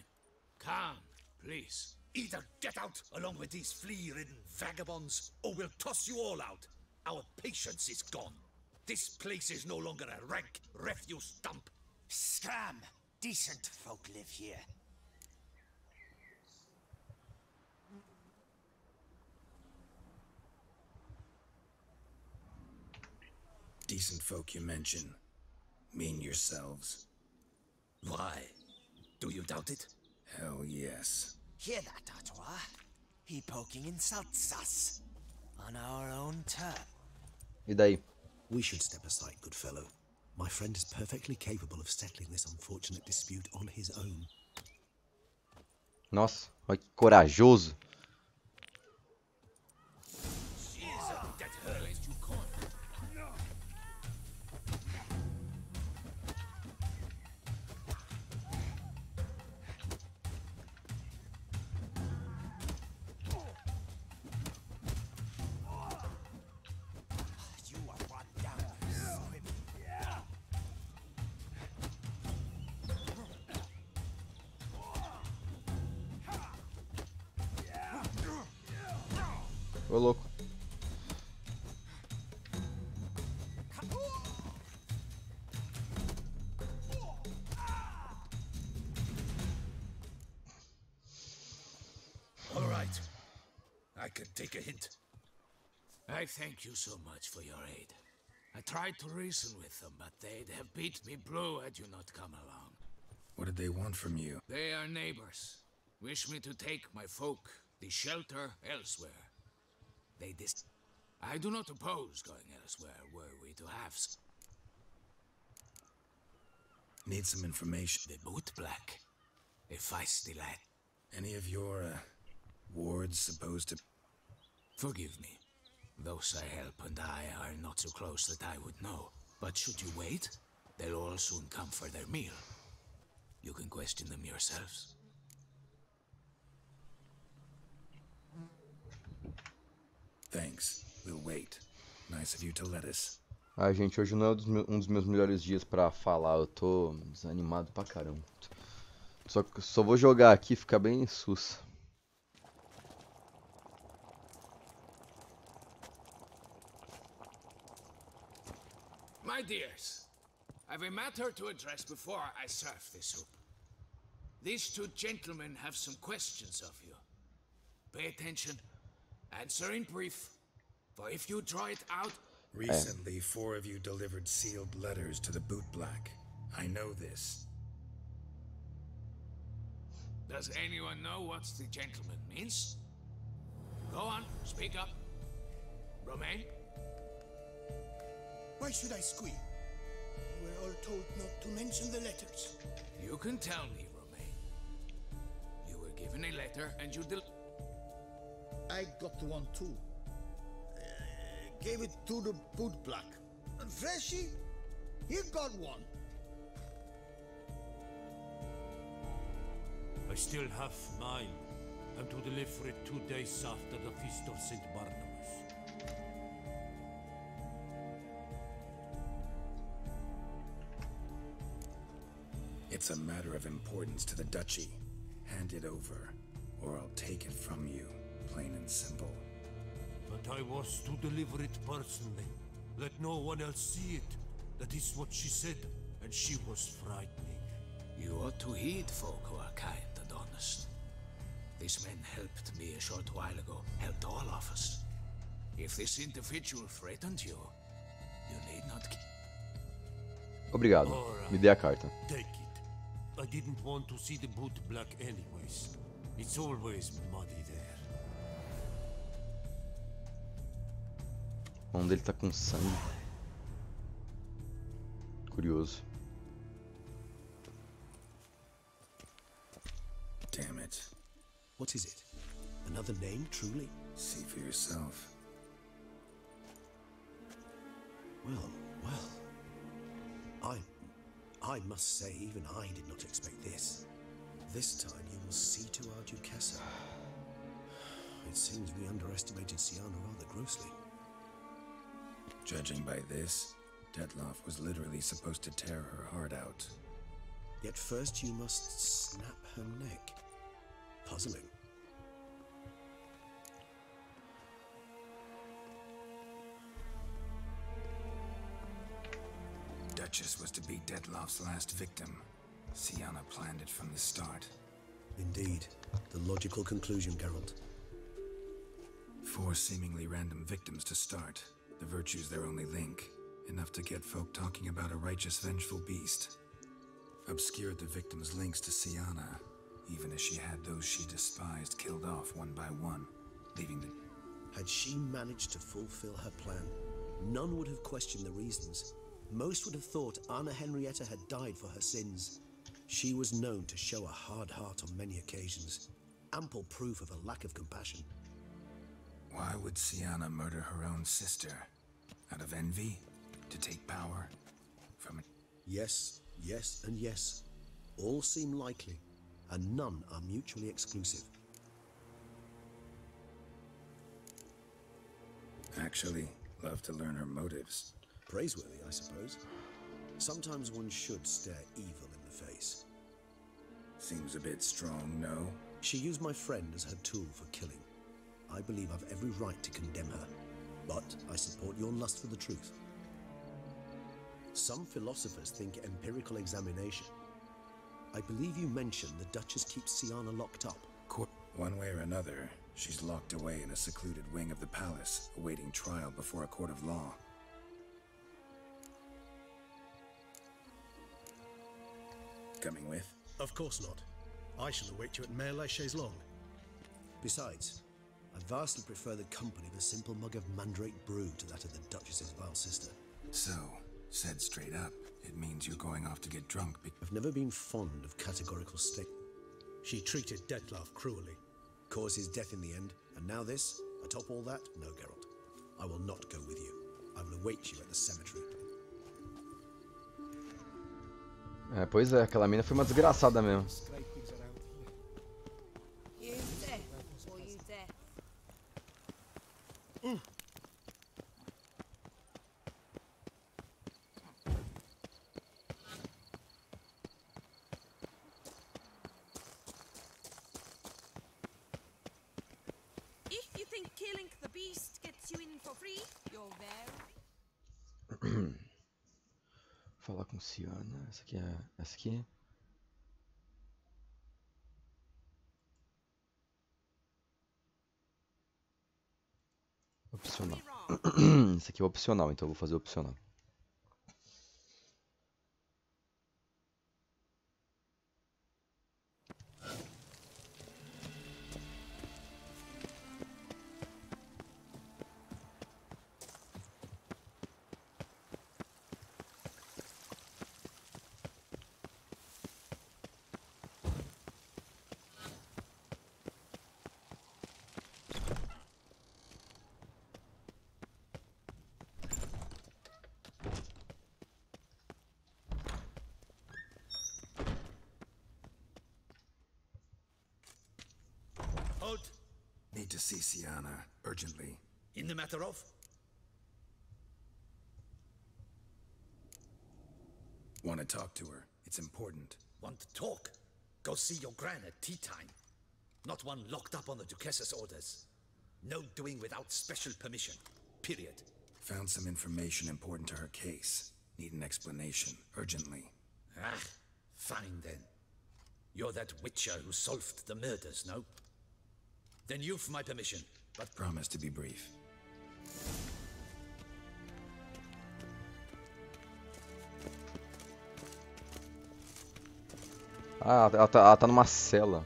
[SPEAKER 10] calm, please.
[SPEAKER 4] Either get out along with these flea-ridden vagabonds, or we'll toss you all out. Our patience is gone. This place is no longer a rank refuse dump.
[SPEAKER 11] Scram! Decent folk live here.
[SPEAKER 3] Decent folk you mention. Mean yourselves.
[SPEAKER 4] Why? Do you doubt it?
[SPEAKER 3] Hell yes.
[SPEAKER 11] Hear that, Artois? He poking insults us. On our own turf.
[SPEAKER 1] E daí?
[SPEAKER 2] We should step aside, good fellow. My friend is perfectly capable of settling this unfortunate dispute on his own.
[SPEAKER 1] Nossa, olha que corajoso.
[SPEAKER 11] You are brought down to swim.
[SPEAKER 1] Ô louco.
[SPEAKER 4] All right. I can take a hint.
[SPEAKER 10] I thank you so much for your aid. I tried to reason with them, but they'd have beat me blue had you not come along.
[SPEAKER 3] What did they want from you?
[SPEAKER 10] They are neighbors. Wish me to take my folk, the shelter, elsewhere. I do not oppose going elsewhere, were we to have
[SPEAKER 3] Need some information.
[SPEAKER 10] the boot black. A feisty lad.
[SPEAKER 3] Any of your, wards supposed to...
[SPEAKER 10] Forgive me. Those I help and I are not so close that I would know. But should you wait, they'll all soon come for their meal. You can question them yourselves.
[SPEAKER 3] Thanks. We'll wait. Nice of you to let us.
[SPEAKER 1] Ai, gente, hoje não é um dos meus melhores dias pra falar. Eu tô desanimado pra caramba. Só vou jogar aqui e ficar bem sus.
[SPEAKER 10] My dears, I've a matter to address before I serve this soup. These two gentlemen have some questions of you. Pay attention. Answer in brief, for if you draw it out...
[SPEAKER 3] Recently, 4 of you delivered sealed letters to the boot black. I know this.
[SPEAKER 10] Does anyone know what the gentleman means? Go on, speak up. Romain?
[SPEAKER 11] Why should I squeal? We were all told not to mention the letters.
[SPEAKER 10] You can tell me, Romain. You were given a letter and you
[SPEAKER 4] I got one too.
[SPEAKER 11] Gave it to the boot black. And Freshy, he got one.
[SPEAKER 12] I still have mine. I'm to deliver it 2 days after the feast of St. Barnabas.
[SPEAKER 3] It's a matter of importance to the duchy. Hand it over, or I'll take it from you. Plain and simple.
[SPEAKER 12] But I was to deliver it personally. Let no one else see it. That is what she said, and she was frightening.
[SPEAKER 10] You ought to heed folk who are kind and honest. These men helped me a short while ago, helped all of us. If this individual threatened you, you need not...
[SPEAKER 1] Obrigado.
[SPEAKER 12] Alright.
[SPEAKER 1] Me dê a carta.
[SPEAKER 12] Take it. I didn't want to see the boot black anyways. It's always muddy there.
[SPEAKER 1] A mão dele tá com sangue. Curioso.
[SPEAKER 3] Damn it.
[SPEAKER 2] What is it? Another name, truly?
[SPEAKER 3] See for yourself.
[SPEAKER 2] Well, well. I must say, even I did not expect this. This time you will see to our Duchessa. It seems we underestimated Siana rather grossly.
[SPEAKER 3] Judging by this, Detloff was literally supposed to tear her heart out.
[SPEAKER 2] Yet first you must snap her neck. Puzzling.
[SPEAKER 3] Duchess was to be Detloff's last victim. Siana planned it from the start.
[SPEAKER 2] Indeed. The logical conclusion, Geralt.
[SPEAKER 3] 4 seemingly random victims to start. The virtue's their only link. Enough to get folk talking about a righteous, vengeful beast. Obscured the victims' links to Siana, even as she had those she despised killed off one by one, leaving the...
[SPEAKER 2] Had she managed to fulfill her plan, none would have questioned the reasons. Most would have thought Anna Henrietta had died for her sins. She was known to show a hard heart on many occasions. Ample proof of a lack of compassion.
[SPEAKER 3] Why would Siana murder her own sister? Out of envy? To take power? From...
[SPEAKER 2] Yes, yes, and yes. All seem likely, and none are mutually exclusive.
[SPEAKER 3] Actually, love to learn her motives.
[SPEAKER 2] Praiseworthy, I suppose. Sometimes one should stare evil in the face.
[SPEAKER 3] Seems a bit strong, no?
[SPEAKER 2] She used my friend as her tool for killing. I believe I've every right to condemn her, but I support your lust for the truth. Some philosophers think empirical examination. I believe you mentioned the Duchess keeps Siana locked up.
[SPEAKER 3] One way or another, she's locked away in a secluded wing of the palace, awaiting trial before a court of law. Coming with?
[SPEAKER 2] Of course not. I shall await you at Mare la Chaise-Longue. Besides, I vastly prefer the company of a simple mug of mandrake brew to that of the Duchess's vile sister.
[SPEAKER 3] So, said straight up, it means you're going off to get drunk
[SPEAKER 2] I've never been fond of categorical stick. She treated Detloff cruelly. Caused his death in the end, and now this? Atop all that? No, Geralt. I will not go with you. I will await you at the cemetery.
[SPEAKER 1] É, pois é, aquela mina foi uma desgraçada mesmo.
[SPEAKER 9] If you think killing the beast gets you in for free, you're very...
[SPEAKER 1] Falar com Siana. Essa aqui é. Essa aqui. Opcional. Esse aqui é opcional, então eu vou fazer opcional.
[SPEAKER 4] Halt!
[SPEAKER 3] Need to see Siana, urgently.
[SPEAKER 4] In the matter of?
[SPEAKER 3] Want to talk to her. It's important.
[SPEAKER 4] Want to talk? Go see your gran at tea time. Not one locked up on the Duchess's orders. No doing without special permission. Period.
[SPEAKER 3] Found some information important to her case. Need an explanation, urgently.
[SPEAKER 4] Ah, fine then. You're that witcher who solved the murders, no? Then you've my permission, but...
[SPEAKER 3] Promise to be brief.
[SPEAKER 1] Ah, ela tá numa cela.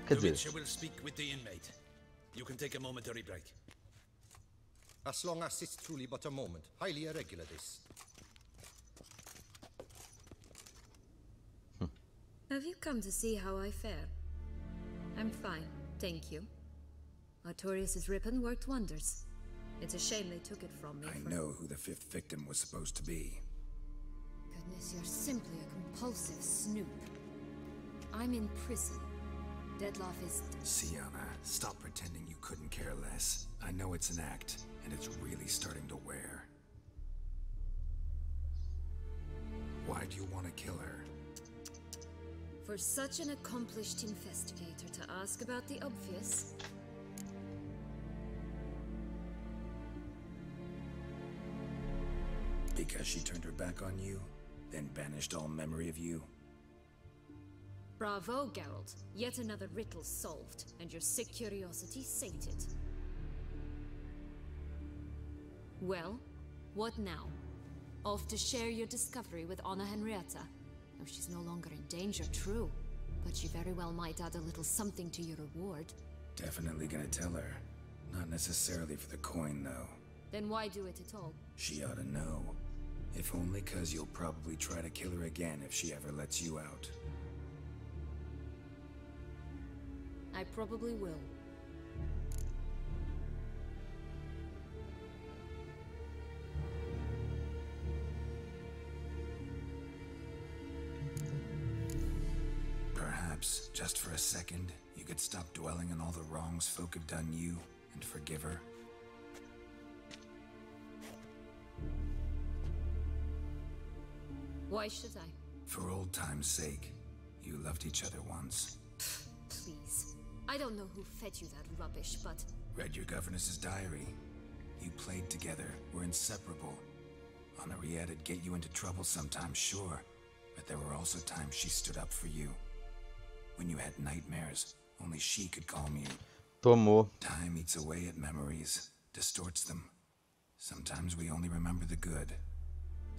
[SPEAKER 1] Quer
[SPEAKER 4] The
[SPEAKER 1] dizer...
[SPEAKER 4] witcher will speak with the inmate. You can take a momentary break.
[SPEAKER 13] As long as it's truly but a moment. Highly irregular, this.
[SPEAKER 8] Have you come to see how I fare? I'm fine, thank you. Artorius' ribbon worked wonders. It's a shame they took it from me.
[SPEAKER 3] I know who the 5th victim was supposed to be.
[SPEAKER 8] goodness, you're simply a compulsive snoop. I'm in prison. Deadloff is...
[SPEAKER 3] Sienna, stop pretending you couldn't care less. I know it's an act, and it's really starting to wear. Why do you want to kill her?
[SPEAKER 8] For such an accomplished investigator to ask about the obvious.
[SPEAKER 3] Because she turned her back on you, then banished all memory of you?
[SPEAKER 8] Bravo, Geralt. Yet another riddle solved, and your sick curiosity sated. Well, what now? Off to share your discovery with Anna Henrietta? Oh, she's no longer in danger, true. But she very well might add a little something to your reward.
[SPEAKER 3] Definitely gonna tell her. Not necessarily for the coin, though.
[SPEAKER 8] Then why do it at all?
[SPEAKER 3] She ought to know. If only 'cause you'll probably try to kill her again if she ever lets you out.
[SPEAKER 8] I probably will.
[SPEAKER 3] Perhaps, just for a second, you could stop dwelling on all the wrongs folk have done you and forgive her.
[SPEAKER 8] Why should I?
[SPEAKER 3] For old time's sake. You loved each other once.
[SPEAKER 8] Please. I don't know who fed you that rubbish, but...
[SPEAKER 3] Read your governess's diary. You played together, were inseparable. Henriette'd get you into trouble sometimes, sure. But there were also times she stood up for you. When you had nightmares, only she could calm you.
[SPEAKER 1] Tomou.
[SPEAKER 3] Time eats away at memories, distorts them. Sometimes we only remember the good.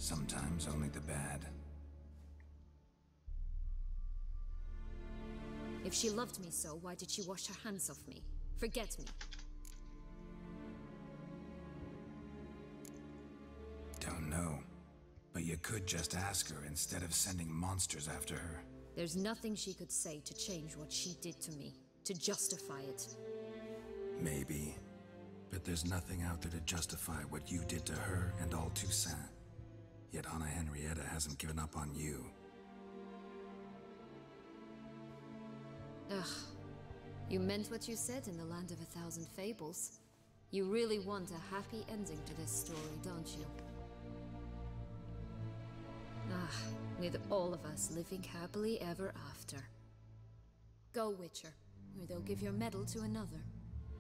[SPEAKER 3] Sometimes only the bad.
[SPEAKER 8] If she loved me so, why did she wash her hands off me? Forget me.
[SPEAKER 3] Don't know. But you could just ask her instead of sending monsters after her.
[SPEAKER 8] There's nothing she could say to change what she did to me, to justify it.
[SPEAKER 3] Maybe. But there's nothing out there to justify what you did to her and all Toussaint. Yet Anna Henrietta hasn't given up on you.
[SPEAKER 8] Ugh. You meant what you said in the Land of 1,000 Fables. You really want a happy ending to this story, don't you? Ah, with all of us living happily ever after. Go, Witcher, or they'll give your medal to another.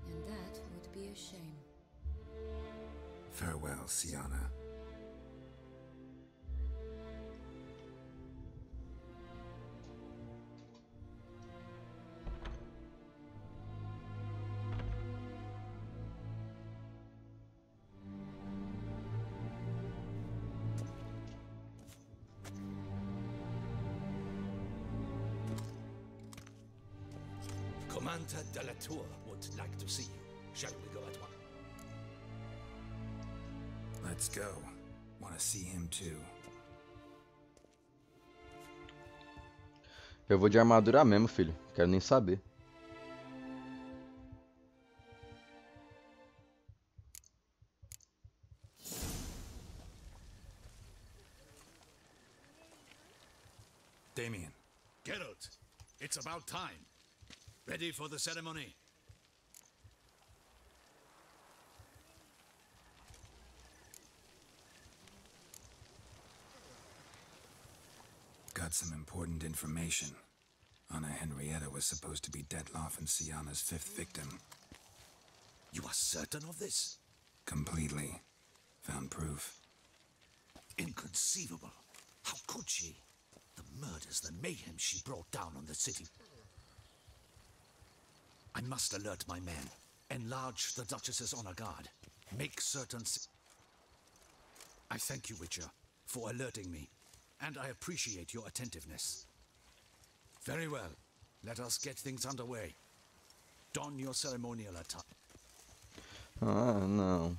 [SPEAKER 8] And that would be a shame.
[SPEAKER 3] Farewell, Sienna.
[SPEAKER 4] Commander de la Tour would like to see you. Shall we go at once?
[SPEAKER 3] Let's go. Want to see him too.
[SPEAKER 1] Eu vou de armadura mesmo, filho. Quero nem saber.
[SPEAKER 3] Damien.
[SPEAKER 4] Geralt, it's about time. Ready for the ceremony?
[SPEAKER 3] Got some important information. Anna Henrietta was supposed to be Dettlaff and Sienna's 5th victim.
[SPEAKER 4] You are certain of this?
[SPEAKER 3] Completely. Found proof.
[SPEAKER 4] Inconceivable. How could she? The murders, the mayhem she brought down on the city. I must alert my men. Enlarge the Duchess's honor guard. Make certain... I thank you, Witcher, for alerting me, and I appreciate your attentiveness. Very well. Let us get things underway. Don your ceremonial attire.
[SPEAKER 1] Ah, não.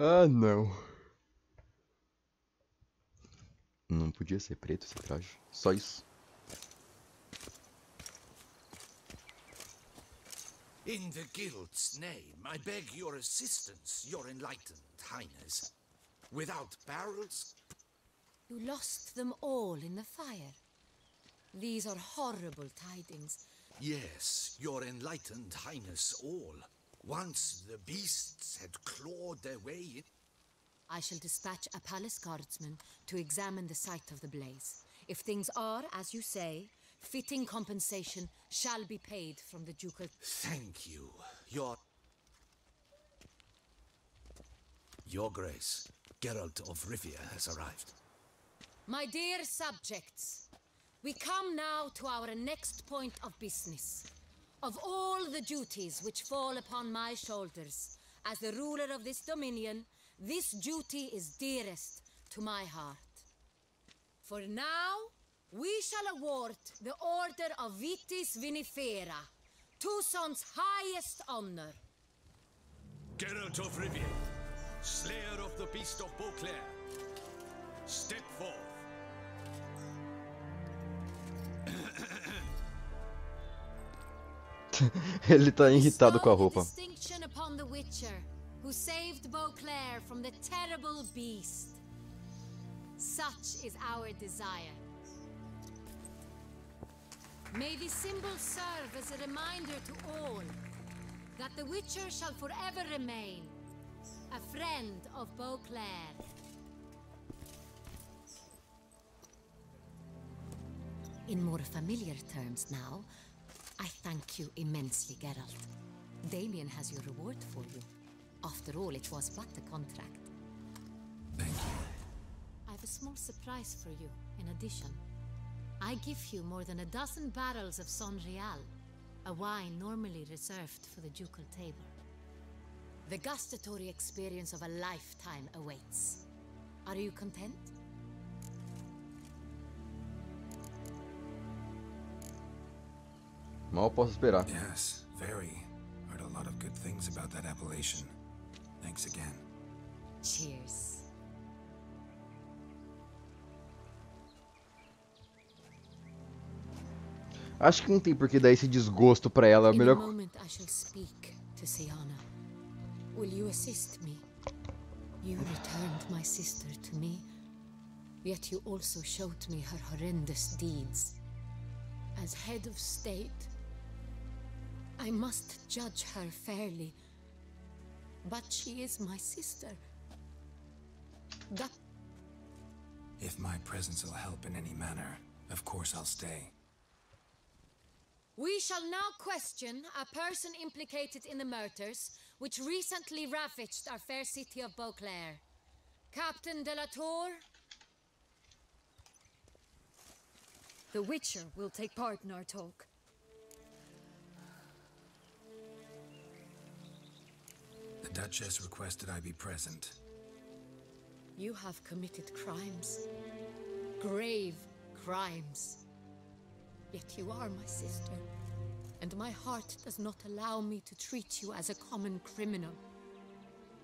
[SPEAKER 1] Ah, não. Não podia ser preto esse traje. Só isso.
[SPEAKER 4] In the guild's name, I beg your assistance, your enlightened highness. Without barrels...
[SPEAKER 14] You lost them all in the fire. These are horrible tidings.
[SPEAKER 4] Yes, your enlightened highness all. Once the beasts had clawed their way in...
[SPEAKER 14] I shall dispatch a palace guardsman to examine the site of the blaze. If things are, as you say, fitting compensation shall be paid from the ducal...
[SPEAKER 4] Thank you, Your Grace, Geralt of Rivia has arrived.
[SPEAKER 14] My dear subjects, we come now to our next point of business. Of all the duties which fall upon my shoulders, as the ruler of this dominion, this duty is dearest to my heart. For now, we shall award the Order of Vitis Vinifera, Tucson's highest honor.
[SPEAKER 4] Geralt of Rivia, Slayer of the Beast of Beauclair, step forth.
[SPEAKER 1] Ele tá irritado com a roupa.
[SPEAKER 14] Distinction upon the Witcher, who saved Beauclair from the terrible beast. Such is our desire. May this symbol serve as a reminder to all that the Witcher shall forever remain a friend of Beauclair. In more familiar terms now, I thank you immensely, Geralt. Damien has your reward for you. After all, it was but a contract.
[SPEAKER 3] Thank you.
[SPEAKER 14] I have a small surprise for you, in addition. I give you more than a dozen barrels of Son Real, a wine normally reserved for the ducal table. The gustatory experience of a lifetime awaits. Are you content?
[SPEAKER 1] Mal posso esperar.
[SPEAKER 3] Yes, very. Heard a lot of good things about that appellation. Thanks again.
[SPEAKER 14] Cheers.
[SPEAKER 1] Acho que não tem por que dar esse desgosto pra ela.
[SPEAKER 14] In
[SPEAKER 1] Melhor.
[SPEAKER 14] a moment I shall speak to Siana. Will you assist me? You returned my sister to me, yet you also showed me her horrendous deeds. As head of state, I must judge her fairly. But she is my sister.
[SPEAKER 3] If my presence will help in any manner, of course I'll stay.
[SPEAKER 14] We shall now question a person implicated in the murders which recently ravaged our fair city of Beauclair. Captain de la Tour?
[SPEAKER 6] The Witcher will take part in our talk.
[SPEAKER 3] The Duchess requested I be present.
[SPEAKER 14] You have committed crimes. Grave crimes. Yet you are my sister, and my heart does not allow me to treat you as a common criminal.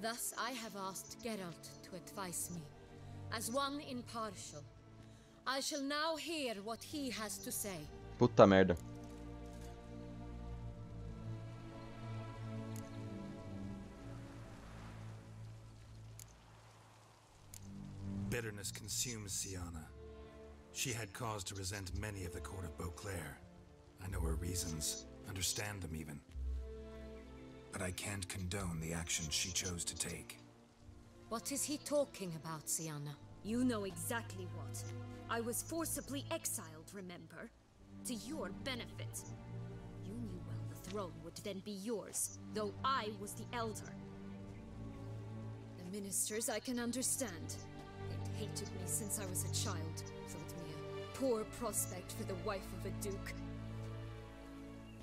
[SPEAKER 14] Thus I have asked Geralt to advise me, as one impartial. I shall now hear what he has to say.
[SPEAKER 1] Puta merda.
[SPEAKER 3] Bitterness consumes Siana. She had cause to resent many of the court of Beauclair. I know her reasons, understand them even. But I can't condone the actions she chose to take.
[SPEAKER 14] What is he talking about, Siana?
[SPEAKER 6] You know exactly what. I was forcibly exiled, remember? To your benefit. You knew well the throne would then be yours, though I was the elder. The ministers I can understand. They'd hated me since I was a child. Thought me a poor prospect for the wife of a duke.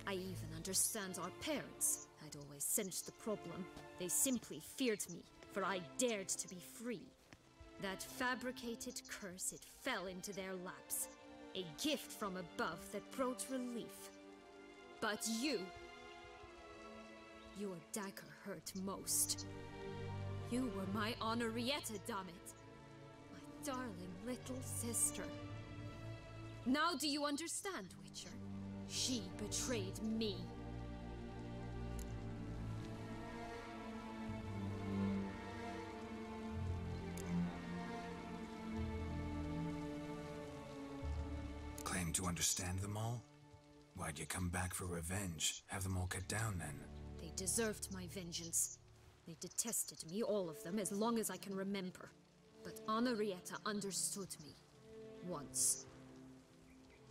[SPEAKER 6] I even understand our parents. I'd always sensed the problem. They simply feared me, for I dared to be free. That fabricated curse, it fell into their laps. A gift from above that brought relief. But you... Your dagger hurt most. You were my Henrietta, damn it. My darling little sister. Now do you understand, Witcher? She betrayed me.
[SPEAKER 3] to understand them all? Why'd you come back for revenge? Have them all cut down then?
[SPEAKER 6] They deserved my vengeance. They detested me, all of them, as long as I can remember. But Anarietta understood me. Once.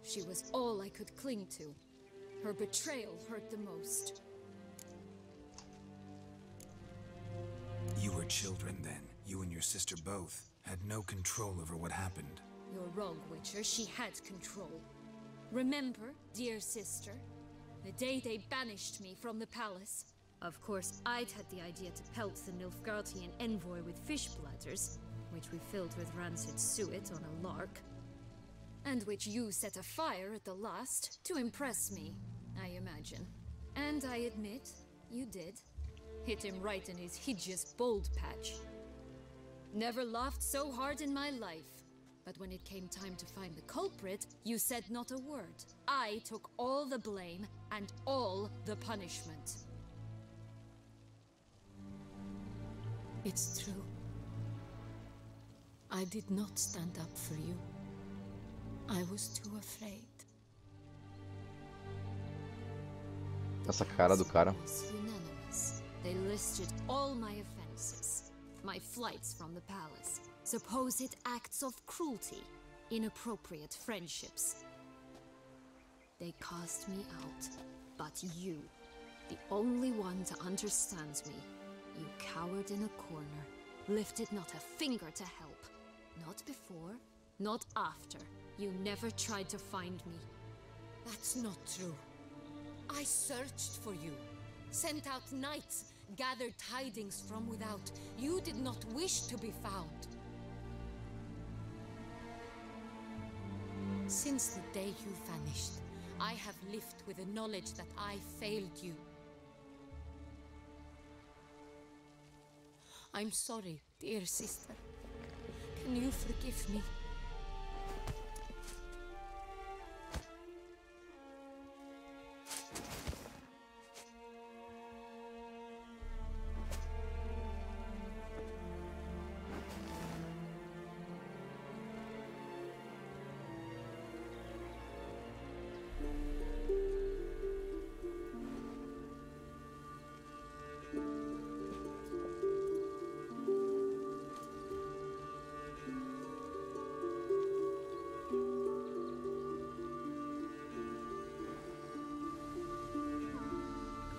[SPEAKER 6] She was all I could cling to. Her betrayal hurt the most.
[SPEAKER 3] You were children then. You and your sister both had no control over what happened.
[SPEAKER 6] You're wrong, Witcher. She had control. Remember, dear sister, the day they banished me from the palace? Of course, I'd had the idea to pelt the Nilfgaardian envoy with fish bladders, which we filled with rancid suet on a lark, and which you set afire at the last to impress me, I imagine. And I admit, you did. Hit him right in his hideous bald patch. Never laughed so hard in my life. But when it came time to find the culprit, you said not a word. I took all the blame and all the punishment. It's true. I did not stand up for you. I was too afraid.
[SPEAKER 1] Essa cara do cara.
[SPEAKER 6] Unanimous. They listed all my offenses. My flights from the palace. Supposed acts of cruelty. Inappropriate friendships. They cast me out. But you, the only one to understand me, you cowered in a corner, lifted not a finger to help. Not before, not after. You never tried to find me.
[SPEAKER 14] That's not true. I searched for you, sent out knights, gathered tidings from without. You did not wish to be found. Since the day you vanished, I have lived with the knowledge that I failed you. I'm sorry, dear sister. Can you forgive me?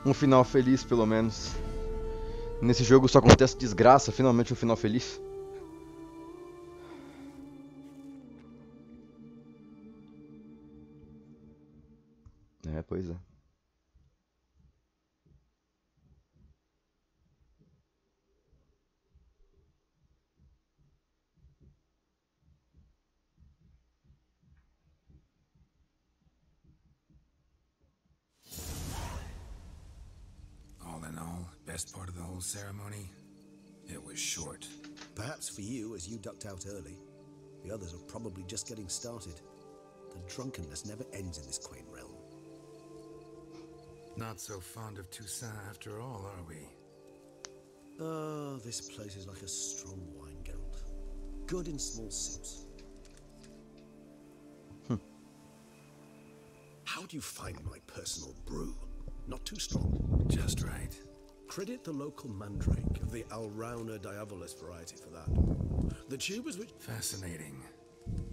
[SPEAKER 1] Um final feliz, pelo menos. Nesse jogo só acontece desgraça, finalmente um final feliz. É, pois é.
[SPEAKER 3] Best part of the whole ceremony? It was short.
[SPEAKER 2] Perhaps for you, as you ducked out early. The others are probably just getting started. The drunkenness never ends in this quaint realm.
[SPEAKER 3] Not so fond of Toussaint after all, are we?
[SPEAKER 2] Oh, this place is like a strong wine, Geralt. Good in small sips. How do you find my personal brew? Not too strong.
[SPEAKER 3] Just right.
[SPEAKER 2] Credit the local mandrake of the Alrauna diabolus variety for that. The tubers which...
[SPEAKER 3] Fascinating.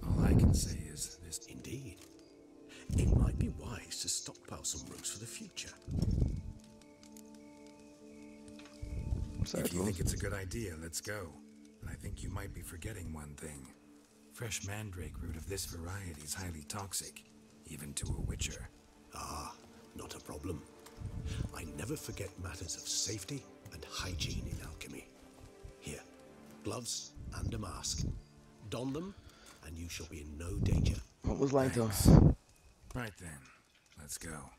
[SPEAKER 3] All I can say is this...
[SPEAKER 2] Indeed. It might be wise to stockpile some roots for the future.
[SPEAKER 3] If you think it's a good idea, let's go. But I think you might be forgetting one thing. Fresh mandrake root of this variety is highly toxic, even to a witcher.
[SPEAKER 2] Ah, not a problem. I never forget matters of safety and hygiene in alchemy. Here, gloves and a mask. Don them, and you shall be in no danger.
[SPEAKER 1] Vamos lá então.
[SPEAKER 3] Right then, let's go.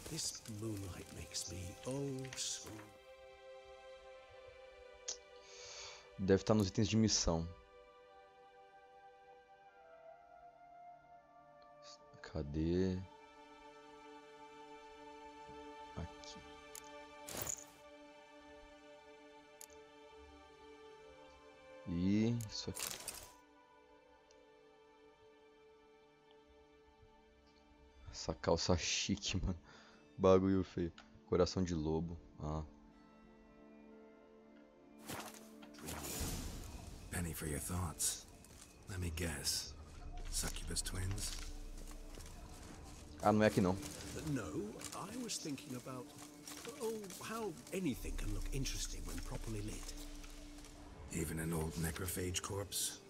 [SPEAKER 2] This moonlight makes me oh so...
[SPEAKER 1] Deve estar nos itens de missão. Cadê? Aqui. E isso aqui. Essa calça chique, mano. Bagulho feio. Coração de lobo. Ah.
[SPEAKER 3] Penny for your thoughts. Let me guess. Succubus twins?
[SPEAKER 1] Ah, não é aqui não.
[SPEAKER 2] No, I was thinking about, how anything can look interesting when properly lit.
[SPEAKER 3] Even an old necrophage corpse?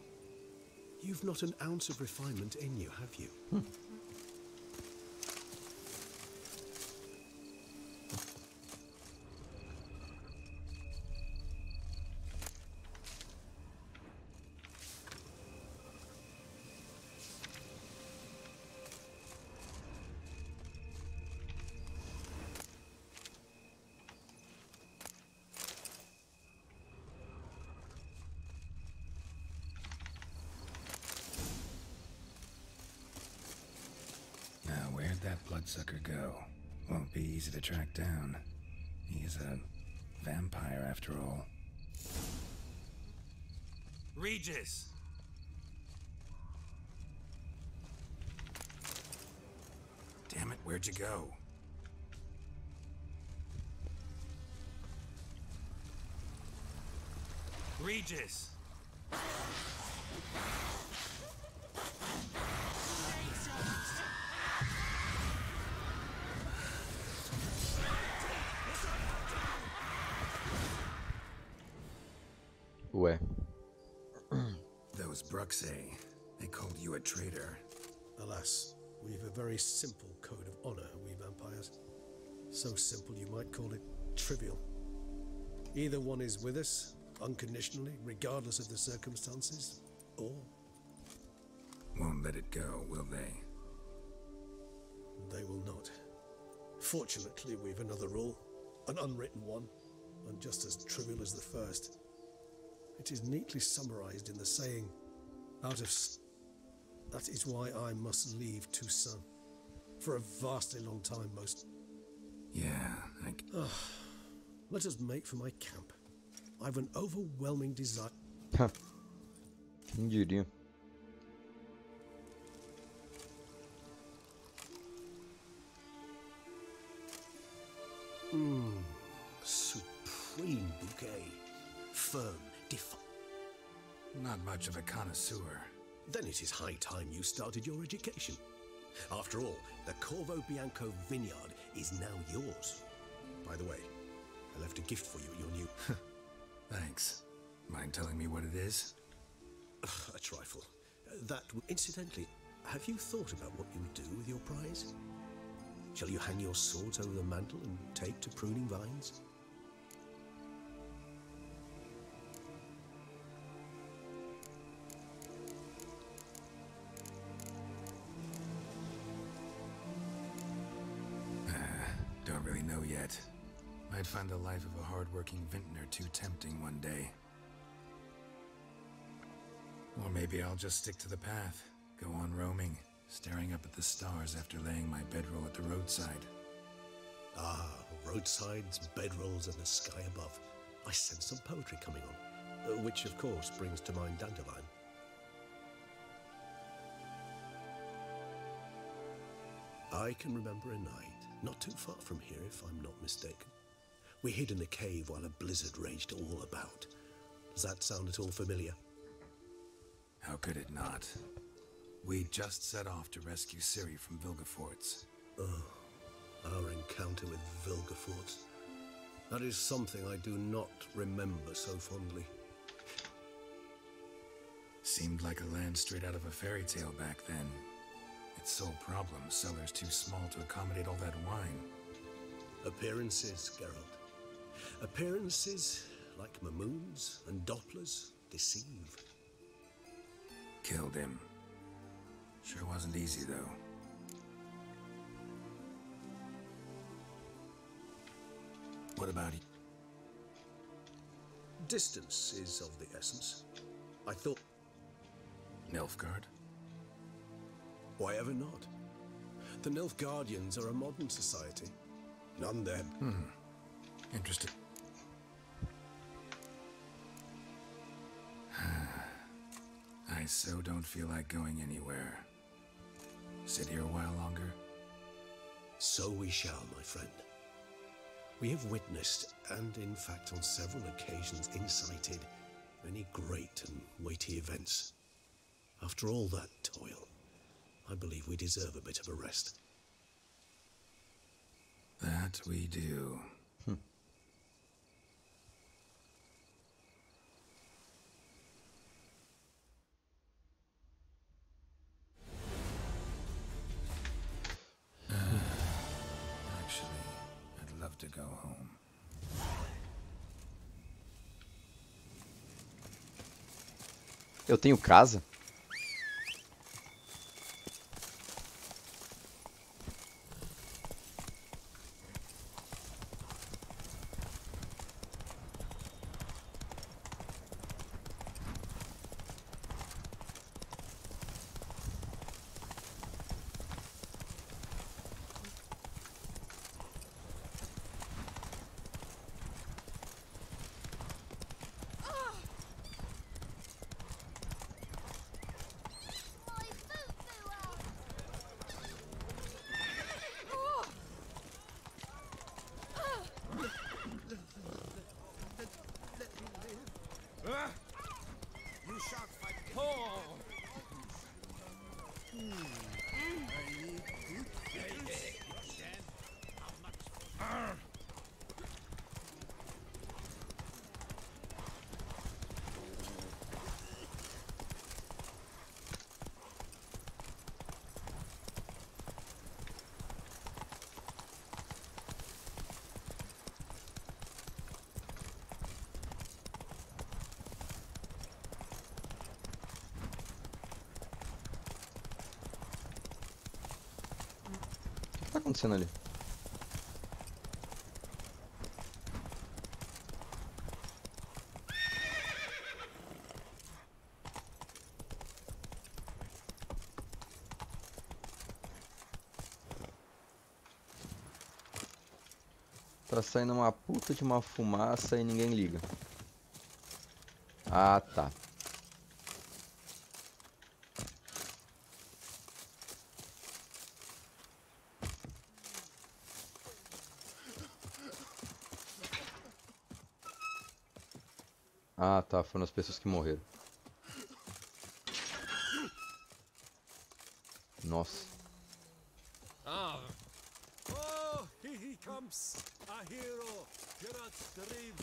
[SPEAKER 2] You've not an ounce of refinement in you, have you?
[SPEAKER 3] That bloodsucker go? Won't be easy to track down. He's a vampire after all. Regis! Damn it, where'd you go? Regis!
[SPEAKER 1] Ué.
[SPEAKER 3] Those Bruxay, they called you a traitor.
[SPEAKER 2] Alas, we've a very simple code of honor, we vampires. So simple you might call it trivial. Either one is with us, unconditionally, regardless of the circumstances, or...
[SPEAKER 3] Won't let it go, will they?
[SPEAKER 2] They will not. Fortunately, we've another rule, an unwritten one, and just as trivial as the first. It is neatly summarized in the saying, that is why I must leave Toussaint. For a vastly long time, most...
[SPEAKER 3] Yeah,
[SPEAKER 2] Let us make for my camp. I've an overwhelming desire...
[SPEAKER 1] Quem diria?
[SPEAKER 2] Supreme bouquet. Firm, defiant.
[SPEAKER 3] Not much of a connoisseur.
[SPEAKER 2] Then it is high time you started your education. After all, the Corvo Bianco vineyard is now yours. By the way, I left a gift for you at your new...
[SPEAKER 3] Thanks. Mind telling me what it is?
[SPEAKER 2] A trifle. Incidentally, have you thought about what you do with your prize? Shall you hang your swords over the mantle and take to pruning vines?
[SPEAKER 3] Don't really know yet. Might find the life of a hard-working vintner too tempting one day. Or maybe I'll just stick to the path, go on roaming, staring up at the stars after laying my bedroll at the roadside.
[SPEAKER 2] Ah, roadsides, bedrolls, and the sky above. I sense some poetry coming on, which of course brings to mind Dandelion. I can remember a night, not too far from here if I'm not mistaken. We hid in a cave while a blizzard raged all about. Does that sound at all familiar?
[SPEAKER 3] How could it not? We just set off to rescue Ciri from Vilgefortz.
[SPEAKER 2] Oh, our encounter with Vilgefortz. That is something I do not remember so fondly.
[SPEAKER 3] Seemed like a land straight out of a fairy tale back then. Its sole problem, cellars too small to accommodate all that wine.
[SPEAKER 2] Appearances, Geralt. Appearances, like mamoons and dopplers, deceive.
[SPEAKER 3] Killed him. Sure wasn't easy, though. What about you?
[SPEAKER 2] Distance is of the essence. I thought...
[SPEAKER 3] Nilfgaard?
[SPEAKER 2] Why ever not? The Nilfgaardians are a modern society. None there.
[SPEAKER 3] Interesting. I so don't feel like going anywhere. Sit here a while longer?
[SPEAKER 2] So we shall, my friend. We have witnessed, and in fact on several occasions incited, many great and weighty events. After all that toil, I believe we deserve a bit of a rest.
[SPEAKER 3] That we do. Actually, I'd love to go home.
[SPEAKER 1] Eu tenho casa?
[SPEAKER 2] You shan't fight.
[SPEAKER 1] O que tá acontecendo ali? Tá saindo uma puta de uma fumaça e ninguém liga. Ah, tá. Ah, tá. Foram as pessoas que morreram. Nossa.
[SPEAKER 12] Ah. Oh, here he comes. A hero. Gerard's dream.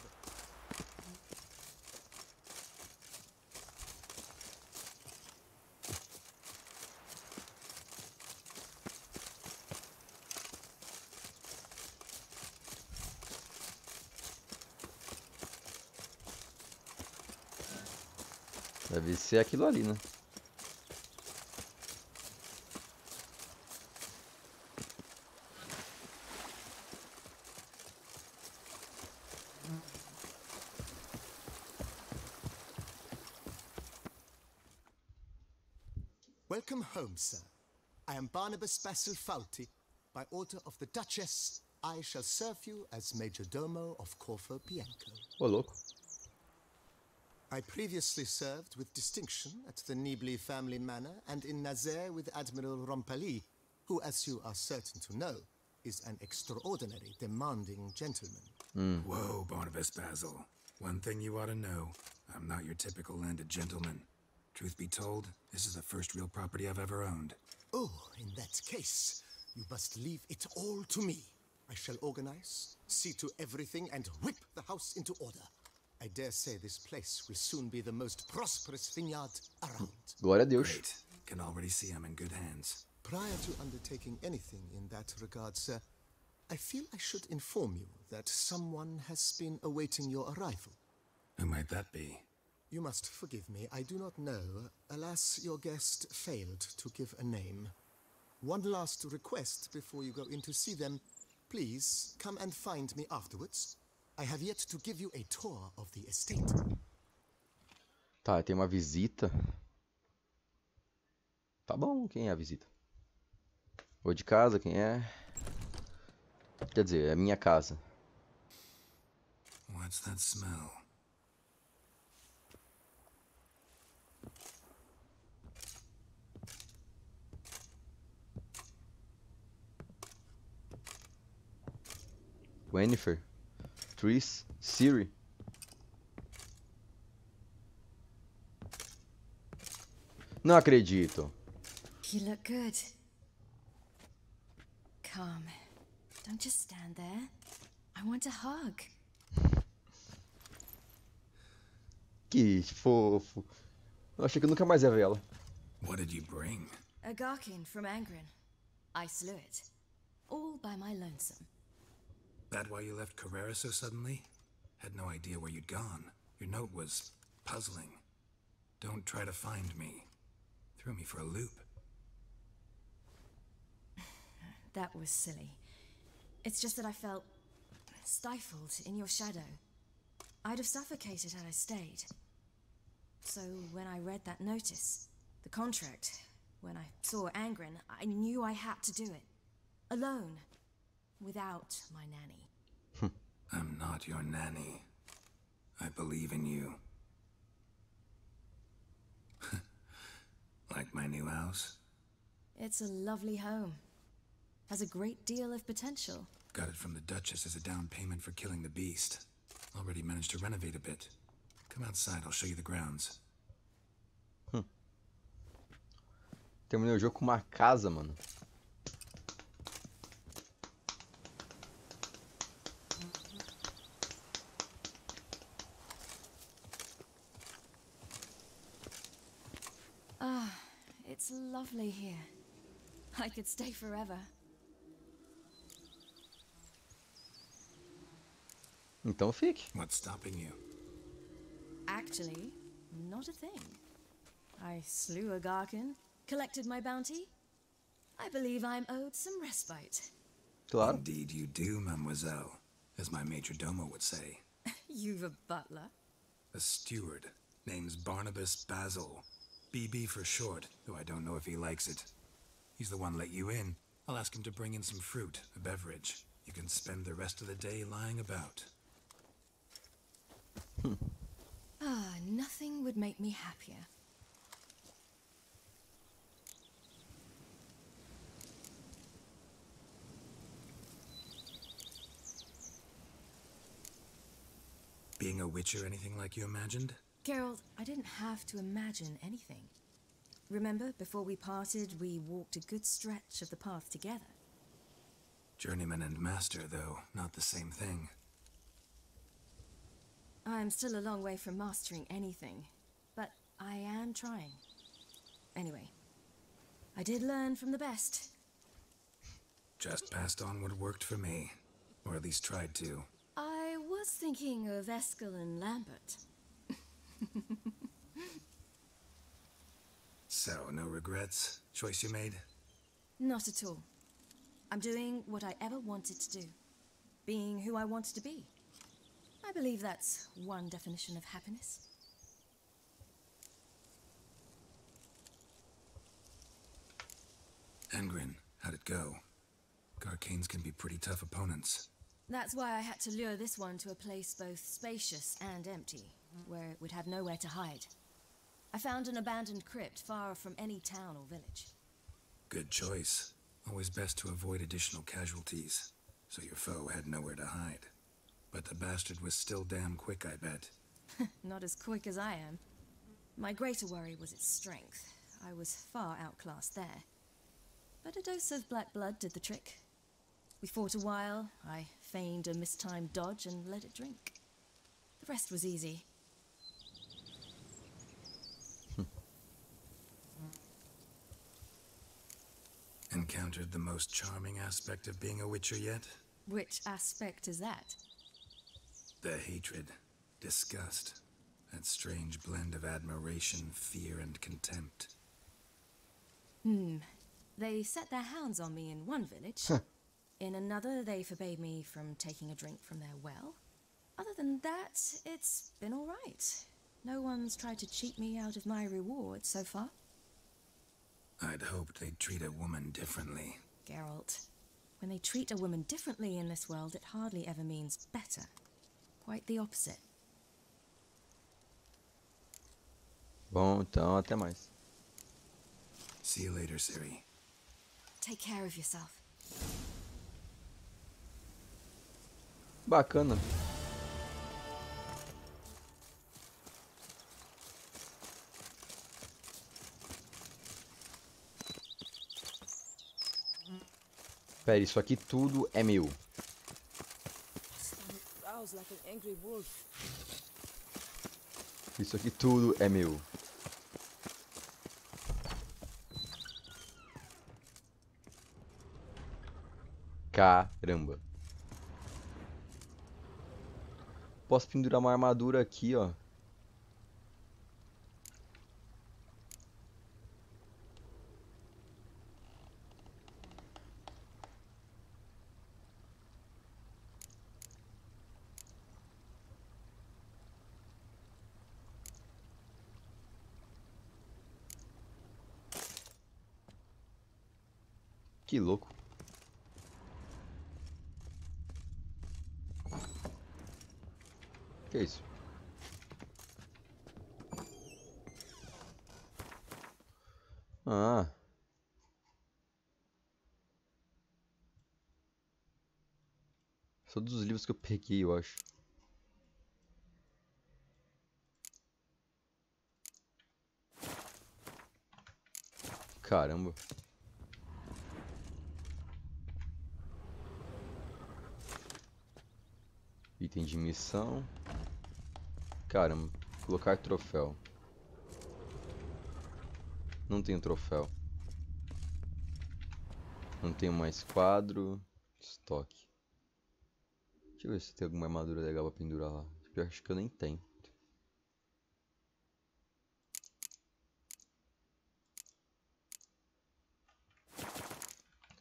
[SPEAKER 1] Deve ser aquilo ali, né?
[SPEAKER 15] Welcome home, sir. I am Barnabas Basil Fawlty. By order of the Duchess, I shall serve you as Major Domo of Corfu Bianco.
[SPEAKER 1] Ô, louco.
[SPEAKER 15] I previously served with distinction at the Nibley family manor and in Nazaire with Admiral Rompali, who, as you are certain to know, is an extraordinary, demanding gentleman.
[SPEAKER 3] Whoa, Barnabas Basil. One thing you ought to know. I'm not your typical landed gentleman. Truth be told, this is the first real property I've ever owned.
[SPEAKER 15] Oh, in that case, you must leave it all to me. I shall organize, see to everything, and whip the house into order. I dare say this place will soon be the most prosperous vineyard around.
[SPEAKER 1] Glória a Deus.
[SPEAKER 3] Great. Can already see I'm in good hands.
[SPEAKER 15] Prior to undertaking anything in that regard, sir, I feel I should inform you that someone has been awaiting your arrival.
[SPEAKER 3] Who might that be?
[SPEAKER 15] You must forgive me, I do not know. Alas, your guest failed to give a name. One last request before you go in to see them. Please, come and find me afterwards. I have yet to give you a tour of the estate.
[SPEAKER 1] Tá, tem uma visita. Tá bom, quem é a visita? Vou de casa, quem é? Quer dizer, é minha casa.
[SPEAKER 3] What's that smell?
[SPEAKER 1] Wennifer. Tris. Siri. Não acredito.
[SPEAKER 8] You look good. Come. Don't just stand there. I want a hug.
[SPEAKER 1] Que fofo. Eu achei que eu nunca mais ia ver ela.
[SPEAKER 10] What did you bring?
[SPEAKER 8] A Garkin from Angren. I slew it. All by my lonesome.
[SPEAKER 3] That why you left Carrera so suddenly? Had no idea where you'd gone. Your note was puzzling. Don't try to find me. Threw me for a loop.
[SPEAKER 8] That was silly. It's just that I felt stifled in your shadow. I'd have suffocated had I stayed. So when I read that notice, the contract, when I saw Angren, I knew I had to do it. Alone. Without my nanny.
[SPEAKER 3] I'm not your nanny. I believe in you. Like my new house?
[SPEAKER 8] It's a lovely home. Has a great deal of potential.
[SPEAKER 3] Got it from the Duchess as a down payment for killing the beast. Already managed to renovate a bit. Come outside, I'll show you the grounds.
[SPEAKER 1] Terminei o jogo com uma casa, mano.
[SPEAKER 8] Ah, it's lovely here. I could stay forever.
[SPEAKER 1] Então fique.
[SPEAKER 3] What's stopping you?
[SPEAKER 8] Actually, not a thing. I slew a Garkin, collected my bounty. I believe I'm owed some respite.
[SPEAKER 1] Claro.
[SPEAKER 3] Indeed you do, mademoiselle. As my major domo would say.
[SPEAKER 8] You've a butler?
[SPEAKER 3] A steward. Name's Barnabas Basil. BB for short, though I don't know if he likes it. He's the one let you in. I'll ask him to bring in some fruit, a beverage. You can spend the rest of the day lying about.
[SPEAKER 8] Ah, nothing would make me happier.
[SPEAKER 3] Being a witcher anything like you imagined?
[SPEAKER 8] Geralt, I didn't have to imagine anything. Remember, before we parted, we walked a good stretch of the path together.
[SPEAKER 3] Journeyman and master, though, not the same thing.
[SPEAKER 8] I'm still a long way from mastering anything, but I am trying. Anyway, I did learn from the best.
[SPEAKER 3] Just passed on what worked for me, or at least tried to.
[SPEAKER 8] I was thinking of Eskel and Lambert.
[SPEAKER 3] So, no regrets? Choice you made?
[SPEAKER 8] Not at all. I'm doing what I ever wanted to do. Being who I wanted to be. I believe that's one definition of happiness.
[SPEAKER 3] Angren, how'd it go? Garcanes can be pretty tough opponents.
[SPEAKER 8] That's why I had to lure this one to a place both spacious and empty, where it would have nowhere to hide. I found an abandoned crypt far from any town or village.
[SPEAKER 3] Good choice. Always best to avoid additional casualties, so your foe had nowhere to hide. But the bastard was still damn quick, I bet.
[SPEAKER 8] Not as quick as I am. My greater worry was its strength. I was far outclassed there. But a dose of black blood did the trick. We fought a while, I feigned a mistimed dodge and let it drink. The rest was easy.
[SPEAKER 3] Encountered the most charming aspect of being a witcher yet?
[SPEAKER 8] Which aspect is that?
[SPEAKER 3] The hatred, disgust, that strange blend of admiration, fear, and contempt.
[SPEAKER 8] They set their hounds on me in one village. In another, they forbade me from taking a drink from their well. Other than that, it's been all right. No one's tried to cheat me out of my reward so far.
[SPEAKER 3] I'd hoped they'd treat a woman differently.
[SPEAKER 8] Geralt, when they treat a woman differently in this world, it hardly ever means better. Quite the opposite.
[SPEAKER 1] Bom, então até mais.
[SPEAKER 3] See you later, Ciri.
[SPEAKER 8] Take care of yourself.
[SPEAKER 1] bacana. Pera, isso aqui tudo é meu. Isso aqui tudo é meu. Caramba. Posso pendurar uma armadura aqui, ó. Que louco. Que é isso? Ah. Só dos livros que eu peguei, eu acho. Caramba. Item de missão. Caramba. Colocar troféu. Não tenho troféu. Não tenho mais quadro. Estoque. Deixa eu ver se tem alguma armadura legal pra pendurar lá. Eu acho que eu nem tenho.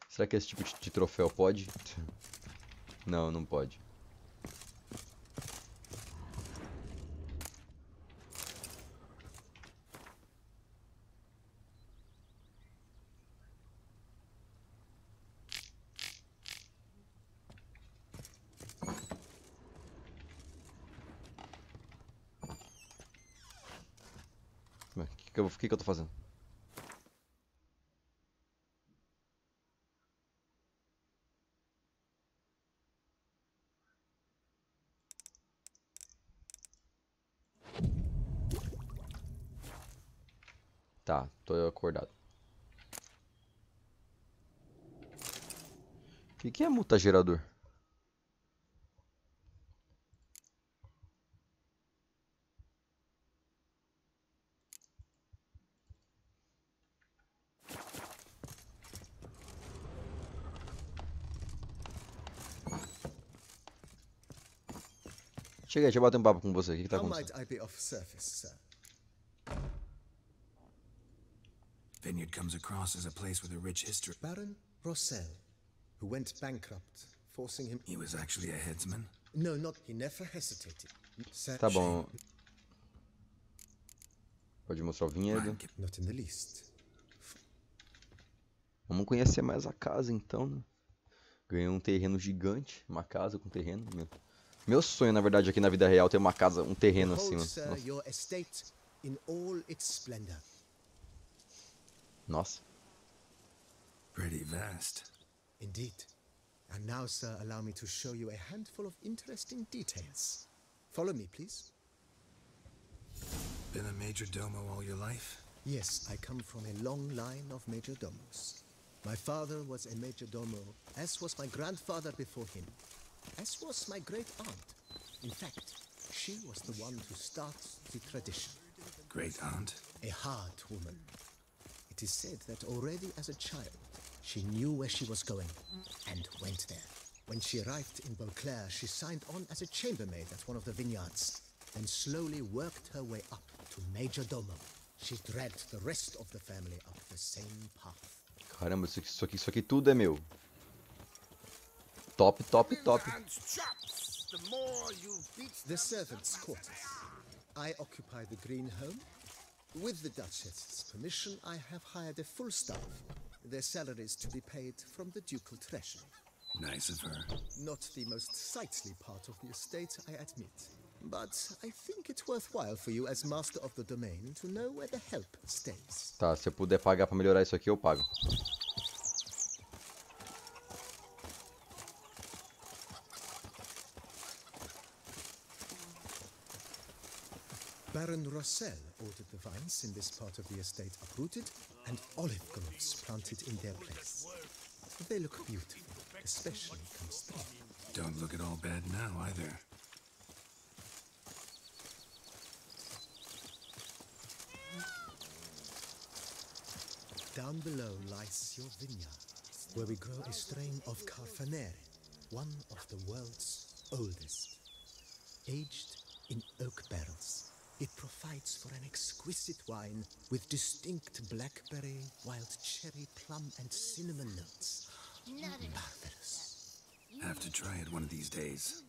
[SPEAKER 1] Será que esse tipo de troféu pode? Não, não pode. O que eu tô fazendo? Tá, tô acordado. O que é mutagerador? Chega aí, deixa eu bater um papo com você. O que tá acontecendo?
[SPEAKER 3] Vineyard comes across as a place with a rich history.
[SPEAKER 15] Baron Rossel, who went bankrupt, forcing him...
[SPEAKER 3] He was actually a headsman?
[SPEAKER 15] No, not... He never hesitated.
[SPEAKER 1] Tá bom. Pode mostrar o vinhedo.
[SPEAKER 15] Not in the least.
[SPEAKER 1] Vamos conhecer mais a casa então, né? Ganhei um terreno gigante, uma casa com terreno. Meu sonho, na verdade, aqui na vida real, ter uma casa, um terreno assim. Nossa.
[SPEAKER 3] Pretty vast.
[SPEAKER 15] Indeed. And now, sir, allow me to show you a handful of interesting details. Follow me, please.
[SPEAKER 3] Been a major domo all your life?
[SPEAKER 15] Yes, I come from a long line of major domos. My father was a major domo, as was my grandfather before him, as was my great aunt. In fact, she was the one to start the tradition.
[SPEAKER 3] Great aunt?
[SPEAKER 15] A hard woman. It is said that already as a child, she knew where she was going and went there. When she arrived in Beauclair, she signed on as a chambermaid at one of the vineyards, and slowly worked her way up to major domo. She dragged the rest of the family up the same path.
[SPEAKER 1] Caramba, isso aqui tudo é meu. Top, top, top.
[SPEAKER 15] The servants' quarters. I occupy the green home. With the Duchess's permission, I have hired a full staff. Their salaries to be paid from the ducal treasury.
[SPEAKER 3] Nice of her.
[SPEAKER 15] Not the most sightly part of the estate, I admit. But I think it's worthwhile for you as master of the domain to know where the help stays.
[SPEAKER 1] Tá, se eu puder pagar pra melhorar isso aqui, eu pago.
[SPEAKER 15] Baron Rossel ordered the vines in this part of the estate uprooted and olive groves planted in their place. They look beautiful, especially come spring.
[SPEAKER 3] Don't look at all bad now, either.
[SPEAKER 15] Down below lies your vineyard, where we grow a strain of Carfanere, one of the world's oldest. Aged in oak barrels, it provides for an exquisite wine with distinct blackberry, wild cherry, plum, and cinnamon notes. Marvelous.
[SPEAKER 3] Have to try it one of these days.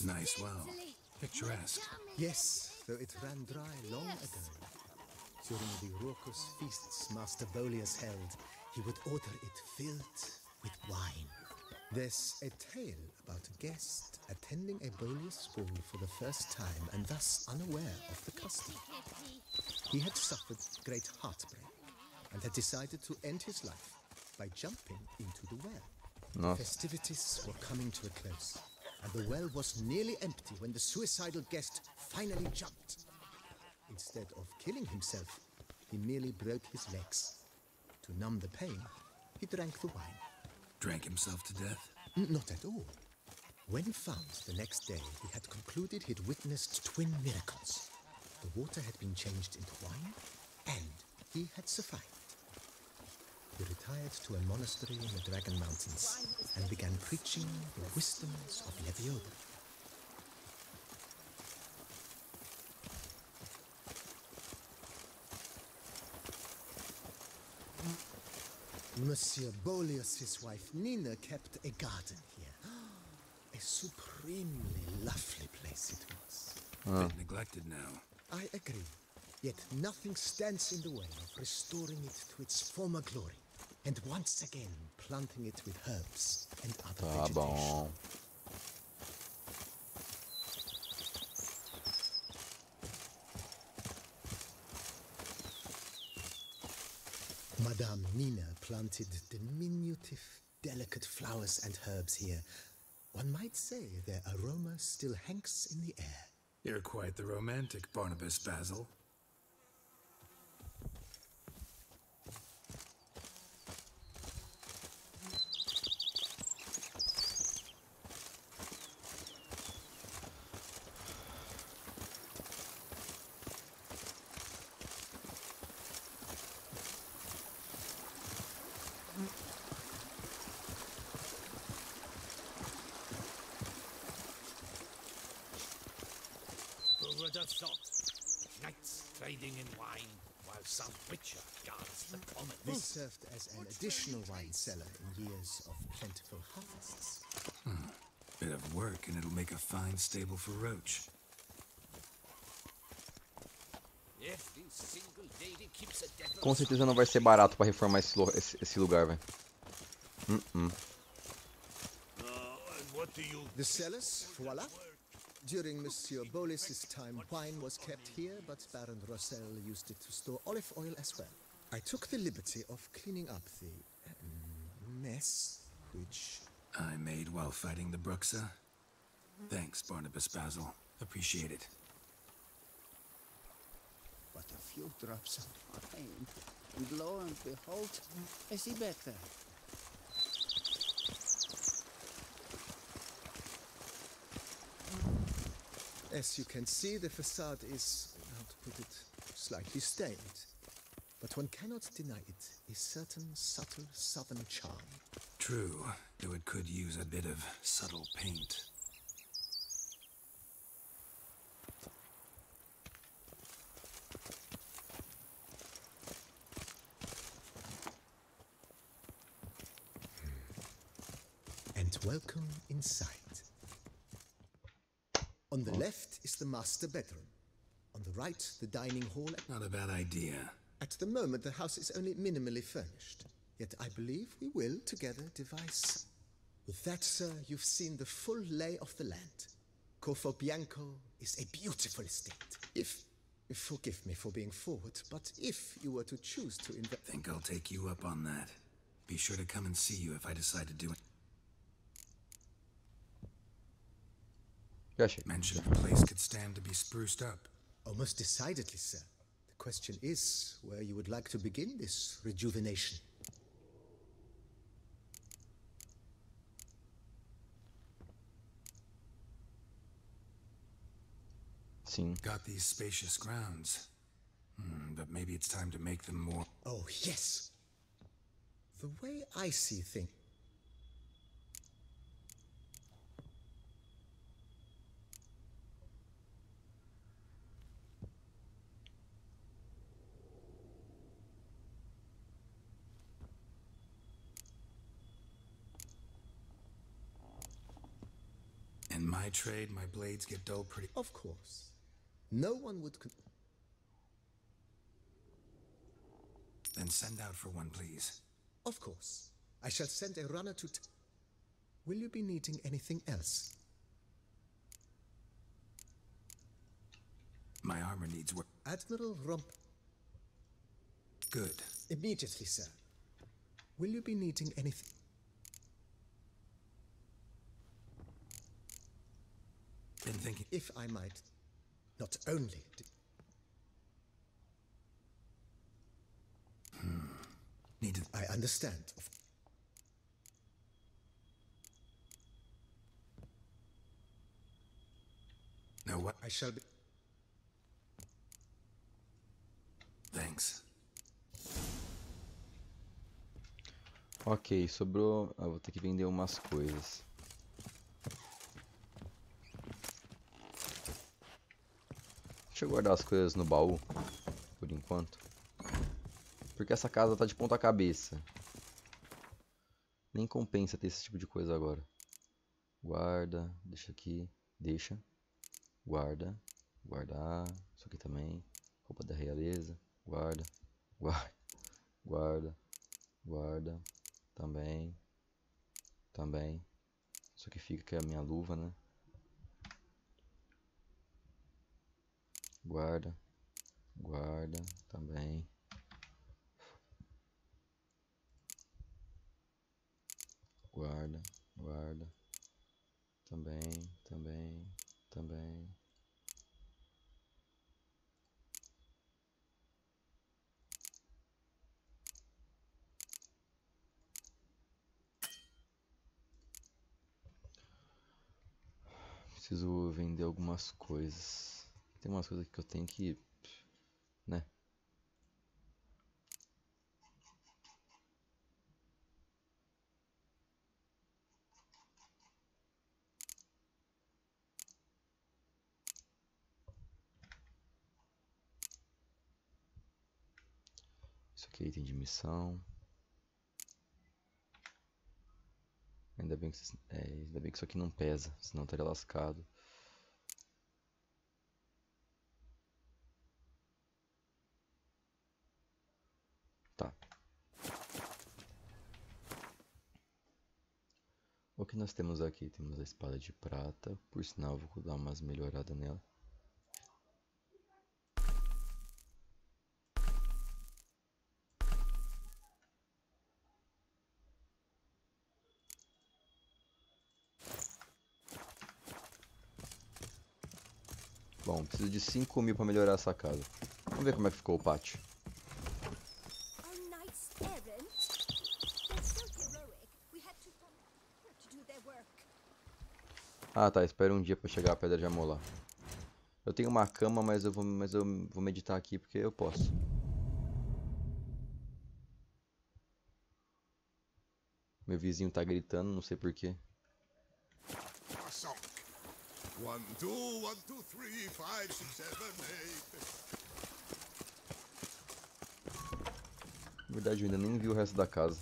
[SPEAKER 3] Nice well. Picturesque.
[SPEAKER 15] Yes, though it ran dry long ago. During the raucous feasts Master Bolius held, he would order it filled with wine. There's a tale about a guest attending a Bolius ball for the first time and thus unaware of the custom. He had suffered great heartbreak and had decided to end his life by jumping into the well. Festivities were coming to a close, and the well was nearly empty when the suicidal guest finally jumped. Instead of killing himself, he merely broke his legs. To numb the pain, he drank the wine.
[SPEAKER 3] Drank himself to death?
[SPEAKER 15] Not at all. When found the next day, he had concluded he'd witnessed twin miracles. The water had been changed into wine, and he had survived. He retired to a monastery in the Dragon Mountains and began preaching the wisdoms of Levioda. Monsieur Bolius' wife Nina kept a garden here. A supremely lovely place it was.
[SPEAKER 3] Bit neglected now.
[SPEAKER 15] I agree. Yet nothing stands in the way of restoring it to its former glory, and once again planting it with herbs and other vegetation. Madame Nina planted diminutive, delicate flowers and herbs here. One might say their aroma still hangs in the air.
[SPEAKER 3] You're quite the romantic, Barnabas Basil.
[SPEAKER 4] Who would have thought? Knights trading in wine while some witcher guards the common.
[SPEAKER 15] This served as an additional wine cellar in years of plentiful harvests.
[SPEAKER 3] Bit of work and it'll make a fine stable for Roach.
[SPEAKER 4] If this single lady keeps a devil.
[SPEAKER 1] Com certeza não vai ser barato pra reformar esse lugar, velho.
[SPEAKER 15] The cellars, voila. During Monsieur Bolis's time, wine was kept here, but Baron Rossel used it to store olive oil as well. I took the liberty of cleaning up the mess, which
[SPEAKER 3] I made while fighting the Bruxa. Thanks, Barnabas Basil. Appreciate it.
[SPEAKER 16] But a few drops of wine, and lo and behold, I see better.
[SPEAKER 15] As you can see, the facade is, how to put it, slightly stained. But one cannot deny it a certain subtle southern charm.
[SPEAKER 3] True, though it could use a bit of subtle paint.
[SPEAKER 15] And welcome inside. On the left is the master bedroom. On the right, the dining hall.
[SPEAKER 3] Not a bad idea.
[SPEAKER 15] At the moment, the house is only minimally furnished. Yet I believe we will, together, devise. With that, sir, you've seen the full lay of the land. Corfo Bianco is a beautiful estate. If forgive me for being forward, but if you were to choose to invest...
[SPEAKER 3] Think I'll take you up on that. Be sure to come and see you if I decide to do it. Mentioned the place could stand to be spruced up.
[SPEAKER 15] Oh, most decidedly, sir. The question is where you would like to begin this rejuvenation.
[SPEAKER 1] Sim.
[SPEAKER 3] Got these spacious grounds. But maybe it's time to make them more...
[SPEAKER 15] Oh, yes. The way I see things...
[SPEAKER 3] In my trade, my blades get dull pretty...
[SPEAKER 15] Of course. No one would...
[SPEAKER 3] Then send out for one, please.
[SPEAKER 15] Of course. I shall send a runner to... Will you be needing anything else?
[SPEAKER 3] My armor needs work.
[SPEAKER 15] Admiral Rump...
[SPEAKER 3] Good.
[SPEAKER 15] Immediately, sir. Will you be needing anything?
[SPEAKER 3] Been thinking...
[SPEAKER 15] If I might, not only...
[SPEAKER 3] Needed.
[SPEAKER 15] I understand.
[SPEAKER 3] Now what?
[SPEAKER 15] I shall be...
[SPEAKER 3] Thanks.
[SPEAKER 1] Ok, sobrou... Ah, vou ter que vender umas coisas. Deixa eu guardar as coisas no baú, por enquanto. Porque essa casa tá de ponta cabeça. Nem compensa ter esse tipo de coisa agora. Guarda, deixa aqui, deixa. Guarda, guardar, isso aqui também. Roupa da realeza, guarda, guarda, guarda, guarda, também, também. Isso aqui fica, que é a minha luva, né? Guarda, guarda, também. Guarda, guarda, também, também, também. Preciso vender algumas coisas. Tem umas coisas que eu tenho que, né? Isso aqui é item de missão. Ainda bem que, ainda bem que isso aqui não pesa, senão eu estaria lascado. Tá. O que nós temos aqui? Temos a espada de prata. Por sinal, vou dar umas melhoradas nela. Bom, preciso de 5.000 para melhorar essa casa. Vamos ver como é que ficou o pátio. Ah tá, espera um dia para chegar a pedra de amolar. Eu tenho uma cama, mas eu vou meditar aqui porque eu posso. Meu vizinho tá gritando, não sei porquê.
[SPEAKER 7] 1, 2, 1, 2, 3, 5, 6, 7, 8.
[SPEAKER 1] Na verdade, eu ainda nem vi o resto da casa.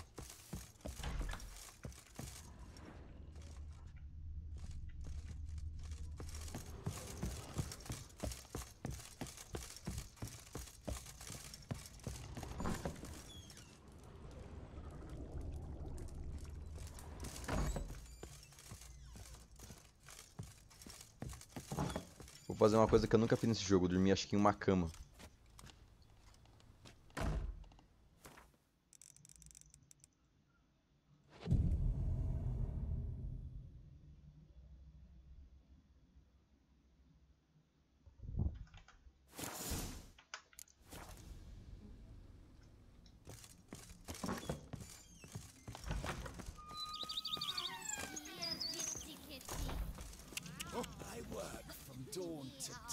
[SPEAKER 1] Vou fazer uma coisa que eu nunca fiz nesse jogo, dormir acho que em uma cama.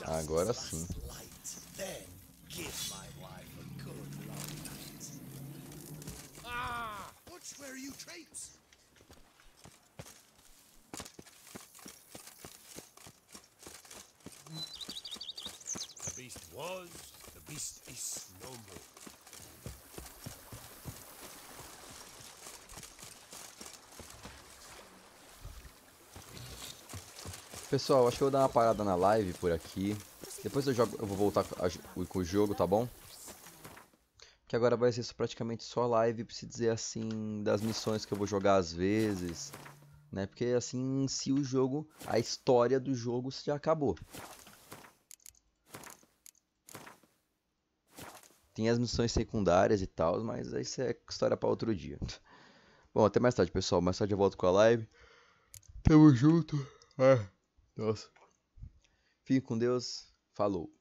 [SPEAKER 1] Agora sim.
[SPEAKER 11] Then give my wife a good long night.
[SPEAKER 2] Watch where you traipse.
[SPEAKER 12] The beast was, the beast is no more.
[SPEAKER 1] Pessoal, acho que eu vou dar uma parada na live por aqui. Depois eu vou voltar com o jogo, tá bom? Que agora vai ser praticamente só live, pra se dizer assim, das missões que eu vou jogar às vezes, né? Porque assim, em si o jogo, a história do jogo já acabou. Tem as missões secundárias e tal, mas isso é história pra outro dia. Bom, até mais tarde, pessoal. Mais tarde eu volto com a live. Tamo junto. Nossa. Fique com Deus. Falou.